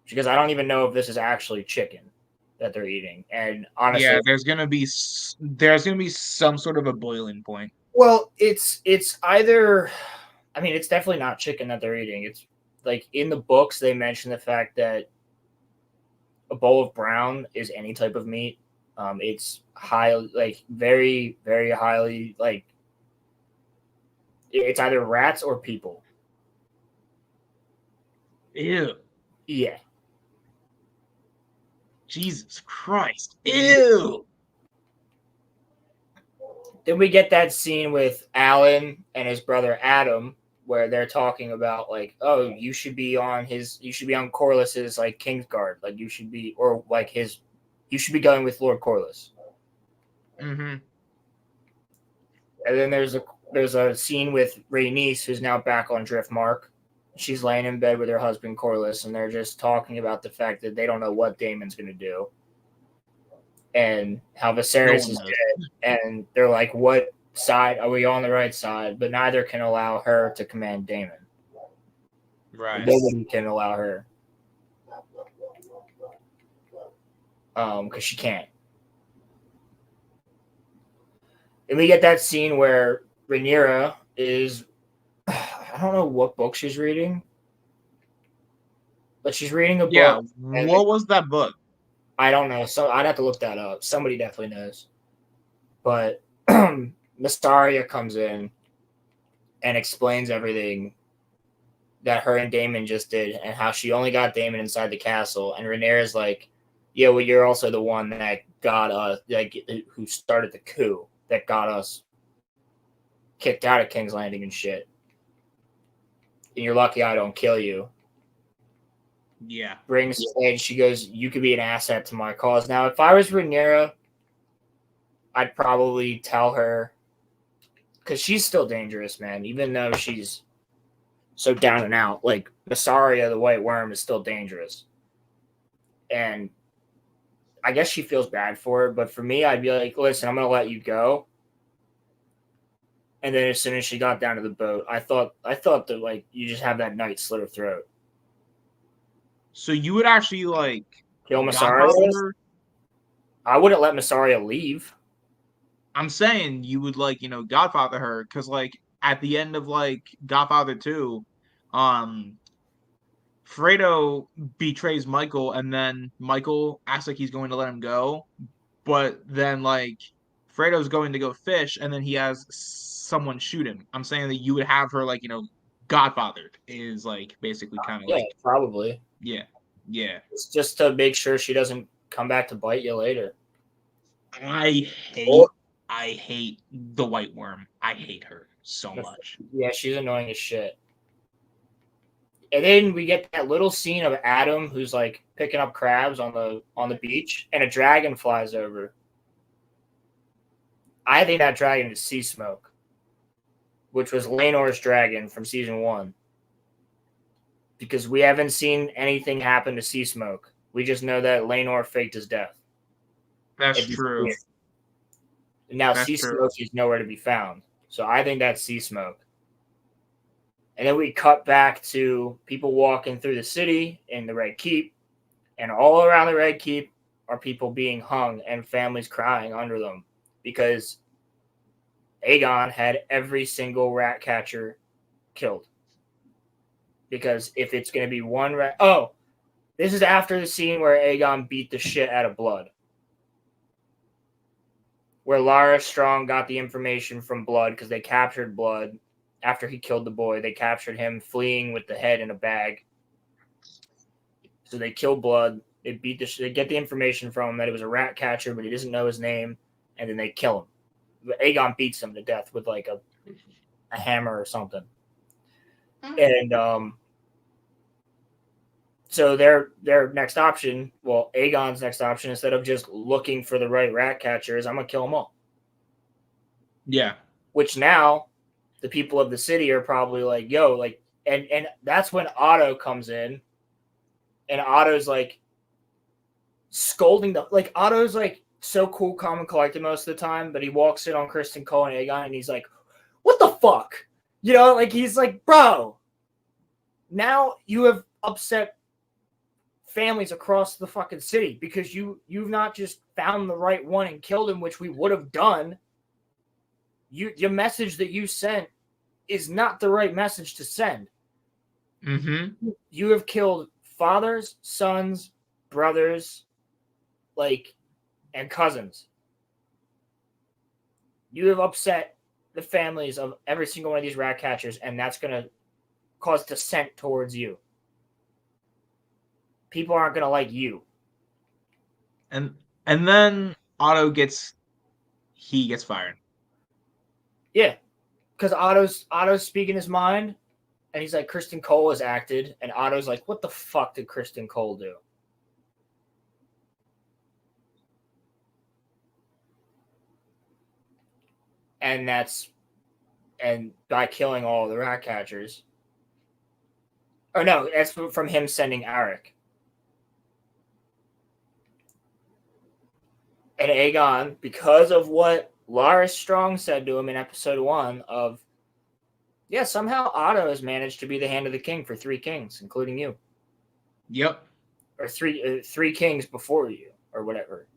Because I don't even know if this is actually chicken that they're eating. And honestly, yeah, there's gonna be some sort of a boiling point. Well, it's either, I mean, it's definitely not chicken that they're eating. It's like in the books they mention the fact that a bowl of brown is any type of meat. It's high, like very, very highly, like it's either rats or people. Ew. Yeah. Jesus Christ. Ew. Then we get that scene with Alan and his brother Adam, where they're talking about like, oh, you should be on Corlys's like Kingsguard, like you should be, or like you should be going with Lord Corlys. Mm-hmm. And then there's a scene with Rhaenys, who's now back on Driftmark. She's laying in bed with her husband Corlys, and they're just talking about the fact that they don't know what Daemon's going to do, and how Viserys is dead. And they're like, "What side are we on the right side?" But neither can allow her to command Daemon. Right. Nobody can allow her, because she can't. And we get that scene where Rhaenyra is, I don't know what book she's reading. But she's reading a book. Yeah, what was that book? I don't know. So I'd have to look that up. Somebody definitely knows. But Miss Arya comes in and explains everything that her and Daemon just did and how she only got Daemon inside the castle. And Rhaenyra's like, yeah, well, you're also the one that got us, like, who started the coup that got us kicked out of King's Landing and shit. And you're lucky I don't kill you. Yeah. Brings and she goes, you could be an asset to my cause. Now, if I was Rhaenyra, I'd probably tell her, because she's still dangerous, man, even though she's so down and out. Like, Mysaria, the White Worm, is still dangerous. And I guess she feels bad for it, but for me, I'd be like, listen, I'm going to let you go. And then as soon as she got down to the boat, I thought that, like, you just have that knight slit her throat. So you would actually, like, kill Mysaria? I wouldn't let Mysaria leave. I'm saying you would, like, Godfather her, because, like, at the end of, like, Godfather 2, Fredo betrays Michael, and then Michael acts like he's going to let him go, but then, like, Fredo's going to go fish, and then he has someone shoot him. I'm saying that you would have her, like, Godfathered is, like, basically kind of like... probably. Yeah. It's just to make sure she doesn't come back to bite you later. I hate the White Worm. I hate her so much. Yeah, she's annoying as shit. And then we get that little scene of Adam who's like picking up crabs on the beach, and a dragon flies over. I think that dragon is Sea Smoke, which was Laenor's dragon from season 1. Because we haven't seen anything happen to Sea Smoke. We just know that Laenor faked his death. That's true. Now Sea Smoke is nowhere to be found. So I think that's Sea Smoke. And then we cut back to people walking through the city in the Red Keep. And all around the Red Keep are people being hung and families crying under them. Because Aegon had every single rat catcher killed. Because if it's going to be one rat... Oh, this is after the scene where Aegon beat the shit out of Blood. Where Lara Strong got the information from Blood because they captured Blood after he killed the boy. They captured him fleeing with the head in a bag. So they kill Blood. They beat the shit. They get the information from him that it was a rat catcher, but he doesn't know his name, and then they kill him. But Aegon beats him to death with like a hammer or something. And so their next option, well, Aegon's next option, instead of just looking for the right rat catcher, is I'm gonna kill them all. Yeah. Which now the people of the city are probably like, yo, like, and that's when Otto comes in, and Otto's like scolding them. Like, Otto's like so cool, calm, and collected most of the time, but he walks in on Kristen Cole and Aegon, and he's like, what the fuck? Like, he's like, bro, now you have upset families across the fucking city because you've not just found the right one and killed him, which we would have done. Your message that you sent is not the right message to send. Mm-hmm. You have killed fathers, sons, brothers, like, and cousins. You have upset the families of every single one of these rat catchers, and that's going to cause dissent towards you. People aren't going to like you. And then Otto gets fired. Yeah. Because Otto's speaking his mind, and he's like, Kristen Cole has acted, and Otto's like, what the fuck did Kristen Cole do? And by killing all the rat catchers. Or no, that's from him sending Arik. And Aegon, because of what Larys Strong said to him in episode 1 of, yeah, somehow Otto has managed to be the hand of the king for 3 kings, including you. Yep. Or three kings before you, or whatever.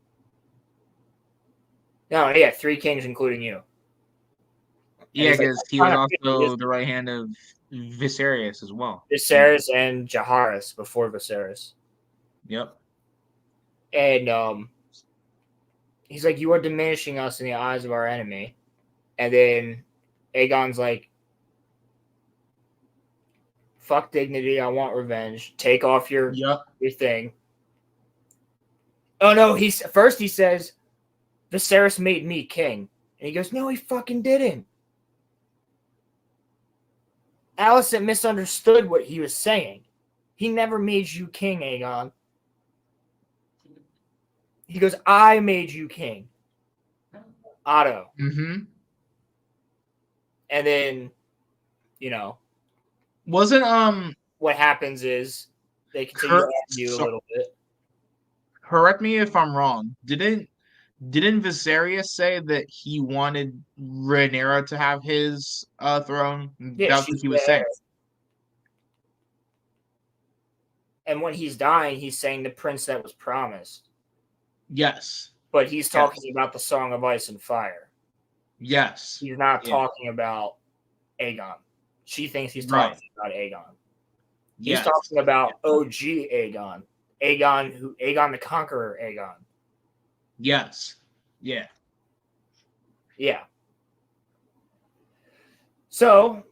No, yeah, 3 kings, including you. Yeah, because he was also the right hand of Viserys as well. Viserys and Jaehaerys before Viserys. Yep. And he's like, "You are diminishing us in the eyes of our enemy." And then Aegon's like, "Fuck dignity, I want revenge. Take off your thing." Oh no, he says, "Viserys made me king." And he goes, "No, he fucking didn't." Alicent misunderstood what he was saying. He never made you king, Aegon. He goes, "I made you king, Otto." Mm-hmm. And then, you know, wasn't what happens is they continue to argue a little bit. Correct me if I'm wrong. Didn't Viserys say that he wanted Rhaenyra to have his throne? Yeah, that's what he was saying. And when he's dying, he's saying the prince that was promised. Yes. But he's talking about the Song of Ice and Fire. Yes. He's not talking about Aegon. She thinks he's talking about Aegon. He's talking about OG Aegon. Aegon the Conqueror Aegon. Yes. Yeah. Yeah. So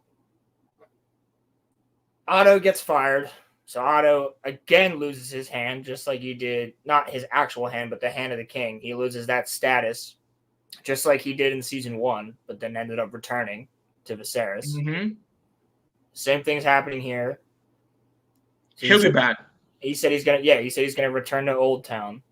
Otto gets fired. So Otto again loses his hand, just like he did, not his actual hand, but the hand of the king. He loses that status, just like he did in season 1, but then ended up returning to Viserys. Mm-hmm. Same thing's happening here. So he'll be back. He said he's gonna return to Old Town.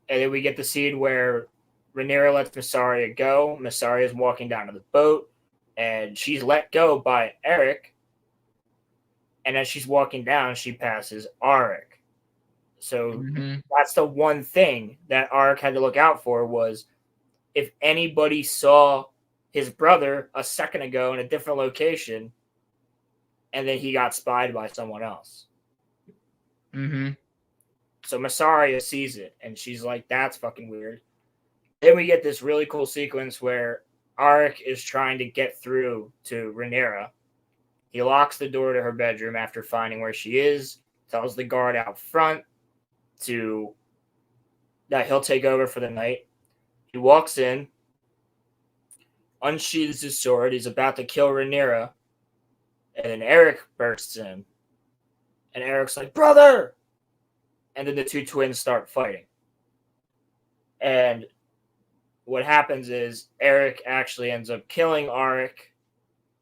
And then we get the scene where Rhaenyra lets Mysaria go. Mysaria is walking down to the boat, and she's let go by Eric. And as she's walking down, she passes Arik. So that's the one thing that Arik had to look out for, was if anybody saw his brother a second ago in a different location, and then he got spied by someone else. Mm-hmm. So Mysaria sees it, and she's like, "That's fucking weird." Then we get this really cool sequence where Arik is trying to get through to Rhaenyra. He locks the door to her bedroom after finding where she is, tells the guard out front that he'll take over for the night. He walks in, unsheathes his sword. He's about to kill Rhaenyra, and then Eric bursts in. And Eric's like, "Brother!" And then the two twins start fighting. And what happens is Eric actually ends up killing Arik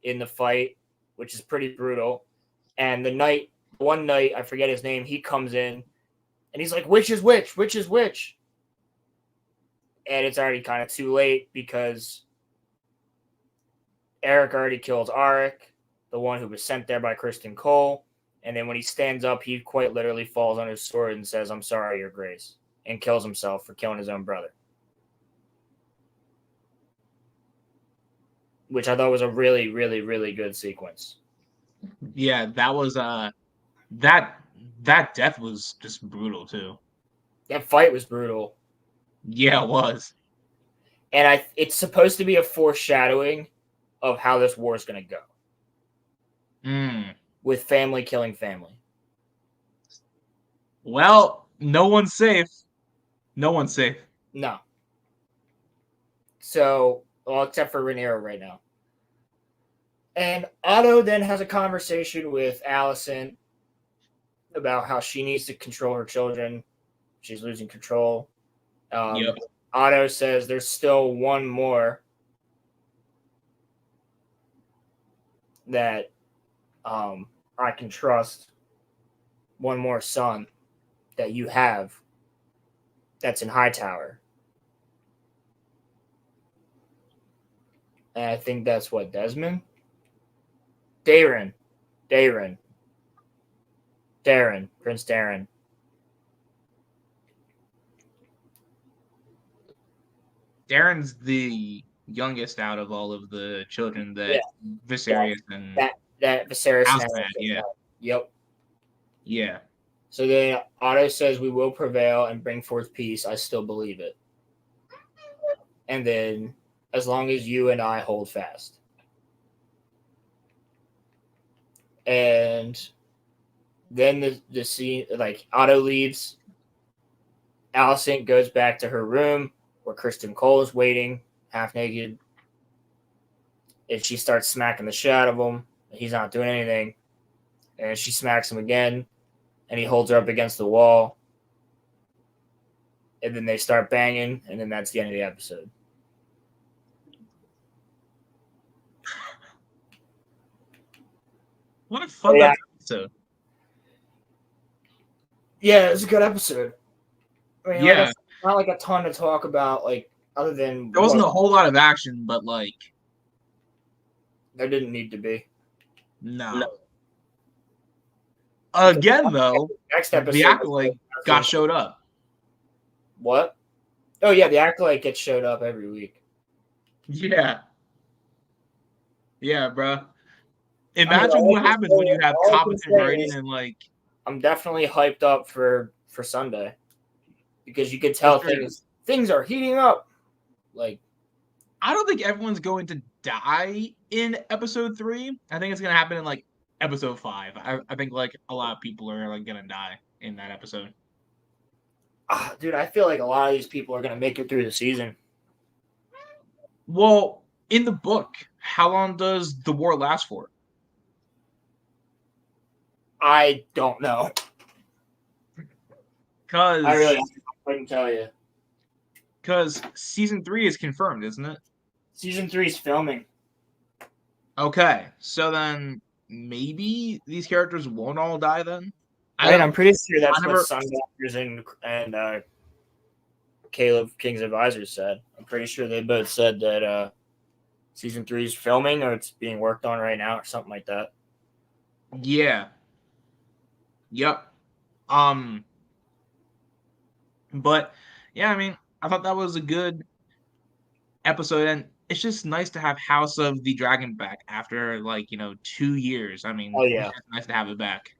in the fight, which is pretty brutal. And one night, I forget his name, he comes in and he's like, "Which is which? Which is which?" And it's already kind of too late because Eric already kills Arik, the one who was sent there by Kristen Cole. And then when he stands up, he quite literally falls on his sword and says, "I'm sorry, Your Grace," and kills himself for killing his own brother. Which I thought was a really, really, really good sequence. Yeah, that was that death was just brutal too. That fight was brutal. Yeah, it was. And it's supposed to be a foreshadowing of how this war is going to go. With family killing family. Well, no one's safe. No one's safe. No. So, well, except for Rhaenyra right now. And Otto then has a conversation with Alicent about how she needs to control her children. She's losing control. Otto says there's still one more that I can trust. One more son that you have that's in Hightower. And I think that's what, Desmond? Darren. Prince Darren. Darren's the youngest out of all of the children that Viserys and that Viserys had. Yep. Yeah. So then Otto says we will prevail and bring forth peace. I still believe it. And then as long as you and I hold fast. And then the scene, like, Otto leaves. Alicent goes back to her room where Kristen Cole is waiting, half naked. And she starts smacking the shit out of him. He's not doing anything. And she smacks him again. And he holds her up against the wall. And then they start banging. And then that's the end of the episode. What a fun episode. Yeah, it's a good episode. I mean, Yeah. Not like a ton to talk about, like, other than There wasn't a whole lot of action, but like there didn't need to be. No. Again, though, next episode, the Acolyte showed up. What? Oh yeah, the Acolyte gets showed up every week. Yeah. Yeah, bro. Imagine what happens when you have competent writing and like. I'm definitely hyped up for Sunday because you could tell things are heating up. Like, I don't think everyone's going to die in episode 3. I think it's gonna happen in like episode 5. I think like a lot of people are like gonna die in that episode. Dude, I feel like a lot of these people are gonna make it through the season. Well, in the book, how long does the war last for? I don't know. Because I couldn't tell you. Because season 3 is confirmed, isn't it? Season 3 is filming. Okay, so then maybe these characters won't all die then. I'm pretty sure that's what Sundowns and Caleb King's advisors said. I'm pretty sure they both said that season 3 is filming or it's being worked on right now or something like that. Yeah. Yep. But yeah, I mean, I thought that was a good episode, and it's just nice to have House of the Dragon back after 2 years. I mean, yeah, it's just nice to have it back.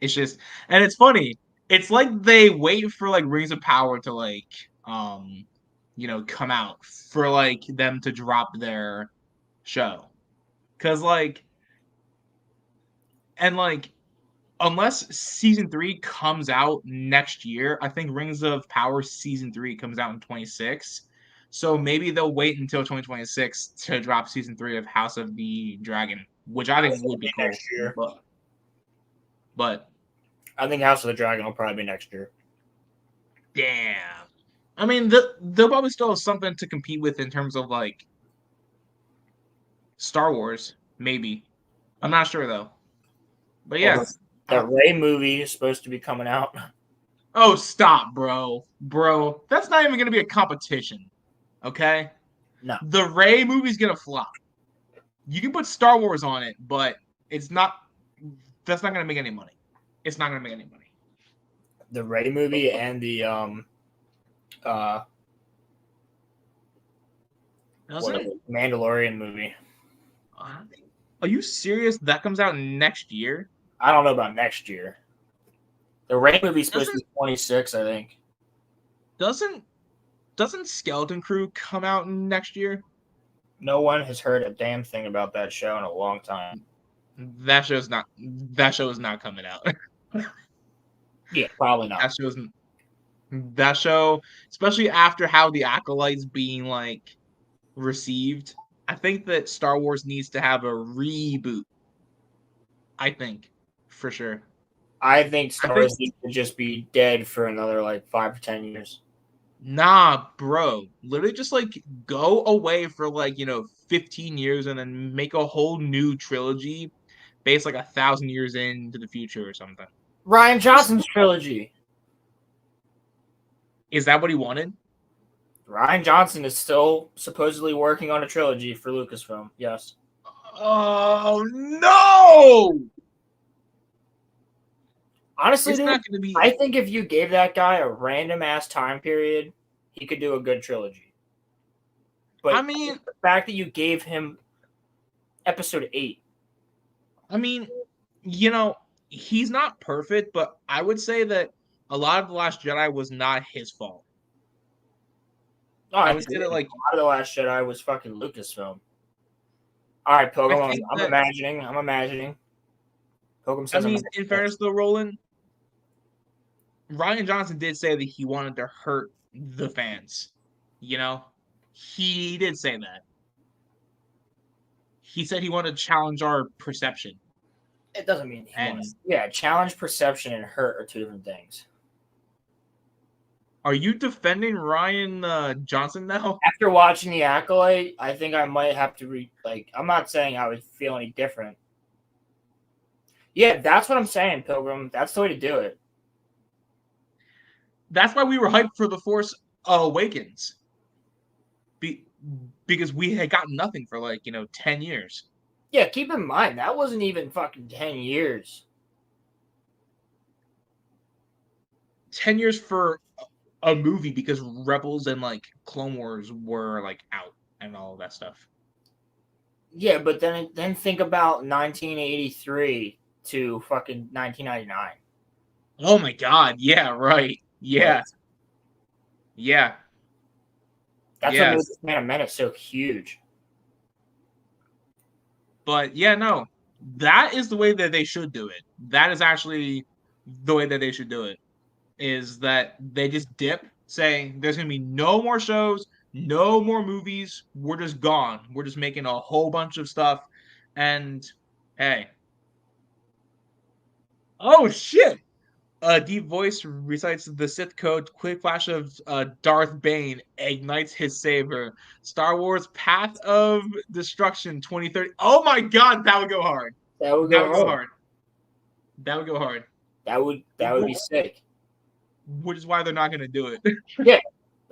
It's just, and it's funny. It's like they wait for like Rings of Power to come out for them to drop their show, because unless season 3 comes out next year, I think Rings of Power season 3 comes out in 2026. So maybe they'll wait until 2026 to drop season 3 of House of the Dragon, which I think would be cool. Next year. But I think House of the Dragon will probably be next year. Damn. I mean, they'll probably still have something to compete with in terms of Star Wars, maybe. I'm not sure though. But yeah. That Rey movie is supposed to be coming out. Oh, stop, bro. Bro, that's not even going to be a competition. Okay? No. The Rey movie's going to flop. You can put Star Wars on it, but that's not going to make any money. It's not going to make any money. The Rey movie and the Mandalorian movie. Are you serious? That comes out next year? I don't know about next year. The Rey movie's supposed to be 26, I think. Doesn't Skeleton Crew come out next year? No one has heard a damn thing about that show in a long time. That show is not coming out. Yeah, probably not. That show, especially after how the Acolyte's being received, I think that Star Wars needs to have a reboot. I think, for sure. I think Star Wars needs to just be dead for another 5 or 10 years. Nah, bro. Literally just go away for 15 years and then make a whole new trilogy based 1,000 years into the future or something. Rian Johnson's trilogy. Is that what he wanted? Rian Johnson is still supposedly working on a trilogy for Lucasfilm. Yes. Oh no! Honestly, dude, I think if you gave that guy a random ass time period, he could do a good trilogy. But I mean, the fact that you gave him episode 8. I mean, he's not perfect, but I would say that a lot of The Last Jedi was not his fault. No, I would say that a lot of The Last Jedi was fucking Lucasfilm. All right, Pokemon. I'm imagining. Pilgrim I says mean, in fairness though, Roland, Ryan Johnson did say that he wanted to hurt the fans. You know, he did say that. He said he wanted to challenge our perception. It doesn't mean he wants. Yeah, challenge perception and hurt are two different things. Are you defending Ryan Johnson now? After watching The Acolyte, I think I might have to I'm not saying I would feel any different. Yeah, that's what I'm saying, Pilgrim. That's the way to do it. That's why we were hyped for The Force Awakens. Because we had gotten nothing for 10 years. Yeah, keep in mind, that wasn't even fucking 10 years. 10 years for a movie because Rebels and Clone Wars were out and all of that stuff. Yeah, but then think about 1983 to fucking 1999. Oh my god, yeah, right. Yeah. Yeah. That's what makes Phantom Menace so huge. But yeah, no. That is the way that they should do it. That is actually the way that they should do it. Is that they just dip, saying there's going to be no more shows, no more movies. We're just gone. We're just making a whole bunch of stuff. And hey. Oh, shit. Deep Voice recites the Sith code. Quick flash of Darth Bane ignites his saber. Star Wars Path of Destruction 2030. Oh my god, that would go hard. That would go hard. That would go hard. That would be sick. Which is why they're not going to do it. Yeah.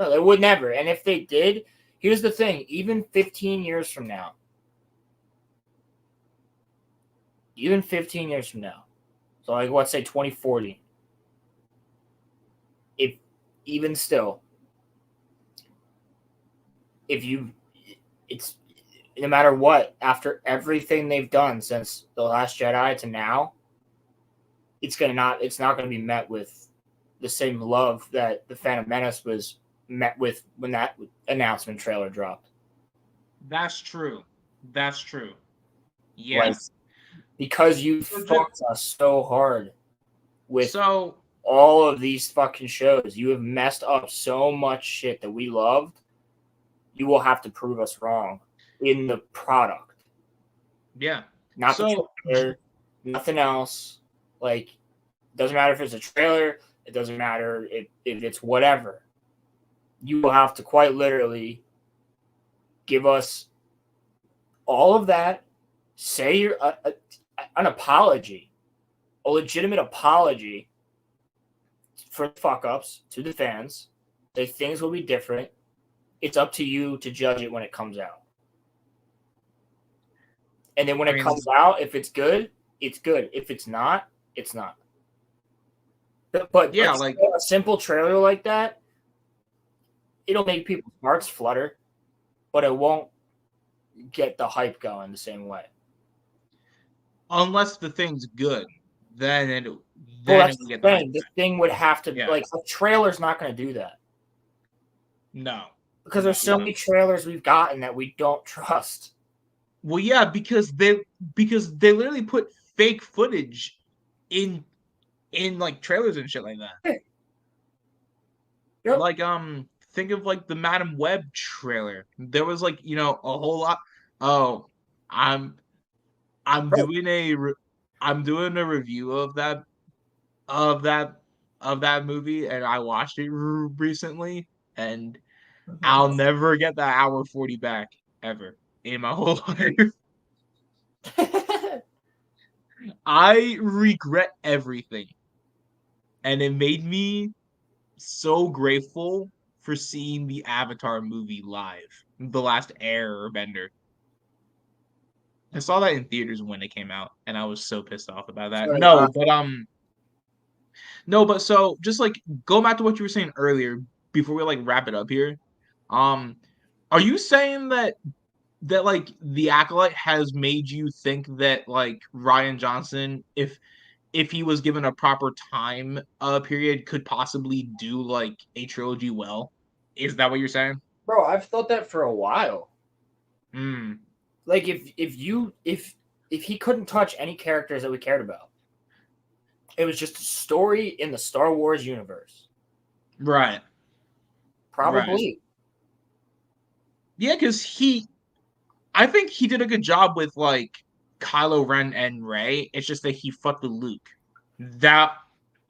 No, they would never. And if they did, here's the thing. Even 15 years from now. So let's say 2040. Even still, it's no matter what, after everything they've done since The Last Jedi to now, it's not gonna be met with the same love that the Phantom Menace was met with when that announcement trailer dropped. That's true. Yes. Because you fucked us so hard with all of these fucking shows. You have messed up so much shit that we loved. You will have to prove us wrong in the product. Yeah. Not the trailer, nothing else. It doesn't matter if it's a trailer. It doesn't matter if it's whatever. You will have to quite literally give us all of that. Say an apology, a legitimate apology for fuck-ups to the fans. Say things will be different. It's up to you to judge it when it comes out. And then when it comes out, if it's good, it's good. If it's not, it's not. But yeah, a simple trailer like that, it'll make people's hearts flutter, but it won't get the hype going the same way. Unless the thing's good, then it'll get the hype. This thing would have to a trailer's not going to do that. No, because there's so many trailers we've gotten that we don't trust. Well, yeah, because they literally put fake footage in trailers and shit like that. Yep. Think of the Madam Web trailer. There was a whole lot. Oh, I'm doing a review of that movie, and I watched it recently, and I'll never get that hour 40 back ever in my whole life. I regret everything, and it made me so grateful for seeing the Avatar movie live, The Last Airbender. I saw that in theaters when it came out, and I was so pissed off about that. But so just go back to what you were saying earlier before we wrap it up here. Are you saying that The Acolyte has made you think that Ryan Johnson, if he was given a proper time period, could possibly do a trilogy well? Is that what you're saying? Bro, I've thought that for a while. Hmm. If he couldn't touch any characters that we cared about, It was just a story in the Star Wars universe. Right. Probably. Right. Yeah, because I think he did a good job with like Kylo Ren and Rey. It's just that he fucked with Luke. That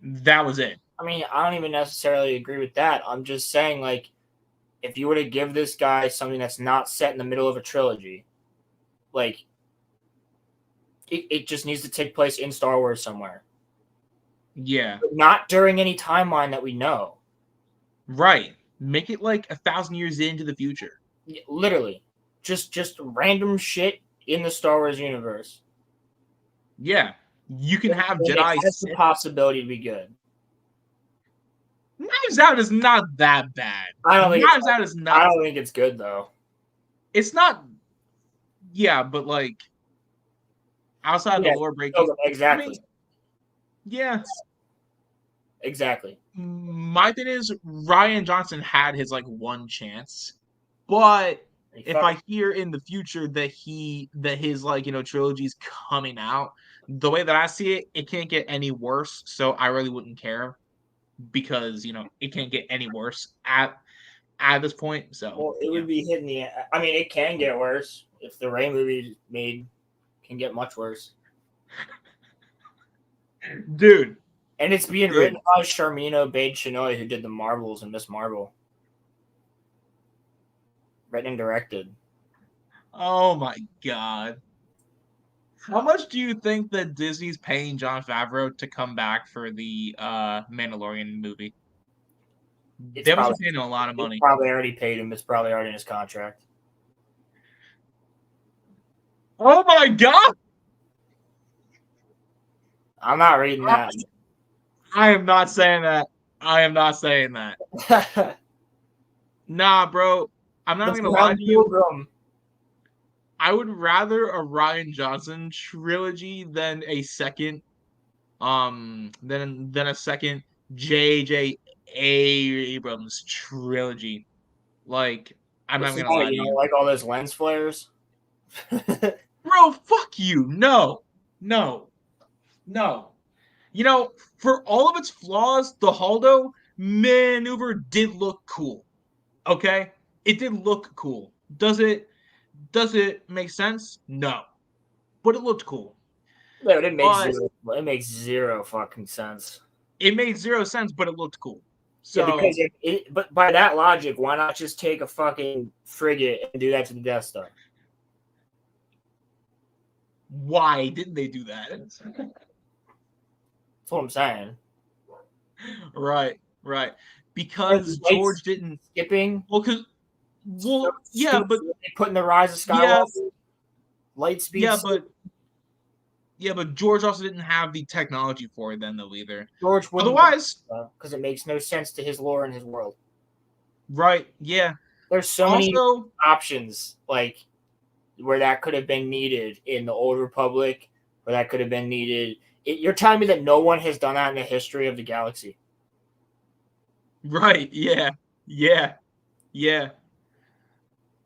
was it. I mean, I don't even necessarily agree with that. I'm just saying, like, if you were to give this guy something that's not set in the middle of a trilogy, like, it just needs to take place in Star Wars somewhere. Yeah. But not during any timeline that we know. Right. Make it like 1,000 years into the future. Yeah, literally. Just random shit in the Star Wars universe. Yeah. You can have And Jedi. It has the possibility to be good. Knives Out is not that bad. I don't think Knives Out is not. I don't think it's good though. It's not. Yeah, but like outside the lore breaking. Exactly. I mean, yeah. Exactly. My thing is Ryan Johnson had his like one chance, but if I hear in the future that his like trilogy's coming out, the way that I see it, it can't get any worse. So I really wouldn't care because it can't get any worse at this point. So well, it would be hitting the. I mean, it can get worse if the Rey movie made. Can get much worse, dude. And it's being written by Sharmino Obaid-Chinoy, who did the Marvels and Miss Marvel. Written and directed. Oh my god. How much do you think that Disney's paying Jon Favreau to come back for the Mandalorian movie? They must be paying him a lot of money. Probably already paid him. It's probably already in his contract. Oh my god! I'm not reading that. I am not saying that. I am not saying that. Nah, bro. I'm not gonna lie to you. I would rather a Ryan Johnson trilogy than a second than a second J.J. Abrams trilogy. Like, I'm not gonna lie to you. Like all those lens flares? Bro, fuck you. No. For all of its flaws, the Holdo maneuver did look cool. Okay? It did look cool. Does it make sense? No. But it looked cool. No, it makes zero fucking sense. It made 0 sense, but it looked cool. So, yeah, because but by that logic, why not just take a fucking frigate and do that to the Death Star? Why didn't they do that? That's what I'm saying. Right. Because George didn't skipping. But putting the Rise of Skywalker, light speed. But George also didn't have the technology for it then, though, either. George wouldn't, otherwise, because it makes no sense to his lore and his world. Right? Yeah. There's so many options, like where that could have been needed in the Old Republic, where that could have been needed. You're telling me that no one has done that in the history of the galaxy? Right. Yeah.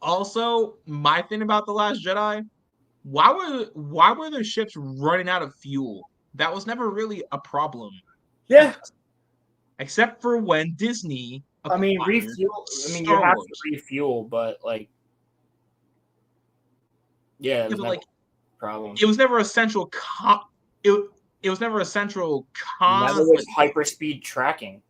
Also, my thing about The Last Jedi, why were their ships running out of fuel? That was never really a problem. Yeah. Except for when Disney refuel. You have to refuel, but like, yeah, it was never a problem. It was never a central it was never a central Never was hyperspeed tracking.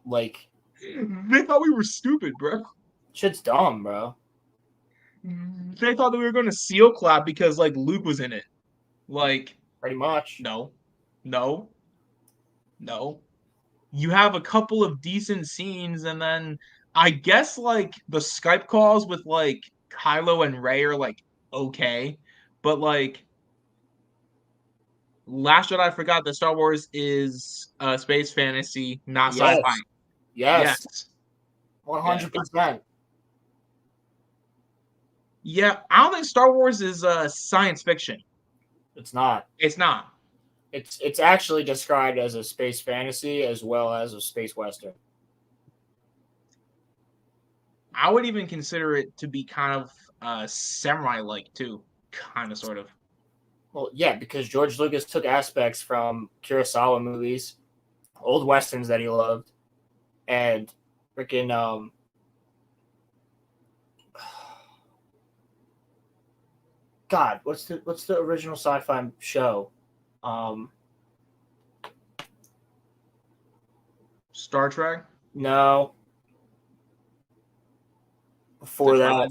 Like, they thought we were stupid, bro. Shit's dumb, bro. They thought that we were going to seal clap because like Luke was in it. Like, pretty much. No. You have a couple of decent scenes, and then I guess like the Skype calls with like Kylo and Rey are like okay, but like Last Jedi, I forgot that Star Wars is space fantasy, not sci-fi. Yes. 100%. Yeah, I don't think Star Wars is science fiction. It's not. It's actually described as a space fantasy as well as a space western. I would even consider it to be kind of samurai-like too. Kind of, sort of. Well, yeah, because George Lucas took aspects from Kurosawa movies, old westerns that he loved, and freaking God, what's the original sci-fi show? Star Trek? No. Before that.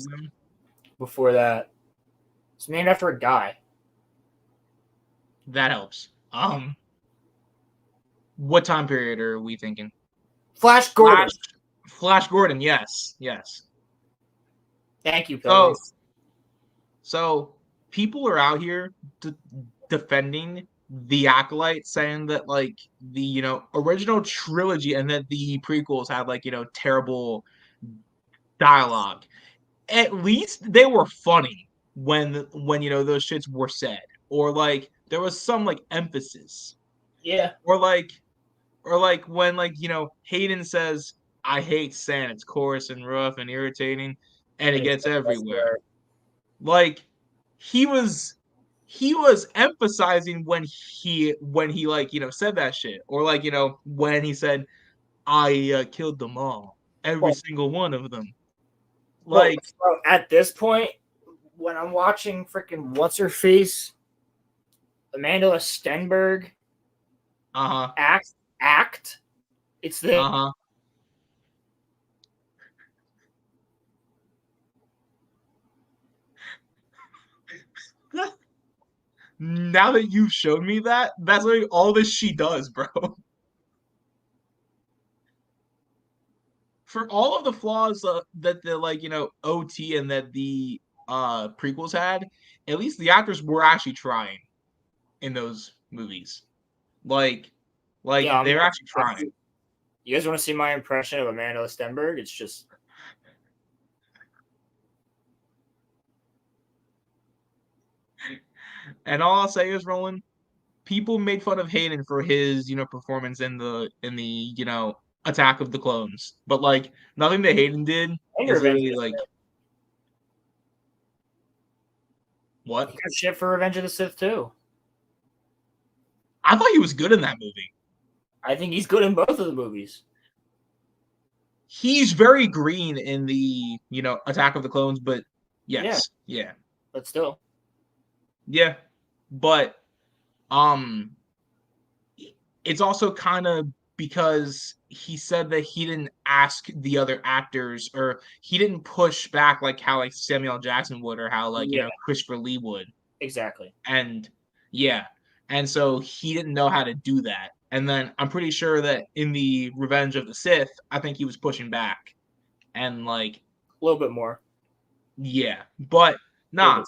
It's named after a guy. That helps. What time period are we thinking? Flash Gordon. Flash Gordon, yes. Thank you, Pilgrim. So people are out here defending the Acolyte, saying that like the original trilogy and that the prequels had like terrible dialogue. At least they were funny when those shits were said, or like there was some like emphasis. Yeah. Or like when Hayden says, "I hate sand. It's coarse and rough and irritating, and it gets everywhere." Like he was emphasizing when he said that shit, or like when he said, "I killed them all, every single one of them." Like at this point, when I'm watching freaking what's her face, Amanda Stenberg, act, it's the Now that you've shown me that, that's like all that she does, bro. For all of the flaws that the OT and that the prequels had, at least the actors were actually trying in those movies. Like they're actually trying. You guys want to see my impression of Amanda Stenberg? It's just And all I'll say is, Roland, people made fun of Hayden for his, performance in the Attack of the Clones, but like nothing that Hayden did is really like. What? He got shit for Revenge of the Sith too. I thought he was good in that movie. I think he's good in both of the movies. He's very green in the Attack of the Clones, but yes, yeah. But still. Yeah, but it's also kind of because he said that he didn't ask the other actors, or he didn't push back like how like Samuel Jackson would, or how like Christopher Lee would. Exactly. And so he didn't know how to do that. And then I'm pretty sure that in the Revenge of the Sith, I think he was pushing back, and like a little bit more. Yeah, but nah.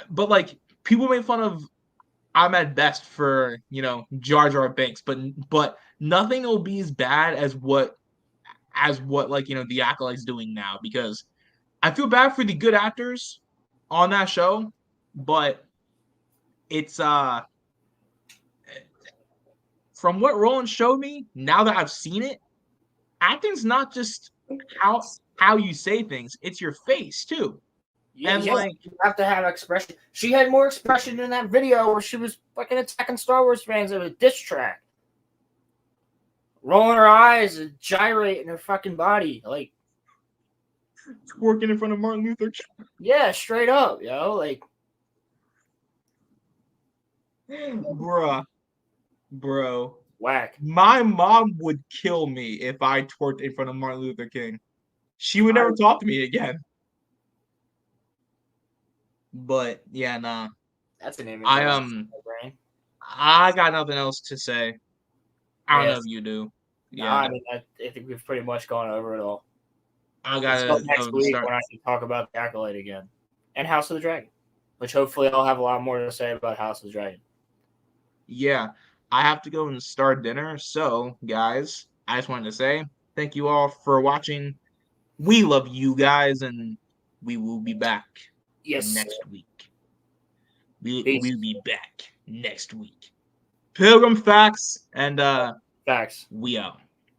But like people made fun of Ahmed Best for Jar Jar Binks, but nothing will be as bad as what like the Acolyte's doing now, because I feel bad for the good actors on that show, but it's from what Roland showed me, now that I've seen it, acting's not just how you say things, it's your face too. Yeah, and like you have to have expression. She had more expression in that video where she was fucking attacking Star Wars fans of a diss track, rolling her eyes and gyrating her fucking body, like twerking in front of Martin Luther King. Yeah, straight up, yo, like, bro, whack. My mom would kill me if I twerked in front of Martin Luther King. She would never talk to me again. But yeah, nah. That's the name of I got nothing else to say. I don't know if you do. Yeah, I mean, I think we've pretty much gone over it all. I got next week when I can talk about the Acolyte again and House of the Dragon, which hopefully I'll have a lot more to say about House of the Dragon. Yeah, I have to go and start dinner. So, guys, I just wanted to say thank you all for watching. We love you guys, and we will be back. Next week. We'll be back next week. Pilgrim Facts and Facts. We out.